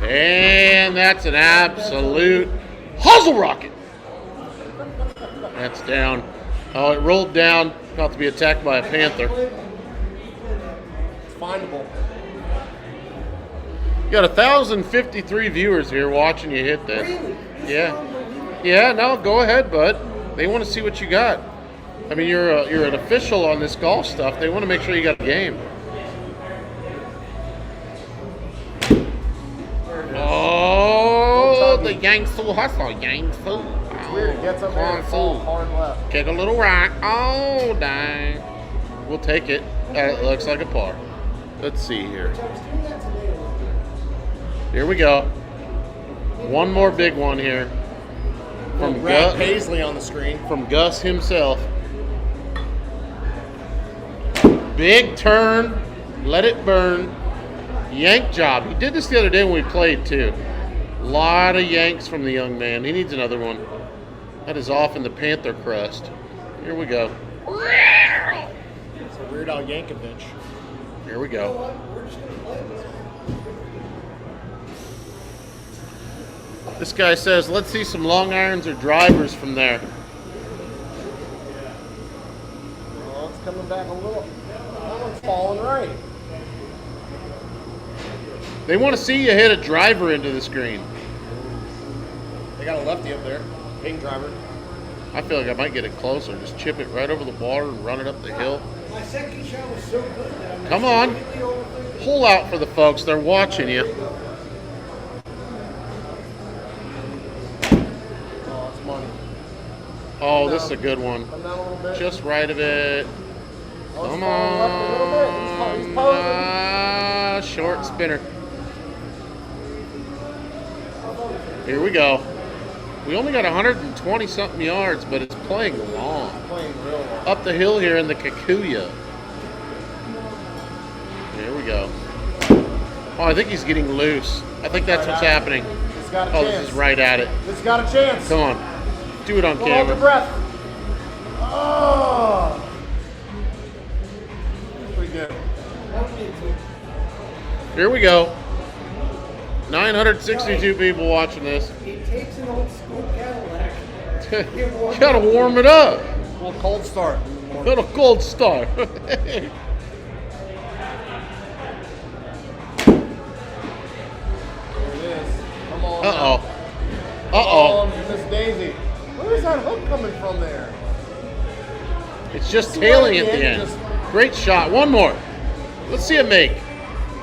And that's an absolute hustle rocket. That's down. Oh, it rolled down. About to be attacked by a panther. It's findable. You got 1,053 viewers here watching you hit this. Yeah, no, go ahead, bud. They want to see what you got. I mean, you're an official on this golf stuff. They want to make sure you got a game. Oh, the Yangtze hustle, Yangtze. It's weird. It gets up there and falls hard left. Kick a little right. Oh, dang. We'll take it. It looks like a par. Let's see here. Here we go. One more big one here. From Brad Paisley on the screen. From Gus himself. Big turn. Let it burn. Yank job. He did this the other day when we played too. A lot of yanks from the young man. He needs another one. That is off in the Panther crust. Here we go. It's a Weird Al Yankovic. Here we go. This guy says, let's see some long irons or drivers from there. Well, it's coming back a little. That one's falling right. They want to see you hit a driver into the screen. They got a lefty up there. Ping driver. I feel like I might get it closer. Just chip it right over the water and run it up the hill. My second shot was so good that I'm Come on. Pull out for the folks. They're watching you. Oh, it's money. Oh, this is a good one. Come down a little bit. Just right of it. Oh, it's Come falling left a little bit. He's posing. Short spinner. Here we go. We only got 120 something yards, but it's playing long. Playing real long. Up the hill here in the Kikuya. Here we go. Oh, I think he's getting loose. I think that's what's happening. It's got a Oh, chance. this is right at it. It's got a chance. Come on. Do it on Hold your camera. breath. Oh. Pretty good. Here we go. 962 people watching this. It takes an old school Cadillac. You gotta warm it up. A little cold start. Little cold start. There it is. Come on. Uh-oh. Come Uh-oh. on, Miss Daisy. Where's that hook coming from there? It's just tailing at the end. Just- Great shot. One more. Let's see it make.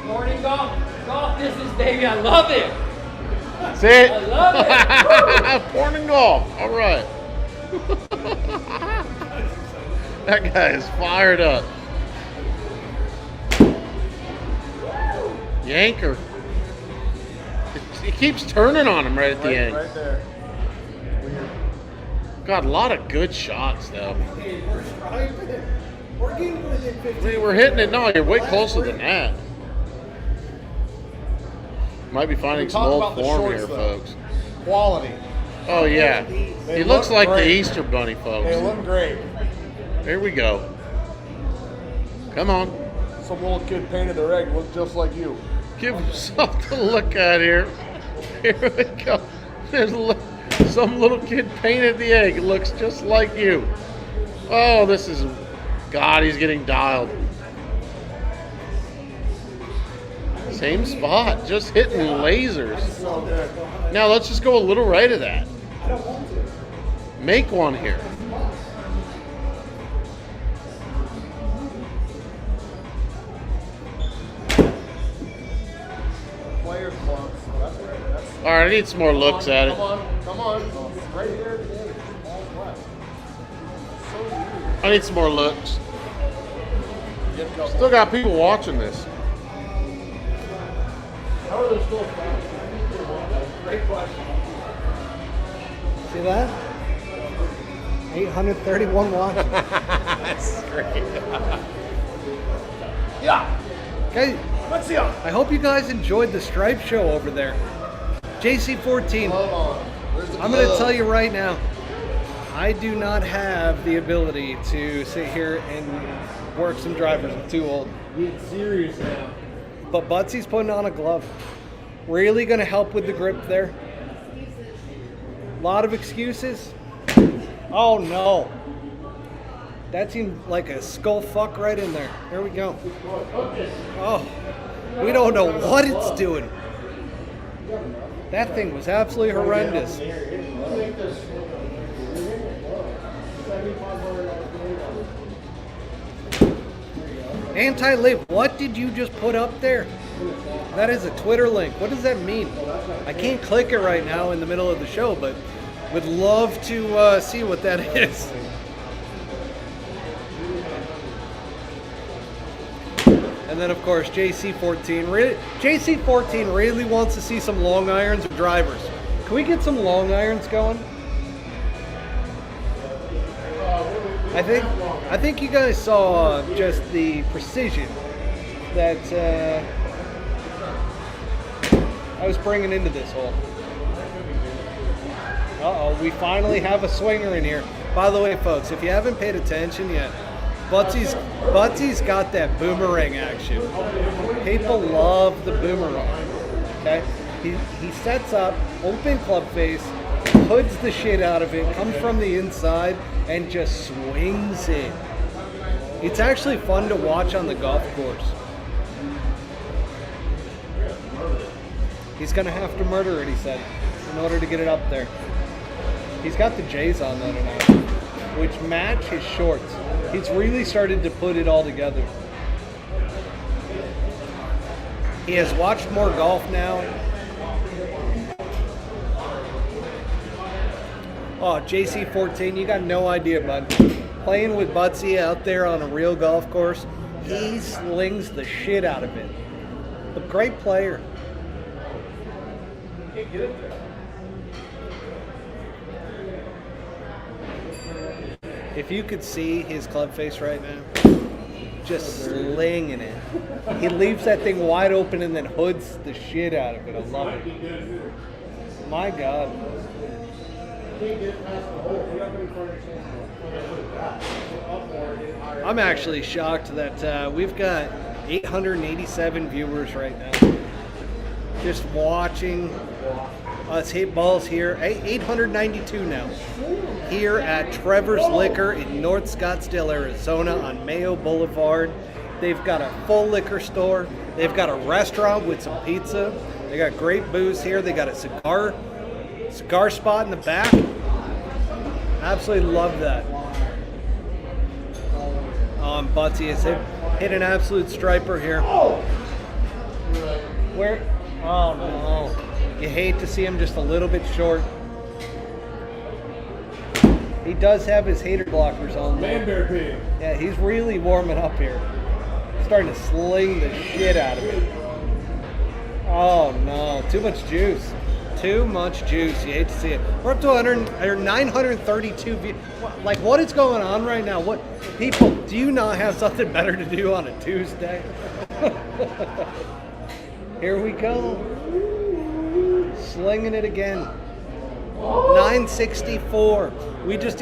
Morning golf business, baby. I love it. That's it. I love it. Porn and golf. All right. That guy is fired up. Yanker. It keeps turning on him right at the end. Right there. Weird. God, a lot of good shots, though. Hey, we're striving. We're getting within 15. I mean, we're hitting it. No, you're way closer than that. Might be finding We some talk old about the form shorts, here, though. folks. Quality. Oh, yeah. They He looks look like great. the Easter Bunny, folks. They look great. Here we go. Come on. Some little kid painted their egg look just like you. Give him something to look at here. Here we go. There's some little kid painted the egg. It looks just like you. Oh, this is... God, he's getting dialed. Same spot, just hitting lasers. Now let's just go a little right of that. Make one here. Players clubs. That's right. That's All right, I need some more looks at it. Come on. It's right here. All left. So weird. I need some more looks. Get a couple. Still got people watching this. How are they still found? Great question. See that? 831 watching. That's great. Yeah. Okay, Let's see how. I hope you guys enjoyed the stripe show over there. JC14, Hold on. Where's the I'm going to glove? tell you right now, I do not have the ability to sit here and work some drivers. I'm too old. Get serious now. But Butsy's putting on a glove. Really going to help with the grip there. A lot of excuses. Oh no. That seemed like a skull fuck right in there. There we go. Oh, we don't know what it's doing. That thing was absolutely horrendous. Anti-LIV, what did you just put up there? That is a Twitter link. What does that mean? I can't click it right now in the middle of the show, but would love to see what that is. And then, of course, JC14. JC14 really wants to see some long irons of drivers. Can we get some long irons going? I think you guys saw just the precision that I was bringing into this hole. Uh-oh, we finally have a swinger in here. By the way, folks, if you haven't paid attention yet, Butsy's got that boomerang action. People love the boomerang. Okay? He sets up, open club face, hoods the shit out of it, comes from the inside, and just swings it. It's actually fun to watch on the golf course. He's gonna have to murder it, he said, in order to get it up there. He's got the J's on though tonight, which match his shorts. He's really started to put it all together. He has watched more golf now. Oh, JC14, you got no idea, bud. Playing with Butsy out there on a real golf course, he slings the shit out of it. A great player. Can't get it there. If you could see his club face right now, just slinging it. He leaves that thing wide open and then hoods the shit out of it. I love it. My God. I'm actually shocked that we've got 887 viewers right now. Just watching us hit balls here. 892 now. Here at Trevor's Liquor in North Scottsdale, Arizona on Mayo Boulevard. They've got a full liquor store. They've got a restaurant with some pizza. They got great booze here. They got a cigar spot in the back. Absolutely love that. Butsy has hit an absolute striper here. Where? Oh no. You hate to see him just a little bit short. He does have his hater blockers on. Man bear pig. Yeah, he's really warming up here. Starting to sling the shit out of it. Oh no, too much juice. Too much juice. You hate to see it. We're up to 932 views. Like, what is going on right now? What people? Do you not have something better to do on a Tuesday? Here we go. Slinging it again. 964. We just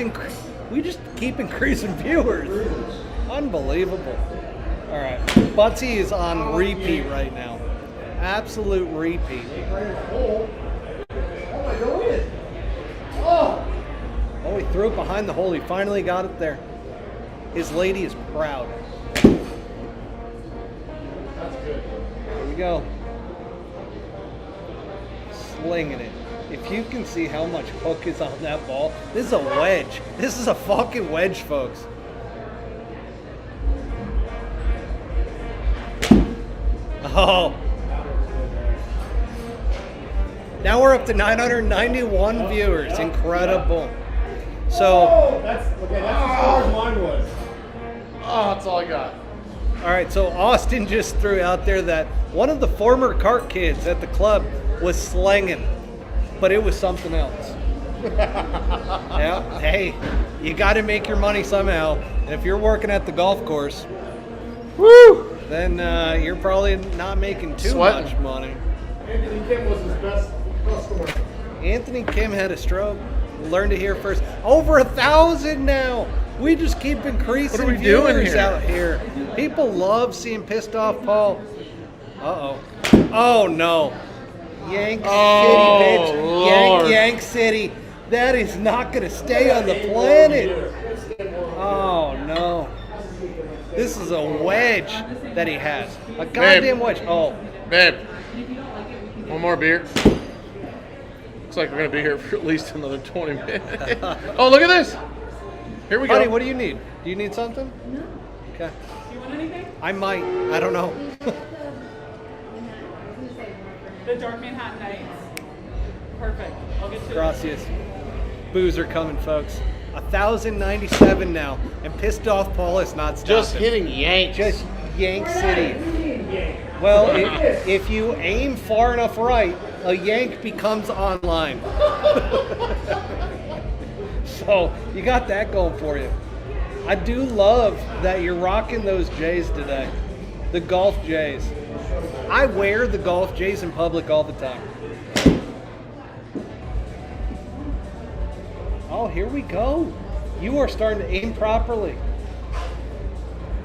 keep increasing viewers. Unbelievable. All right, Butsy is on repeat right now. Absolute repeat. Oh, he threw it behind the hole. He finally got it there. His lady is proud. Here we go. slinging it. If you can see how much hook is on that ball, this is a wedge. This is a fucking wedge, folks. Oh. Now we're up to 991 viewers. Incredible. So, That's as far as mine was. Oh, that's all I got. all right, so Austin just threw out there that one of the former cart kids at the club was slanging, but it was something else. Yeah, hey, you got to make your money somehow. And if you're working at the golf course, woo, then you're probably not making too Sweating. much money. Anthony Kim was his best customer. Anthony Kim had a stroke. Learn to hear first. Over 1,000 now. We just keep increasing What are we doing viewers here? out here. People love seeing pissed off Paul. Uh-oh. Oh, no. Yank Oh, City, bitch. Lord. Yank City. That is not going to stay on the planet. Oh, no. This is a wedge that he has. A goddamn wedge. Oh, Babe, one more beer. Looks like we're going to be here for at least another 20 minutes. Oh, look at this. Here we go. buddy, what do you need? Do you need something? No. Okay. Do you want anything? I might. I don't know. The Dark Manhattan Nights. Perfect. I'll get to it. Gracias. Booze are coming, folks. 1,097 now, and pissed off Paul is not stopping. Just hitting yanks. Just Yank City. Well, if you aim far enough right, a yank becomes online. So you got that going for you. I do love that you're rocking those J's today, the golf J's. I wear the golf J's in public all the time. Oh, here we go. You are starting to aim properly.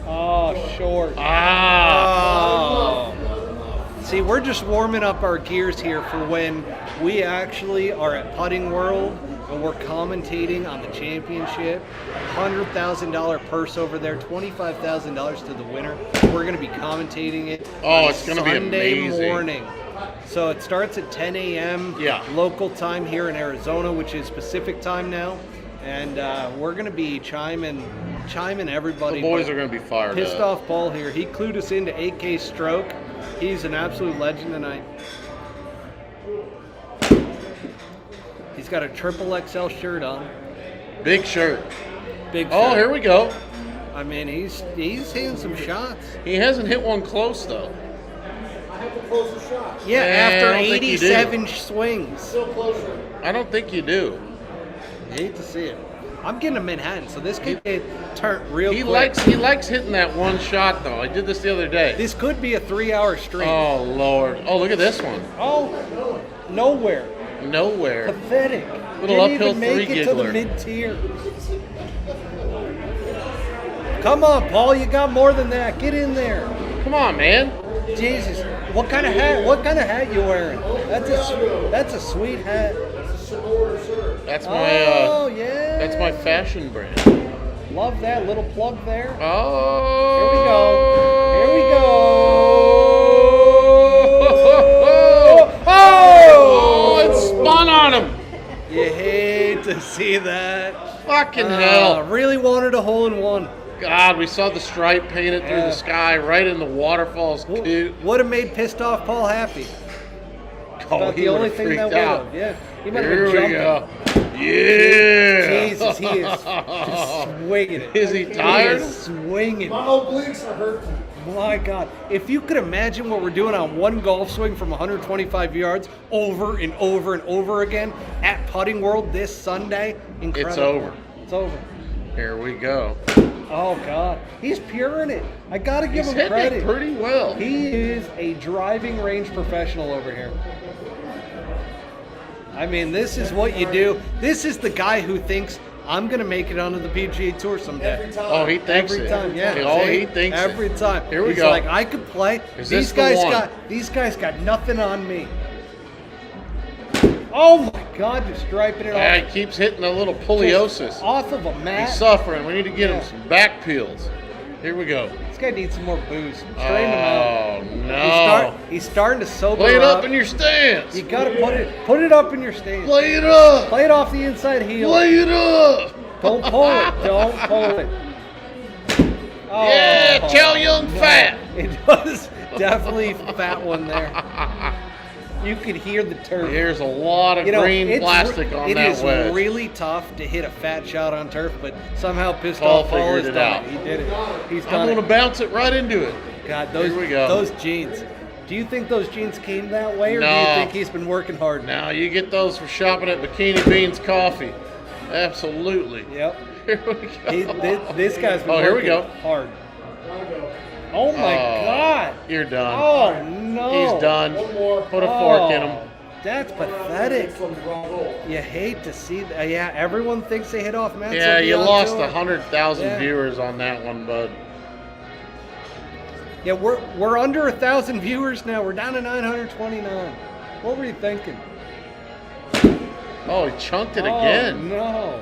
Oh, short. Ah. Oh. See, we're just warming up our gears here for when we actually are at Putting World and we're commentating on the championship. $100,000 purse over there, $25,000 to the winner. We're going to be commentating it. Oh, on it's gonna be Sunday amazing. morning. So it starts at 10 a.m. Yeah. local time here in Arizona, which is Pacific time now. And we're going to be chiming everybody. The boys but are going to be fired pissed up. off Paul here. He clued us into 8K stroke. He's an absolute legend tonight. He's got a triple XL shirt on. Big shirt. Big Oh, shirt. here we go. I mean, he's hitting some shots. He hasn't hit one close, though. I have the closest shot. Yeah, I after don't think you do. 87 swings. Still closer. I don't think you do. Hate to see it. I'm getting a Manhattan, so this could get turned real He quick. likes hitting that one shot, though. I did this the other day. This could be a 3-hour stream. Oh, Lord. Oh, look at this one. Oh, nowhere. Nowhere. Pathetic. Little Didn't uphill even make three it to the giggler. mid-tier. Come on, Paul, you got more than that. Get in there. Come on, man. Jesus, what kind of hat? What kind of hat you wearing? That's a sweet hat. That's my Oh yeah. that's my fashion brand. Love that little plug there. Oh. Here we go. Here we go. Oh! It spun on him. You hate to see that. Fucking hell. Really wanted a hole in one. God, we saw the stripe painted through Yeah. the sky right in the waterfalls. Cute. Would have made pissed off Paul happy. Oh, About he the only would've thing that freaked would out. have. Yeah. He might have Here been we jumping. go. Yeah. Jesus, he is just swinging it. Is he tired? He is swinging. My obliques are hurting. My God. If you could imagine what we're doing on one golf swing from 125 yards over and over and over again at Putting World this Sunday, incredible. It's over. It's over. Here we go. Oh, God. He's pure in it. I got to give He's him hitting credit. it pretty well. He is a driving range professional over here. I mean, this is what you do. This is the guy who thinks, I'm going to make it onto the PGA Tour someday. Every time. Oh, he thinks Every it. time, yeah. Oh, See? he thinks every it. time. Here we He's go. like, I could play. Is These this the one? guys got nothing on me. Oh my God, you're striping it Yeah, off. he keeps hitting a little poliosis. Off of a mat. He's suffering. We need to get Yeah. him some back peels. Here we go. He's guy needs some more booze. Straighten him out. Oh no! He's starting to sober Play it up. up in your stance. You gotta put it up in your stance. Play it up. Play it off the inside heel. Play it up. Don't pull it. Don't pull it. Oh, Yeah, Chow Young no. fat. It was definitely a fat one there. You could hear the turf. There's a lot of green plastic on that wedge. It is really tough to hit a fat shot on turf, but somehow pissed Paul off Paul has figured it done out. it. He did it. He's I'm done going to it. bounce it right into it. God, Here we go. those jeans. Do you think those jeans came that way, or do No. you think he's been working hard? Now, you get those for shopping at Bikini Beans Coffee. Absolutely. Yep. Here we go. This guy's been Oh, here we working go. hard. Oh my God! You're done. Oh no! He's done. One more. Put a fork in him. That's pathetic. From the wrong hole. You hate to see that. Yeah, everyone thinks they hit off Matt. Yeah, you lost a 100,000 Yeah. viewers on that one, bud. Yeah, we're under 1,000 viewers now. We're down to 929. What were you thinking? Oh, he chunked it Oh, again. no.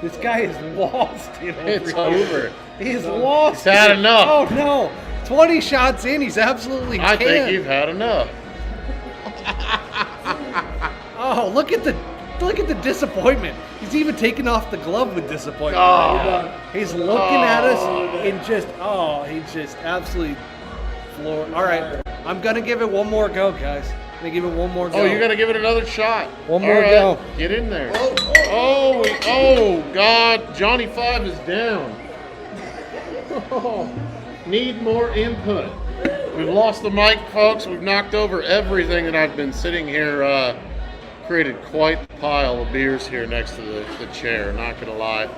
This guy is lost it over It's here. over. He's lost He's had it. enough. Oh, no. 20 shots in. He's absolutely I think canned. you've had enough. Oh, look at the disappointment. He's even taking off the glove with disappointment. Oh. He's looking at us and just he's just absolutely floored. All right, I'm gonna give it one more go, guys. I'm gonna give it one more go. Oh, you're going to give it another shot. One more All right, go. Get in there. Oh, God. Johnny 5 is down. Oh, need more input. We've lost the mic, folks. We've knocked over everything, and I've been sitting here, created quite the pile of beers here next to the chair, not going to lie.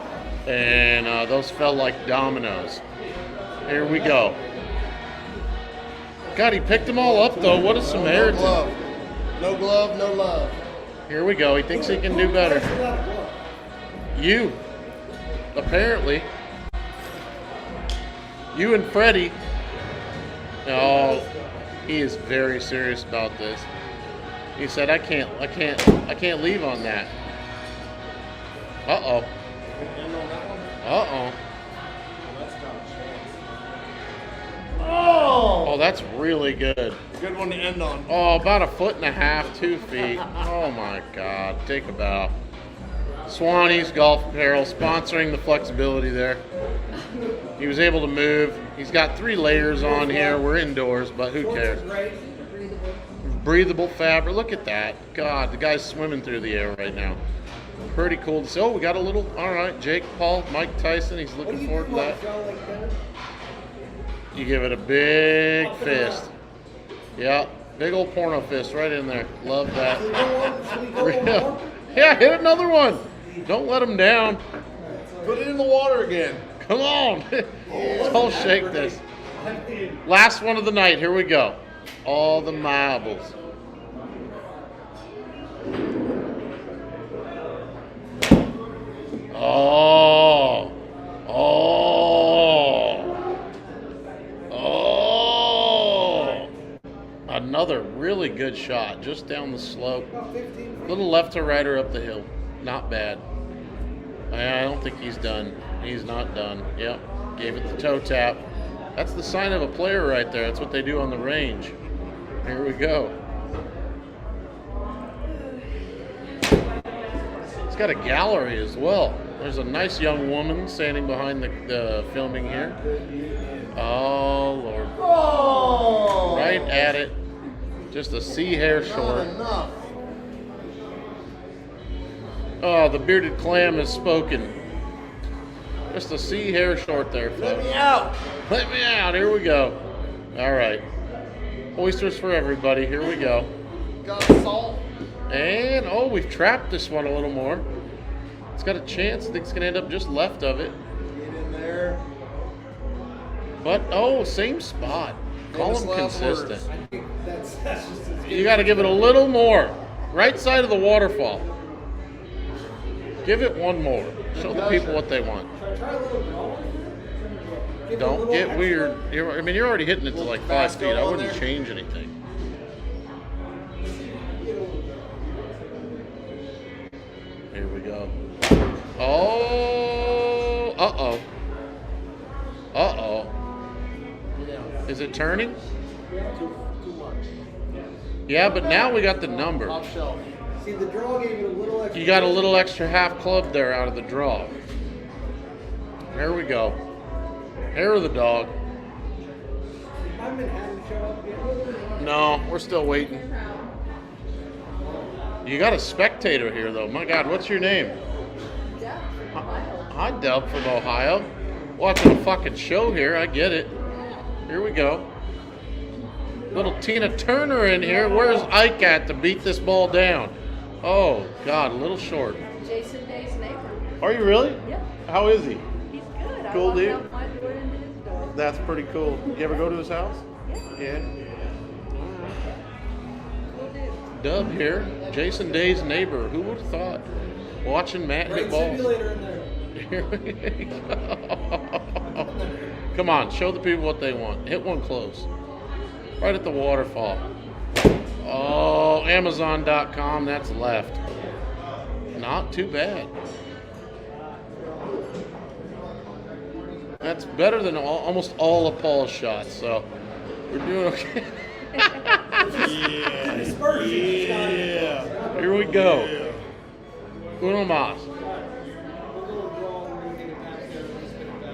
And those felt like dominoes. Here we go. God, he picked them all up, though. What a Samaritan. No glove, no love. Here we go. He thinks he can do better. You. Apparently. You and Freddie. Oh, he is very serious about this. He said, I can't leave on that. Uh-oh. Uh-oh. Oh, that's really good. Good one to end on. Oh, about 1.5 feet, 2 feet. Oh my God, take a bow. Swannies Golf Apparel sponsoring the flexibility there. He was able to move. He's got 3 layers on here. We're indoors, but who cares? Breathable fabric. Look at that. God, the guy's swimming through the air right now. Pretty cool to see. Oh, we got a little, all right, Jake Paul, Mike Tyson. He's looking forward to that. You give it a big fist. Yeah, big old porno fist right in there. Love that. Yeah, hit another one. Don't let him down. Put it in the water again. Come on. Let's shake this. Last one of the night. Here we go. All the marbles. Oh. Oh. Oh. Another really good shot just down the slope. A little left or right or up the hill. Not bad. I don't think he's done. He's not done. Yep. Gave it the toe tap. That's the sign of a player right there. That's what they do on the range. Here we go. It's got a gallery as well. There's a nice young woman standing behind the filming here. Oh, Lord. Oh! Right at it. Just a sea hair Not short. enough. Oh, the bearded clam has spoken. Just a sea hair short there, folks. Let me out. Let me out. Here we go. All right. Oysters for everybody. Here we go. Got salt. And, oh, we've trapped this one a little more. It's got a chance. I think it's going to end up just left of it. Get in there. But, oh, same spot. Call Famous him last consistent. words. You got to give it a little more. Right side of the waterfall. Give it one more. Show the people what they want. Don't get weird. I mean, you're already hitting it to like 5 feet. I wouldn't change anything. Here we go. Oh, uh-oh. Uh-oh. Is it turning? Too much. Yeah, but now we got the number. Top shelf. See, the draw gave it a little extra. You got a little extra half club there out of the draw. There we go. Hair of the dog. I'm in having to show up yet. No, we're still waiting. You got a spectator here, though. My God, what's your name? Hi, Dub from Ohio. Watching a fucking show here. I get it. Here we go. Little Tina Turner in here. Where's Ike at to beat this ball down? Oh, God, a little short. Jason Day's neighbor. Are you really? Yep. How is he? He's good. Cool I walked dude. out my door into his door. That's pretty cool. You ever go to his house? Yeah. Cool dude. Dub here. Jason Day's neighbor. Who would have thought? Watching Matt hit balls. Simulator in there. Here we go. Come on, show the people what they want. Hit one close. Right at the waterfall. Oh, Amazon.com, that's left. Not too bad. That's better than almost all of Paul's shots, so we're doing okay. Yeah. Here we go. Uno mas.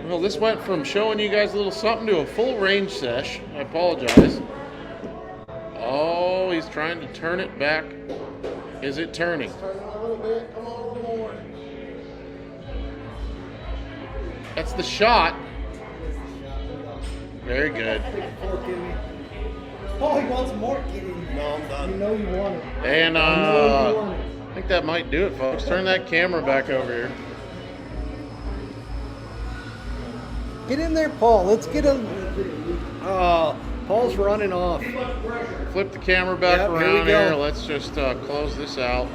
Well, this went from showing you guys a little something to a full range sesh. I apologize. Oh, he's trying to turn it back. Is it turning? Turn it a little bit. Come on, a little more. That's the shot. Very good. Oh, he wants more. Get in there. No, I'm done. You know you want it. And You know you want it. I think that might do it, folks. Turn that camera back over here. Get in there, Paul. Let's get him. Oh, Paul's running off. Flip the camera back Yep, here we around go. here. Let's just close this out.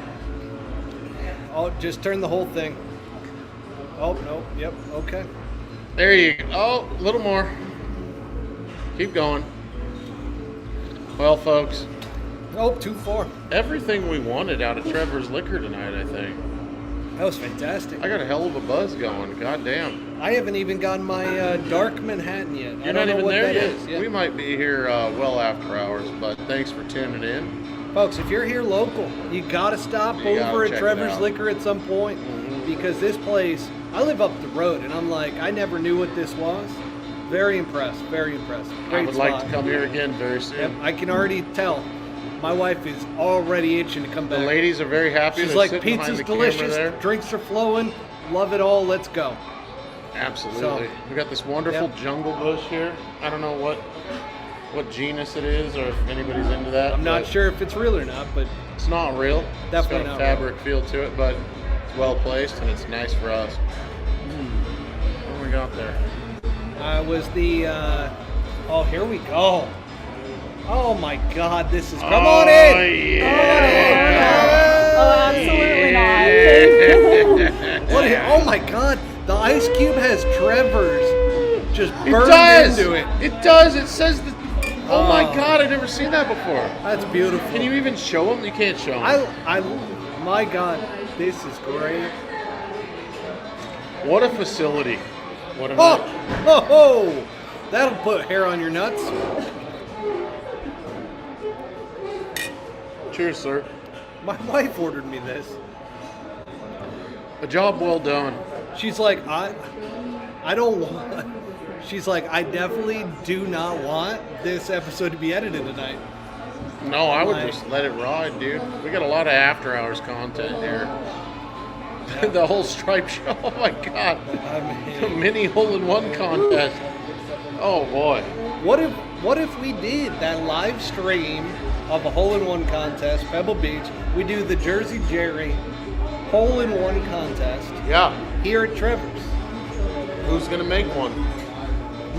Oh, just turn the whole thing. Oh, no. Yep. Okay. There you go. Oh, a little more. Keep going. Well, folks, Oh, 2-4. everything we wanted out of Trevor's Liquor tonight, I think. That was fantastic. I got a hell of a buzz going. God damn. I haven't even gotten my dark Manhattan yet. I You're don't not know even what there that yet. is. Yeah. We might be here well after hours, but thanks for tuning in. Folks, if you're here local, you gotta stop You gotta over check at it Trevor's out. Liquor at some point because this place, I live up the road and I'm like, I never knew what this was. Very impressed, very impressed. Great I would spot. like to come here again very soon. Yep, I can already tell. My wife is already itching to come The back. ladies are very happy. She's They're like, sitting behind pizza's the camera delicious, there. drinks are flowing, love it all, let's go. Absolutely. So- We got this wonderful Yep. jungle bush here. I don't know what genus it is or if anybody's into that. I'm not but sure if it's real or not, but It's not real. Definitely it's got not a fabric feel to it, but it's well placed and it's nice for us. What do we got there? was the, oh, here we go. Oh my God, this is, come on Oh, in! yeah. Oh, absolutely not. What oh my God, the ice cube has Trevor's just It burned does. into it. It does. It says that. Oh my Oh. God, I've never seen that before. That's beautiful. Can you even show them? You can't show them. My God, this is great. What a facility. What a Oh, night. oh, oh, that'll put hair on your nuts. Cheers, sir. My wife ordered me this. A job well done. She's like, I don't want. She's like, I definitely do not want this episode to be edited tonight. No, I would Like- just let it ride, dude. We got a lot of after hours content here. The whole stripe show. Oh my God. The mini hole-in-one contest. Oh boy. What if we did that live stream of a hole-in-one contest, Pebble Beach? We do the Jersey Jerry hole-in-one contest Yeah. here at Trevor's. Who's gonna make one?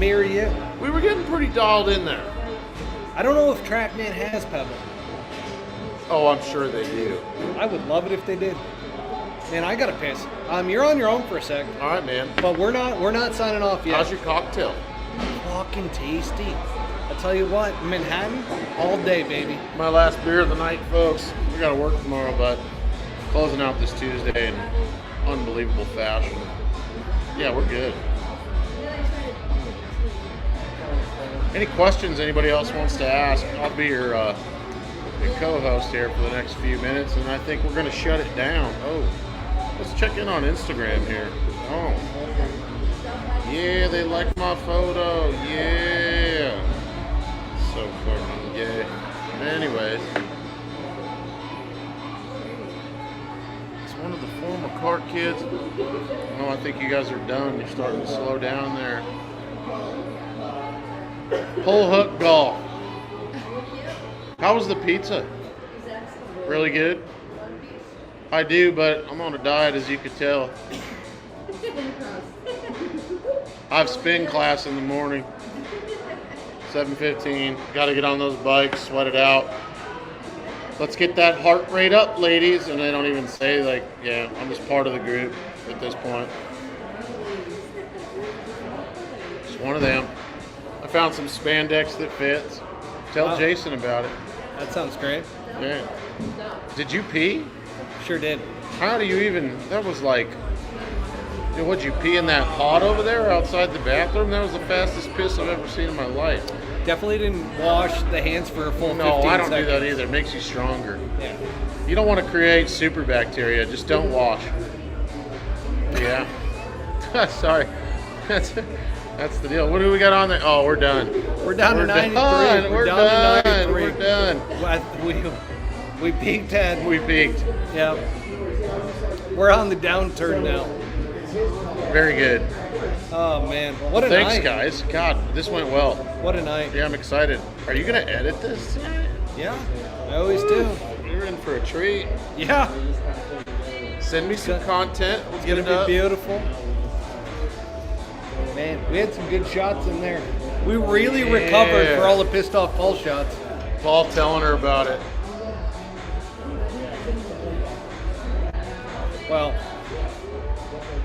Me or you? We were getting pretty dialed in there. I don't know if TrackMan has Pebble. Oh, I'm sure they do. I would love it if they did. Man, I gotta piss. You're on your own for a sec, All right, man. but we're not signing off yet. How's your cocktail? Fucking tasty. I tell you what, Manhattan all day, baby. My last beer of the night, folks. We gotta work tomorrow, but closing out this Tuesday in unbelievable fashion. Yeah, we're good. Any questions anybody else wants to ask? I'll be your co-host here for the next few minutes, and I think we're going to shut it down. Oh, let's check in on Instagram here. Oh, yeah, they like my photo. Yeah, so fucking gay. Anyways, it's one of the former cart kids. Oh, I think you guys are done. You're starting to slow down there. Pull hook golf. How was the pizza? Really good? I do, but I'm on a diet, as you could tell. I have spin class in the morning. 7:15. Got to get on those bikes, sweat it out. Let's get that heart rate up, ladies. And they don't even say, like, yeah, I'm just part of the group at this point. Just one of them. I found some spandex that fits. Tell Jason about it. That sounds great. Yeah. Did you pee? Sure did. How do you even? That was like. Dude, what'd you pee in that pot over there outside the bathroom? That was the fastest piss I've ever seen in my life. Definitely didn't wash the hands for a full 15 No, I don't seconds. do that either. It makes you stronger. Yeah. You don't want to create super bacteria. Just don't wash. Yeah. Sorry. That's the deal. What do we got on there? Oh, we're done. We're down to 93. We're down to done. 93. We're done. We peaked at. We peaked. Yeah. We're on the downturn now. Very good. Oh man, what a Thanks, night. guys. God, this went well. What a night. Yeah, I'm excited. Are you going to edit this tonight? Yeah, I always do. You're in for a treat. Yeah, Send me some content. We'll it's get gonna it up. be beautiful. Man, we had some good shots in there. We really recovered for all the pissed off Paul shots. Paul telling her about it. Well,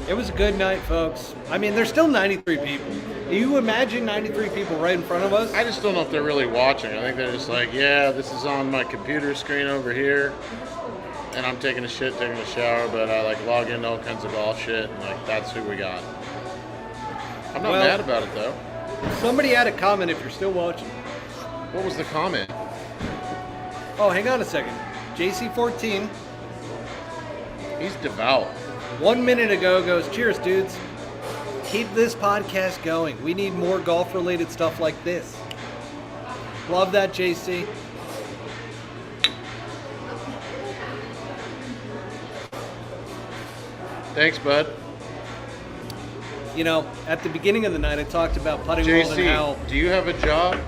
it was a good night, folks. I mean, there's still 93 people. You imagine 93 people right in front of us? I just don't know if they're really watching. I think they're just like, yeah, this is on my computer screen over here, and I'm taking a shit, taking a shower, but I like log into all kinds of golf shit, and like that's who we got. I'm not Well- mad about it though. Somebody had a comment if you're still watching. What was the comment? Oh, hang on a second. JC14, He's devout. 1 minute ago goes, cheers, dudes. Keep this podcast going. We need more golf-related stuff like this. Love that, JC. Thanks, bud. You know, at the beginning of the night, I talked about putting world and how JC, do you have a job?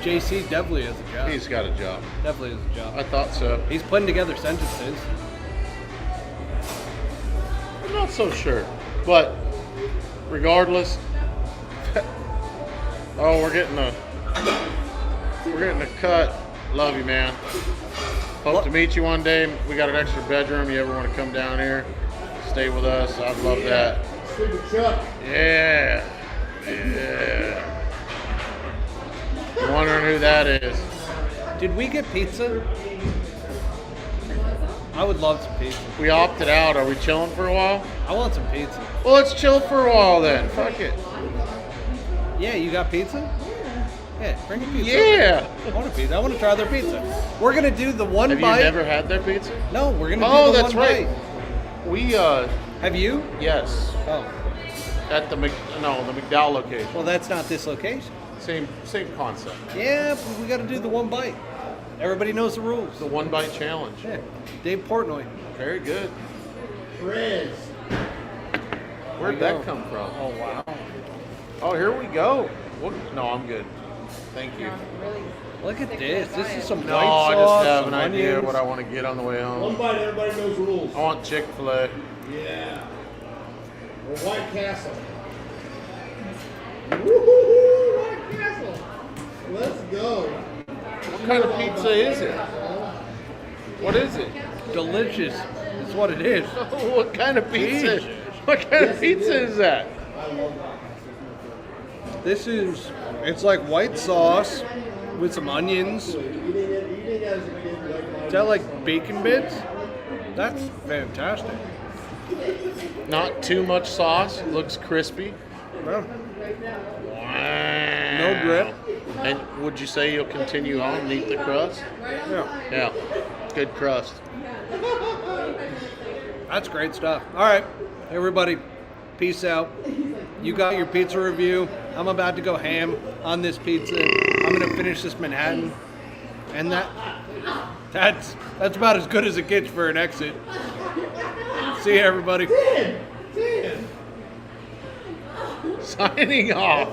JC definitely has a job. He's got a job. Definitely has a job. I thought so. He's putting together sentences. I'm not so sure. But regardless, oh, we're getting a cut. Love you, man. Hope to meet you one day. We got an extra bedroom. You ever want to come down here, stay with us? I'd love that. Yeah. Yeah. You're wondering who that is? Did we get pizza? I would love some pizza. We opted out. Are we chilling for a while? I want some pizza. Well, let's chill for a while then. Fuck it. Yeah, you got pizza? Yeah, bring a pizza. Yeah. I want a pizza. I want to try their pizza. We're gonna do the one Have you bite. never had their pizza? No, we're gonna Oh, do the that's one right. bite. We Have you? yes, Oh, at the McDowell location. well, that's not this location. Same concept. Yeah, but we got to do the one bite. Everybody knows the rules. The one bite challenge. Yeah, Dave Portnoy. Very good. Riz. Where'd we that go. come from? Oh wow. Oh, here we go. No, I'm good. Thank you. Look at this. This is some No, white I sauce. just have some an idea onions. what I want to get on the way One home. bite, everybody knows rules. I want Chick-fil-A. Yeah. Or White Castle. Woohoo! White Castle. Let's go. What kind of pizza is it? What is it? Delicious. That's what it is. What kind of pizza? Jesus. What kind of pizza is that? This is, it's like white sauce with some onions. Is that like bacon bits? That's fantastic. Not too much sauce. Looks crispy. Wow. Wow. no drip. And would you say you'll continue on and eat the crust? Yeah. Yeah. Good crust. That's great stuff. All right, everybody, peace out. You got your pizza review. I'm about to go ham on this pizza. I'm gonna finish this Manhattan, and that's about as good as it gets for an exit. See you, everybody. Signing off.